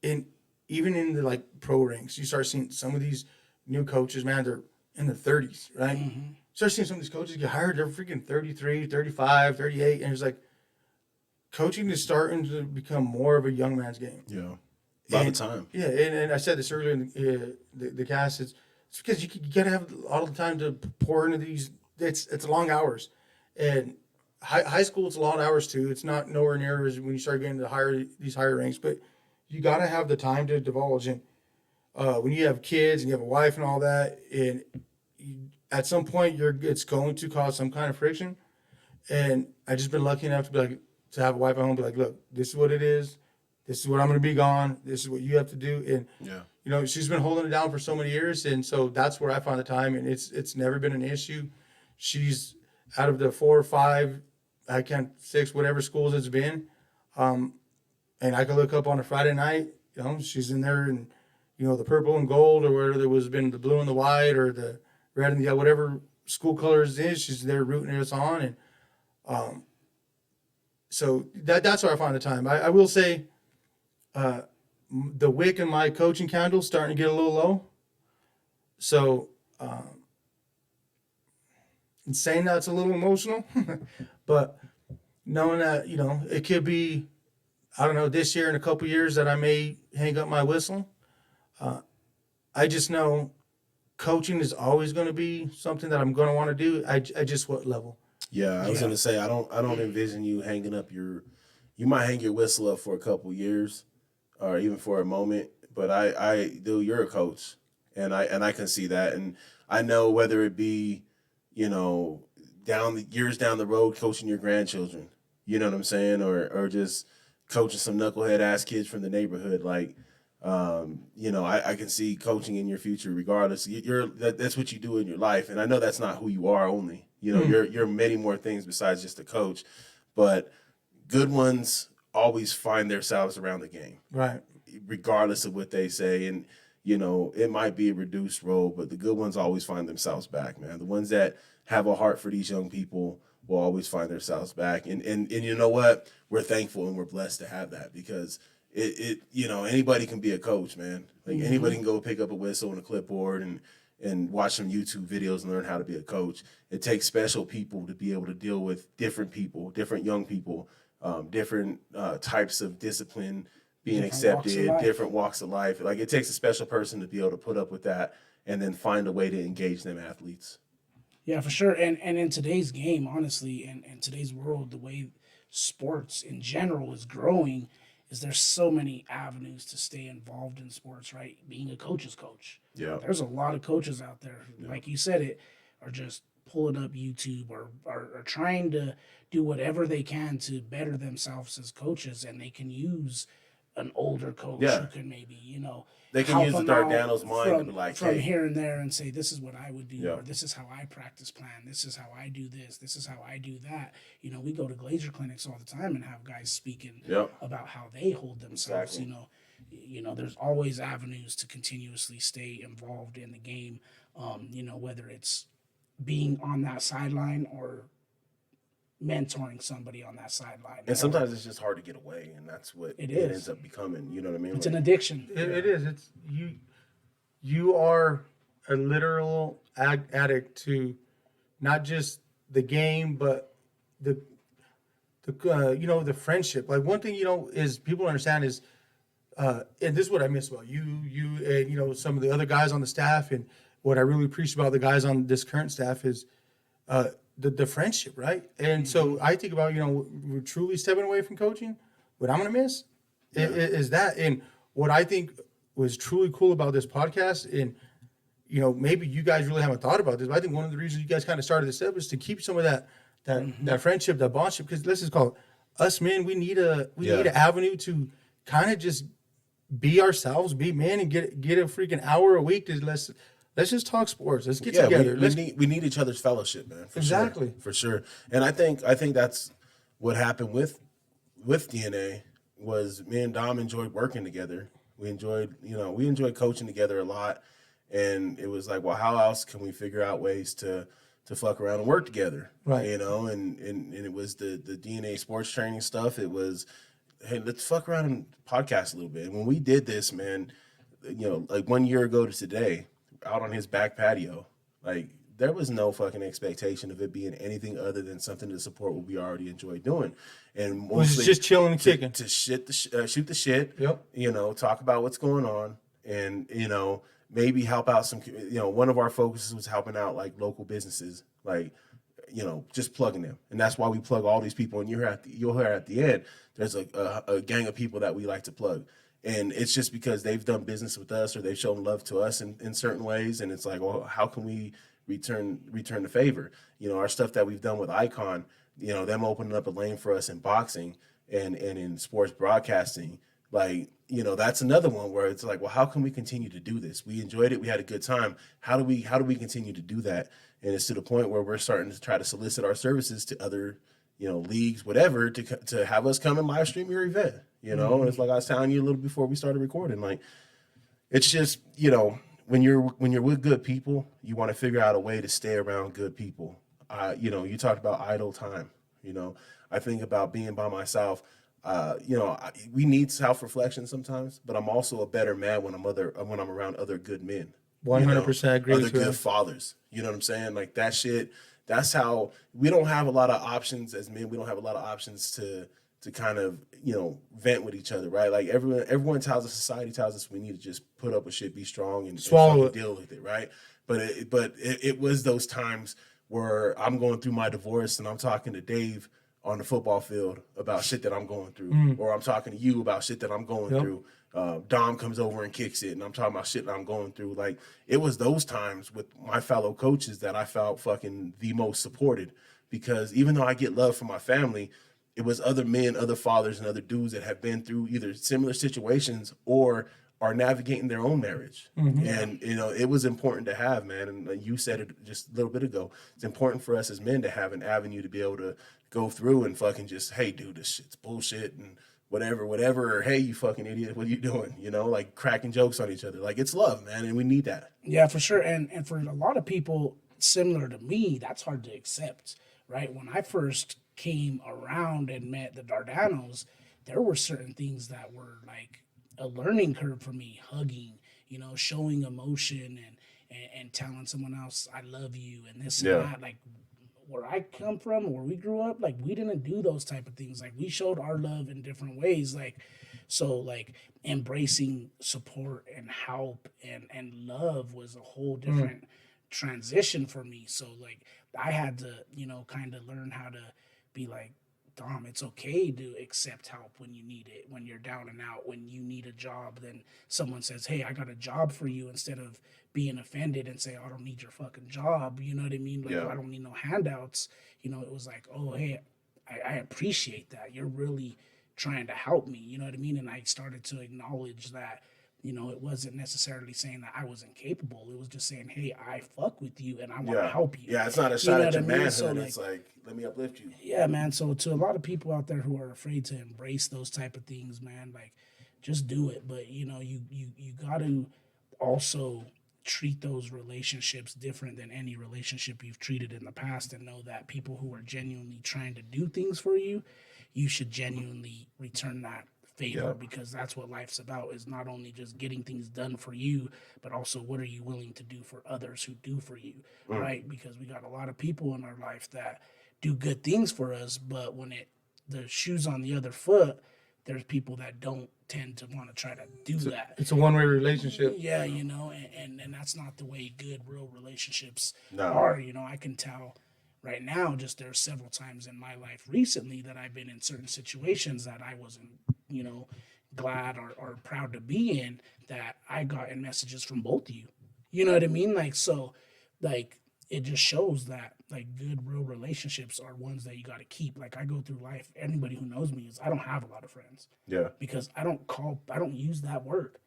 even in the like pro ranks, you start seeing some of these new coaches, man, they're in their 30s, right? Mm-hmm. Start seeing some of these coaches get hired, they're freaking 33, 35, 38. And it's like coaching is starting to become more of a young man's game. Yeah. By the time. Yeah. And I said this earlier in the cast, it's because you got to have all the time to pour into these. It's long hours. And high school, it's a lot of hours too. It's not nowhere near as when you start getting to these higher ranks, but you got to have the time to divulge. And when you have kids and you have a wife and all that, and at some point it's going to cause some kind of friction. And I just been lucky enough to have a wife at home, be like, look, this is what it is. This is what I'm going to be gone. This is what you have to do. And yeah, she's been holding it down for so many years, and so that's where I find the time. And it's never been an issue. She's out of the 4 or 5. I can't 6, whatever schools it's been. And I can look up on a Friday night, she's in there and, the purple and gold or whether there was been the blue and the white or the red and the yellow, whatever school colors it is, she's there rooting us on. And so that's where I find the time. I will say the wick in my coaching candle is starting to get a little low. So in saying that's a little emotional, but knowing that, it could be, I don't know, this year in a couple years that I may hang up my whistle. I just know coaching is always going to be something that I'm going to want to do. I just what level. Yeah, I was going to say, I don't envision you hanging up you might hang your whistle up for a couple years or even for a moment, but you're a coach and I can see that. And I know whether it be, years down the road coaching your grandchildren, you know what I'm saying? Or just coaching some knucklehead ass kids from the neighborhood. Like, I can see coaching in your future regardless. That's what you do in your life. And I know that's not who you are only, you're many more things besides just a coach, but good ones always find themselves around the game. Right. Regardless of what they say. And, it might be a reduced role, but the good ones always find themselves back, man. The ones that have a heart for these young people will always find themselves back. And you know what? We're thankful and we're blessed to have that because anybody can be a coach, man. Like anybody can go pick up a whistle and a clipboard and watch some YouTube videos and learn how to be a coach. It takes special people to be able to deal with different people, different young people, different types of discipline being accepted, different walks of life. Like it takes a special person to be able to put up with that and then find a way to engage them athletes. Yeah, for sure. And in today's game, honestly, and today's world, the way sports in general is growing is there's so many avenues to stay involved in sports, right? Being a coach's coach. Yeah. There's a lot of coaches out there who, like you said, it are just pulling up YouTube or are trying to do whatever they can to better themselves as coaches, and they can use an older coach Yeah. who can maybe, They can help use the them out Dardanos mind to be like, from hey, here and there and say, this is what I would do, Yeah. or this is how I practice plan, this is how I do this is how I do that. We go to Glazer clinics all the time and have guys speaking Yep. about how they hold themselves. Exactly. There's always avenues to continuously stay involved in the game. Whether it's being on that sideline or mentoring somebody on that sideline. and sometimes it's just hard to get away, and that's what It it is. ends up becoming. You know what I mean? It's an addiction. It is. It's you are a literal addict to not just the game, but the the friendship. Like one thing is people understand is, and this is what I miss about you and some of the other guys on the staff, and what I really appreciate about the guys on this current staff is the friendship, right? And so I think about we're truly stepping away from coaching. What I'm gonna miss is that, and what I think was truly cool about this podcast, and maybe you guys really haven't thought about this, but I think one of the reasons you guys kind of started this up is to keep some of that friendship, that bondship, because let's just call it us men. We need an avenue to kind of just be ourselves, be men, and get a freaking hour a week to let's just talk sports. Let's get together. We need each other's fellowship, man. Exactly. For sure. And I think that's what happened with DNA was me and Dom enjoyed working together. We enjoyed coaching together a lot. And it was like, well, how else can we figure out ways to fuck around and work together? Right. And it was the DNA sports training stuff. It was, hey, let's fuck around and podcast a little bit. And when we did this, man, like 1 year ago to today, out on his back patio, like there was no fucking expectation of it being anything other than something to support what we already enjoy doing. And mostly just chilling and kicking. To shoot the shit. Yep. Talk about what's going on, and maybe help out some. One of our focuses was helping out like local businesses, like just plugging them, and that's why we plug all these people. And you'll hear at the end, there's a gang of people that we like to plug. And it's just because they've done business with us or they've shown love to us in certain ways. And it's like, well, how can we return the favor? Our stuff that we've done with Icon, them opening up a lane for us in boxing and in sports broadcasting. Like, that's another one where it's like, well, how can we continue to do this? We enjoyed it. We had a good time. How do we continue to do that? And it's to the point where we're starting to try to solicit our services to other leagues, whatever, to have us come and live stream your event, And it's like I was telling you a little before we started recording, like, it's just, when you're with good people, you want to figure out a way to stay around good people. You talked about idle time, I think about being by myself. We need self-reflection sometimes, but I'm also a better man when I'm around other good men. 100% agree Other with you. good fathers. You know what I'm saying? Like that shit. That's how we don't have a lot of options as men. We don't have a lot of options to kind of vent with each other, right? Like everyone tells us, society tells us we need to just put up with shit, be strong, and Swallow it. deal with it, right? But it was those times where I'm going through my divorce and I'm talking to Dave on the football field about shit that I'm going through, or I'm talking to you about shit that I'm going through. Dom comes over and kicks it, and I'm talking about shit that I'm going through. Like, it was those times with my fellow coaches that I felt fucking the most supported, because even though I get love from my family, it was other men, other fathers, and other dudes that have been through either similar situations or are navigating their own marriage. And, it was important to have, man. And you said it just a little bit ago. It's important for us as men to have an avenue to be able to go through and fucking just, hey, dude, this shit's bullshit and whatever, or hey, you fucking idiot, what are you doing? Like cracking jokes on each other. Like, it's love, man, and we need that. Yeah, for sure. And for a lot of people similar to me, that's hard to accept, right? When I first came around and met the Dardanos, there were certain things that were like a learning curve for me. Hugging, showing emotion and telling someone else I love you and this and that. Like, where I come from, where we grew up, like, we didn't do those type of things. Like, we showed our love in different ways. Like, So like embracing support and help and love was a whole different transition for me. So like I had to, kind of learn how to be like, Dom, it's okay to accept help when you need it, when you're down and out, when you need a job, then someone says, hey, I got a job for you, instead of being offended and say, I don't need your fucking job. You know what I mean? Like, Yeah. I don't need no handouts. It was like, oh, hey, I appreciate that. You're really trying to help me. You know what I mean? And I started to acknowledge that, it wasn't necessarily saying that I was incapable. It was just saying, hey, I fuck with you and I want to Yeah. help you. Yeah, it's not a You shot know at what I your mean? manhood. So, It's like, let me uplift you. Yeah, man. So to a lot of people out there who are afraid to embrace those type of things, man, like just do it. But you got to also treat those relationships different than any relationship you've treated in the past, and know that people who are genuinely trying to do things for you, you should genuinely return that favor. Yeah. Because that's what life's about, is not only just getting things done for you, but also what are you willing to do for others who do for you, right? Because we got a lot of people in our life that do good things for us, but when the shoe's on the other foot, there's people that don't tend to want to try to do that. It's a one-way relationship. Yeah, and that's not the way good, real relationships No. are. I can tell right now, just there are several times in my life recently that I've been in certain situations that I wasn't, glad or proud to be in, that I got in messages from both of you. You know what I mean? Like, so, like, it just shows that, like, good, real relationships are ones that you got to keep. Like, I go through life, anybody who knows me, is I don't have a lot of friends, Yeah. because I don't use that word,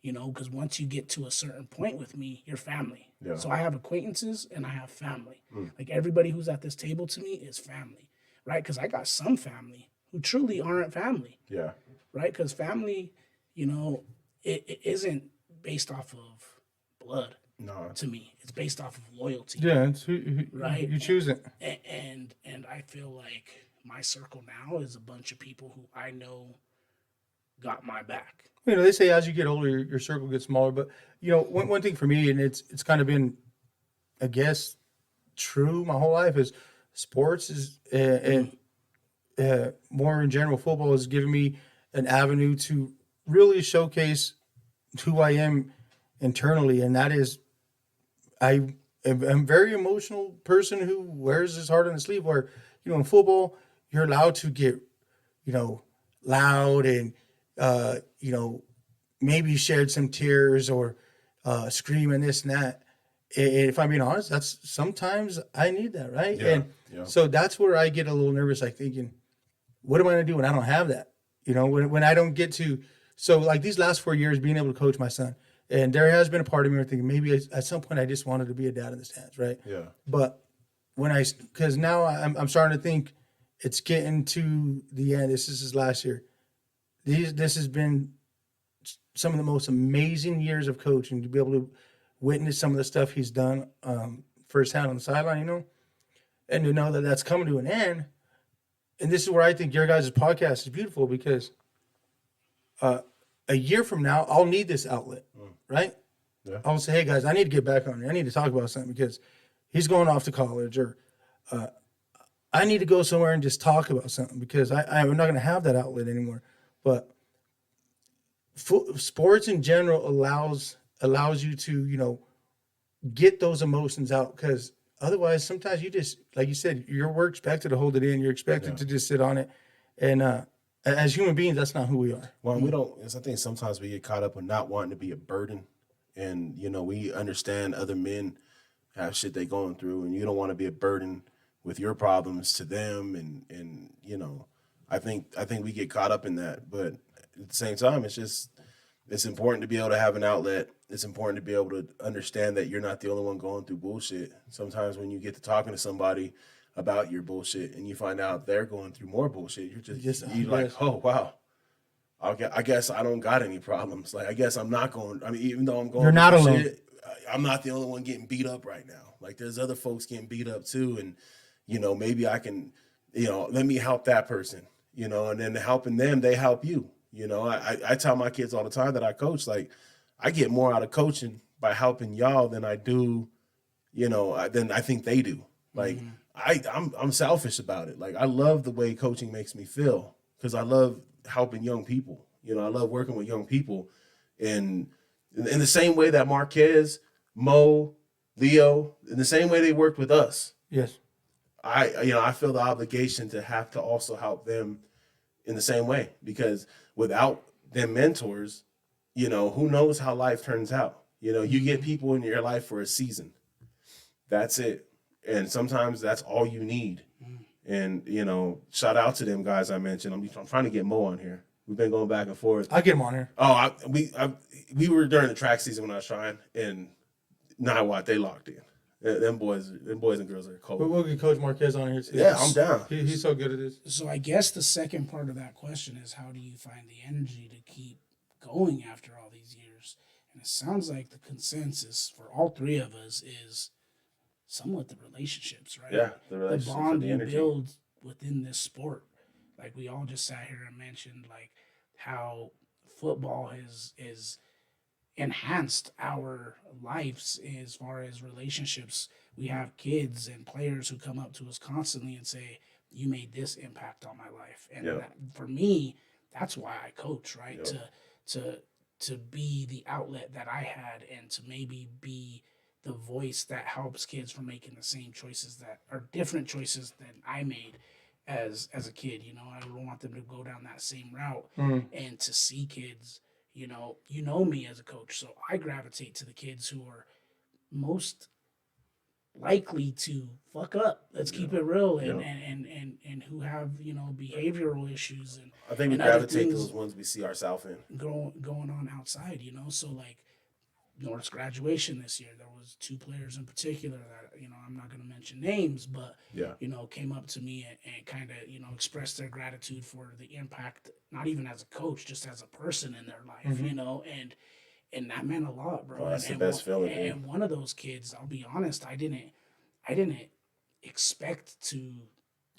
because once you get to a certain point with me, you're family. Yeah. So I have acquaintances and I have family. Like, everybody who's at this table to me is family, right? Because I got some family who truly aren't family, Yeah. right? Because family, it isn't based off of blood No. to me. It's based off of loyalty. Yeah, it's who Right. you choose it. And I feel like my circle now is a bunch of people who I know got my back. They say as you get older, your circle gets smaller. But one thing for me, and it's kind of been, I guess, true my whole life, is sports is and more in general, football has given me an avenue to really showcase who I am internally, and that is, I'm a very emotional person who wears his heart on his sleeve. Where in football, you're allowed to get loud and maybe shed some tears or scream and this and that. And if I'm being honest, that's sometimes I need that, right? Yeah, And yeah. so that's where I get a little nervous, like thinking, what am I going to do when I don't have that? When I don't get to. So like these last 4 years, being able to coach my son, and there has been a part of me where thinking maybe at some point I just wanted to be a dad in the stands, right? Yeah. But because now I'm starting to think it's getting to the end. This is his last year. This has been some of the most amazing years of coaching, to be able to witness some of the stuff he's done firsthand on the sideline, and to know that that's coming to an end. And this is where I think your guys' podcast is beautiful, because a year from now, I'll need this outlet, right? Yeah. I'll say, hey, guys, I need to get back on here. I need to talk about something because he's going off to college, or I need to go somewhere and just talk about something because I'm not going to have that outlet anymore. But sports in general allows you to, get those emotions out, because otherwise sometimes you just, like you said, we're expected to hold it in. You're expected to just sit on it. And as human beings, that's not who we are. Well, we don't. I think sometimes we get caught up with not wanting to be a burden, and we understand other men have shit they going through, and you don't want to be a burden with your problems to them, and I think we get caught up in that, but at the same time, it's important to be able to have an outlet. It's important to be able to understand that you're not the only one going through bullshit. Sometimes when you get to talking to somebody about your bullshit and you find out they're going through more bullshit, you're like, oh wow, I guess I don't got any problems. Like, I guess I'm not going. I mean, even though I'm going, You're not alone. shit, I'm not the only one getting beat up right now. Like, there's other folks getting beat up too, and maybe I can, let me help that person, and then helping them, they help you. I tell my kids all the time that I coach, like, I get more out of coaching by helping y'all than I do, than I think they do. Like, I'm selfish about it. Like, I love the way coaching makes me feel because I love helping young people. You know, I love working with young people, and in the same way that Marquez, Mo, Leo, in the same way they worked with us, Yes. I feel the obligation to have to also help them in the same way, because without them mentors, you know, who knows how life turns out. You know, you get people in your life for a season. That's it. And sometimes that's all you need. And, you know, shout out to them guys I mentioned. I'm trying to get Mo on here. We've been going back and forth. I'll get him on here. Oh, we were during the track season when I was trying, and now what, they locked in. Them boys and girls are cold. We'll get Coach Marquez on here too. Yeah, I'm down. He's so good at this. So I guess the second part of that question is, how do you find the energy to keep going after all these years? And it sounds like the consensus for all three of us is somewhat the relationships, right? Yeah, the relationships the bond and the you energy. build within this sport. Like we all just sat here and mentioned like how football is enhanced our lives as far as relationships. We have kids and players who come up to us constantly and say, "You made this impact on my life." And Yeah. that, for me, that's why I coach, right? Yeah. To be the outlet that I had, and to maybe be the voice that helps kids from making the same choices that are different choices than I made as a kid. You know, I don't want them to go down that same route. And to see kids, you know me as a coach, so I gravitate to the kids who are most likely to fuck up. Let's keep it real, and, Yeah. and who have, you know, behavioral issues and I think we and other gravitate to things those ones we see ourselves in. going on outside, you know. So like North's graduation this year, there was two players in particular that, you know, I'm not going to mention names, but Yeah. you know, came up to me and kind of, you know, expressed their gratitude for the impact, not even as a coach, just as a person in their life, you know, and that meant a lot, bro. Oh, that's the and best feeling, dude. And one of those kids, I'll be honest, I didn't expect to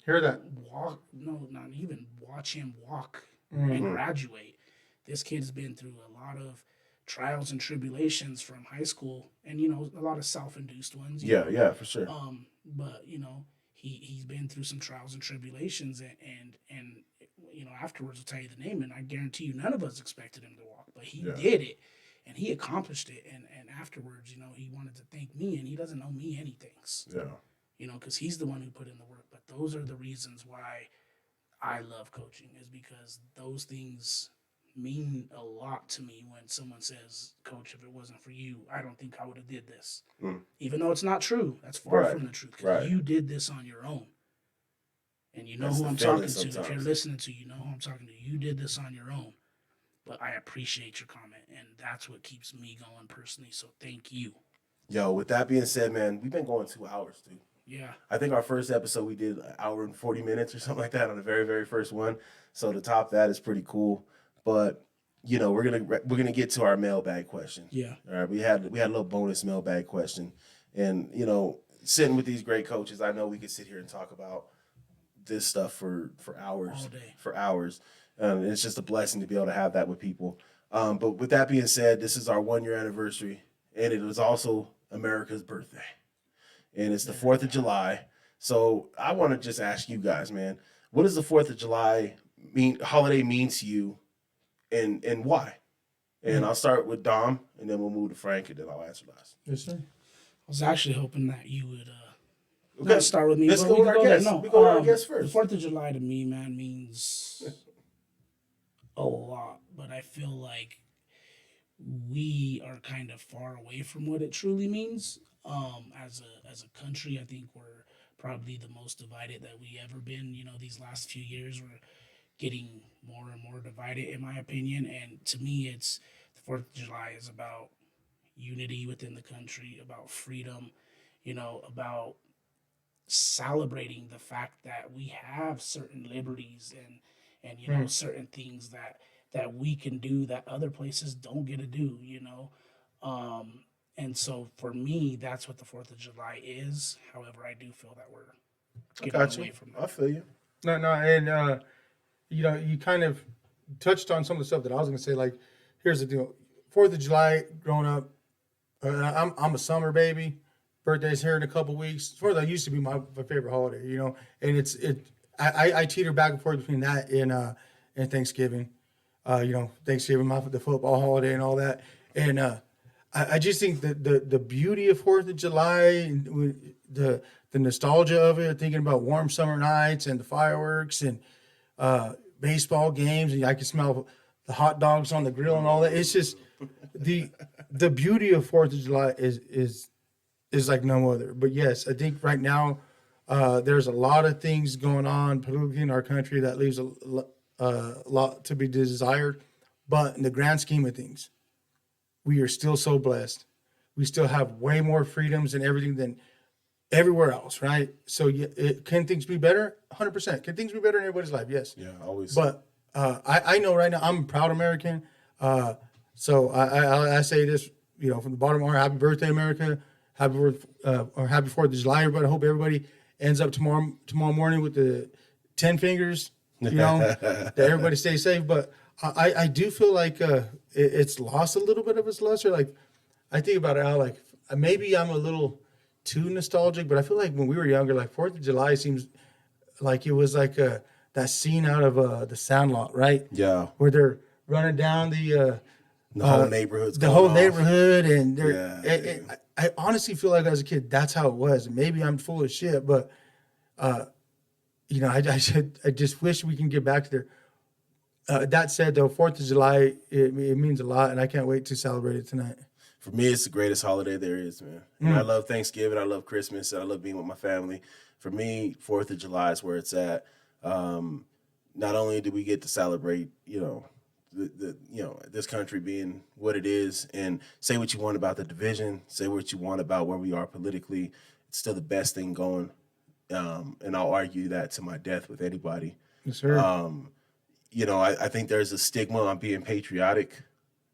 Hear that? walk, no, not even watch him walk and graduate. This kid's been through a lot of trials and tribulations from high school, and you know, a lot of self-induced ones. you Yeah, know. yeah, for sure. But you know, he's been through some trials and tribulations, and you know, afterwards I'll tell you the name, and I guarantee you none of us expected him to walk, but he Yeah. did it, and he accomplished it, and afterwards, you know, he wanted to thank me, and he doesn't owe me anything, Yeah. you know, because he's the one who put in the work. But those are the reasons why I love coaching, is because those things mean a lot to me when someone says, "Coach, if it wasn't for you, I don't think I would have did this." Even though it's not true, that's far Right, from the truth, because right. you did this on your own. And you know That's who the I'm feeling talking to. If you're sometimes. listening to, you know who I'm talking to. You did this on your own. But I appreciate your comment, and that's what keeps me going personally. So thank you. Yo, with that being said, man, we've been going 2 hours, dude. Yeah. I think our first episode we did an hour and 40 minutes or something like that on the very, very first one. So to top that is pretty cool. But you know, we're gonna get to our mailbag question. Yeah. All right, we had a little bonus mailbag question, and you know, sitting with these great coaches, I know we could sit here and talk about this stuff for hours, All day. for hours. It's just a blessing to be able to have that with people. But with that being said, this is our 1 year anniversary, and it was also America's birthday, and it's the 4th of July. So I want to just ask you guys, man, what does the 4th of July holiday mean to you, and why? And I'll start with Dom, and then we'll move to Frank, and then I'll answer last. Yes, sir. I was actually hoping that you would Okay, not start with me. let's but go we with can our there. guests. No, We go with our guests The first. 4th of July to me, man, means a lot. But I feel like we are kind of far away from what it truly means. As a country, I think we're probably the most divided that we ever been. You know, these last few years, we're getting more and more divided, in my opinion. And to me, it's the 4th of July is about unity within the country, about freedom, you know, about celebrating the fact that we have certain liberties and you know, certain things that we can do that other places don't get to do, you know. And so for me, that's what the 4th of July is. However, I do feel that we're getting Got away you. from I that. feel you. No, and you know, you kind of touched on some of the stuff that I was going to say. Like, here's the deal: 4th of July, growing up, I'm a summer baby. Birthday's here in a couple weeks. 4th of July used to be my favorite holiday, you know, and I teeter back and forth between that and Thanksgiving. Thanksgiving, the football holiday and all that. And I just think that the beauty of 4th of July, and the nostalgia of it, thinking about warm summer nights and the fireworks and baseball games, and I can smell the hot dogs on the grill and all that. It's just the beauty of 4th of July is like no other. But yes, I think right now there's a lot of things going on politically in our country that leaves a lot to be desired. But in the grand scheme of things, we are still so blessed. We still have way more freedoms and everything than everywhere else, right? So can things be better? 100%. Can things be better in everybody's life? Yes. Yeah, always. But I know right now I'm a proud American. So I say this, from the bottom of my heart, happy birthday, America. Happy 4th of July, everybody. I hope everybody ends up tomorrow morning with the 10 fingers, that everybody stays safe. But I do feel like it's lost a little bit of its luster. Like, I think about it how, like, maybe I'm a little too nostalgic, but I feel like when we were younger, like 4th of July seems like it was like that scene out of The Sandlot, right? Yeah. Where they're running down the whole neighborhood's the going whole off. neighborhood, and they're. I honestly feel like as a kid, that's how it was. Maybe I'm full of shit, but I just wish we can get back to there. That said, though, 4th of July, it means a lot, and I can't wait to celebrate it tonight. For me, it's the greatest holiday there is, man. And I love Thanksgiving. I love Christmas. And I love being with my family. For me, 4th of July is where it's at. Not only do we get to celebrate, this country being what it is, and say what you want about the division, say what you want about where we are politically, it's still the best thing going. And I'll argue that to my death with anybody. Yes, sir. I think there's a stigma on being patriotic,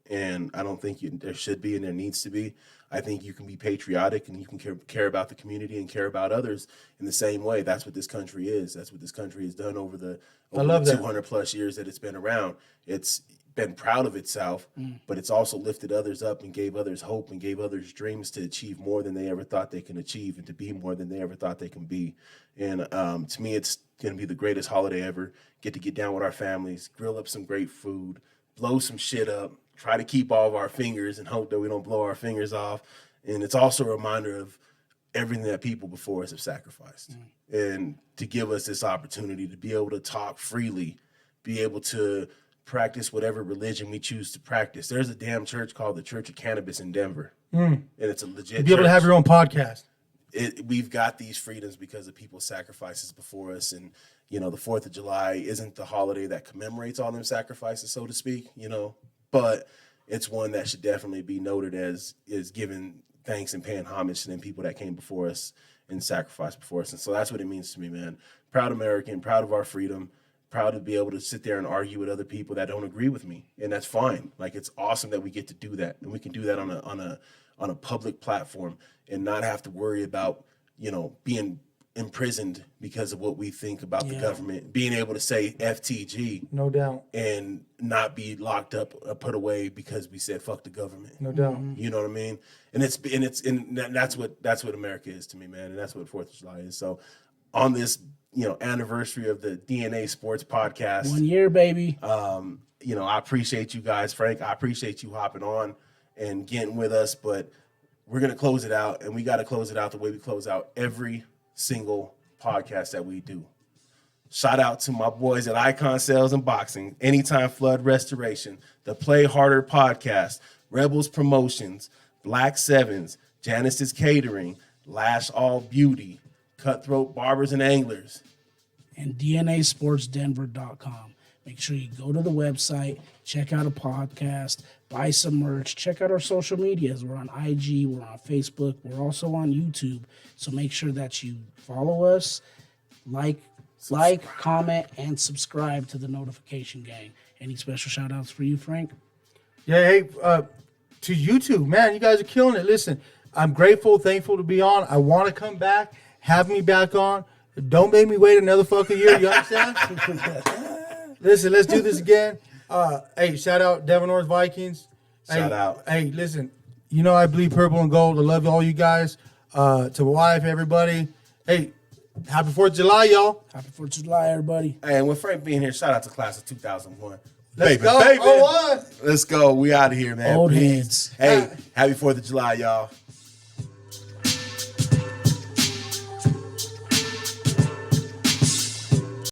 and I don't think there should be, and there needs to be. I think you can be patriotic and you can care about the community and care about others in the same way. That's what this country is. That's what this country has done over the 200 plus years that it's been around. It's been proud of itself, but it's also lifted others up and gave others hope and gave others dreams to achieve more than they ever thought they can achieve and to be more than they ever thought they can be. And to me, it's going to be the greatest holiday ever. Get down with our families, grill up some great food, blow some shit up, try to keep all of our fingers and hope that we don't blow our fingers off. And it's also a reminder of everything that people before us have sacrificed. And to give us this opportunity to be able to talk freely, be able to practice whatever religion we choose to practice. There's a damn church called the Church of Cannabis in Denver. And it's a legit Be able to have your own podcast. We've got these freedoms because of people's sacrifices before us. And, the 4th of July isn't the holiday that commemorates all them sacrifices, so to speak, but it's one that should definitely be noted as giving thanks and paying homage to them people that came before us and sacrificed before us. And so that's what it means to me, man. Proud American, proud of our freedom, proud to be able to sit there and argue with other people that don't agree with me. And that's fine. Like, it's awesome that we get to do that. And we can do that on a public platform and not have to worry about, being imprisoned because of what we think about the government, being able to say FTG, no doubt, and not be locked up or put away because we said fuck the government. No doubt. You know what I mean? And that's what America is to me, man. And that's what 4th of July is. So on this, anniversary of the DNA Sports Podcast, 1 year, baby. I appreciate you guys, Frank. I appreciate you hopping on and getting with us, but we're going to close it out, and we got to close it out the way we close out every single podcast that we do. Shout out to my boys at Icon Sales and Boxing, Anytime Flood Restoration, the Play Harder Podcast, Rebels Promotions, Black Sevens, Janice's Catering, Lash All Beauty, Cutthroat Barbers and Anglers, and DNASportsDenver.com. Make sure you go to the website, check out a podcast, buy some merch, check out our social medias. We're on IG, we're on Facebook, we're also on YouTube. So make sure that you follow us, like, comment, and subscribe to the notification gang. Any special shout outs for you, Frank? Yeah, hey, to YouTube, man, you guys are killing it. Listen, I'm grateful, thankful to be on. I want to come back. Have me back on. Don't make me wait another fucking year. You understand? Listen, let's do this again. Hey, shout out Devon North Vikings. Shout out. Hey, listen, I bleed purple and gold. I love all you guys. To my wife, everybody. Hey, happy 4th of July, y'all. Happy 4th of July, everybody. Hey, and with Frank being here, shout out to class of 2001. Baby, Go, baby. 0-1. Let's go. We out of here, man. Old Peace. heads. Hey, happy 4th of July, y'all.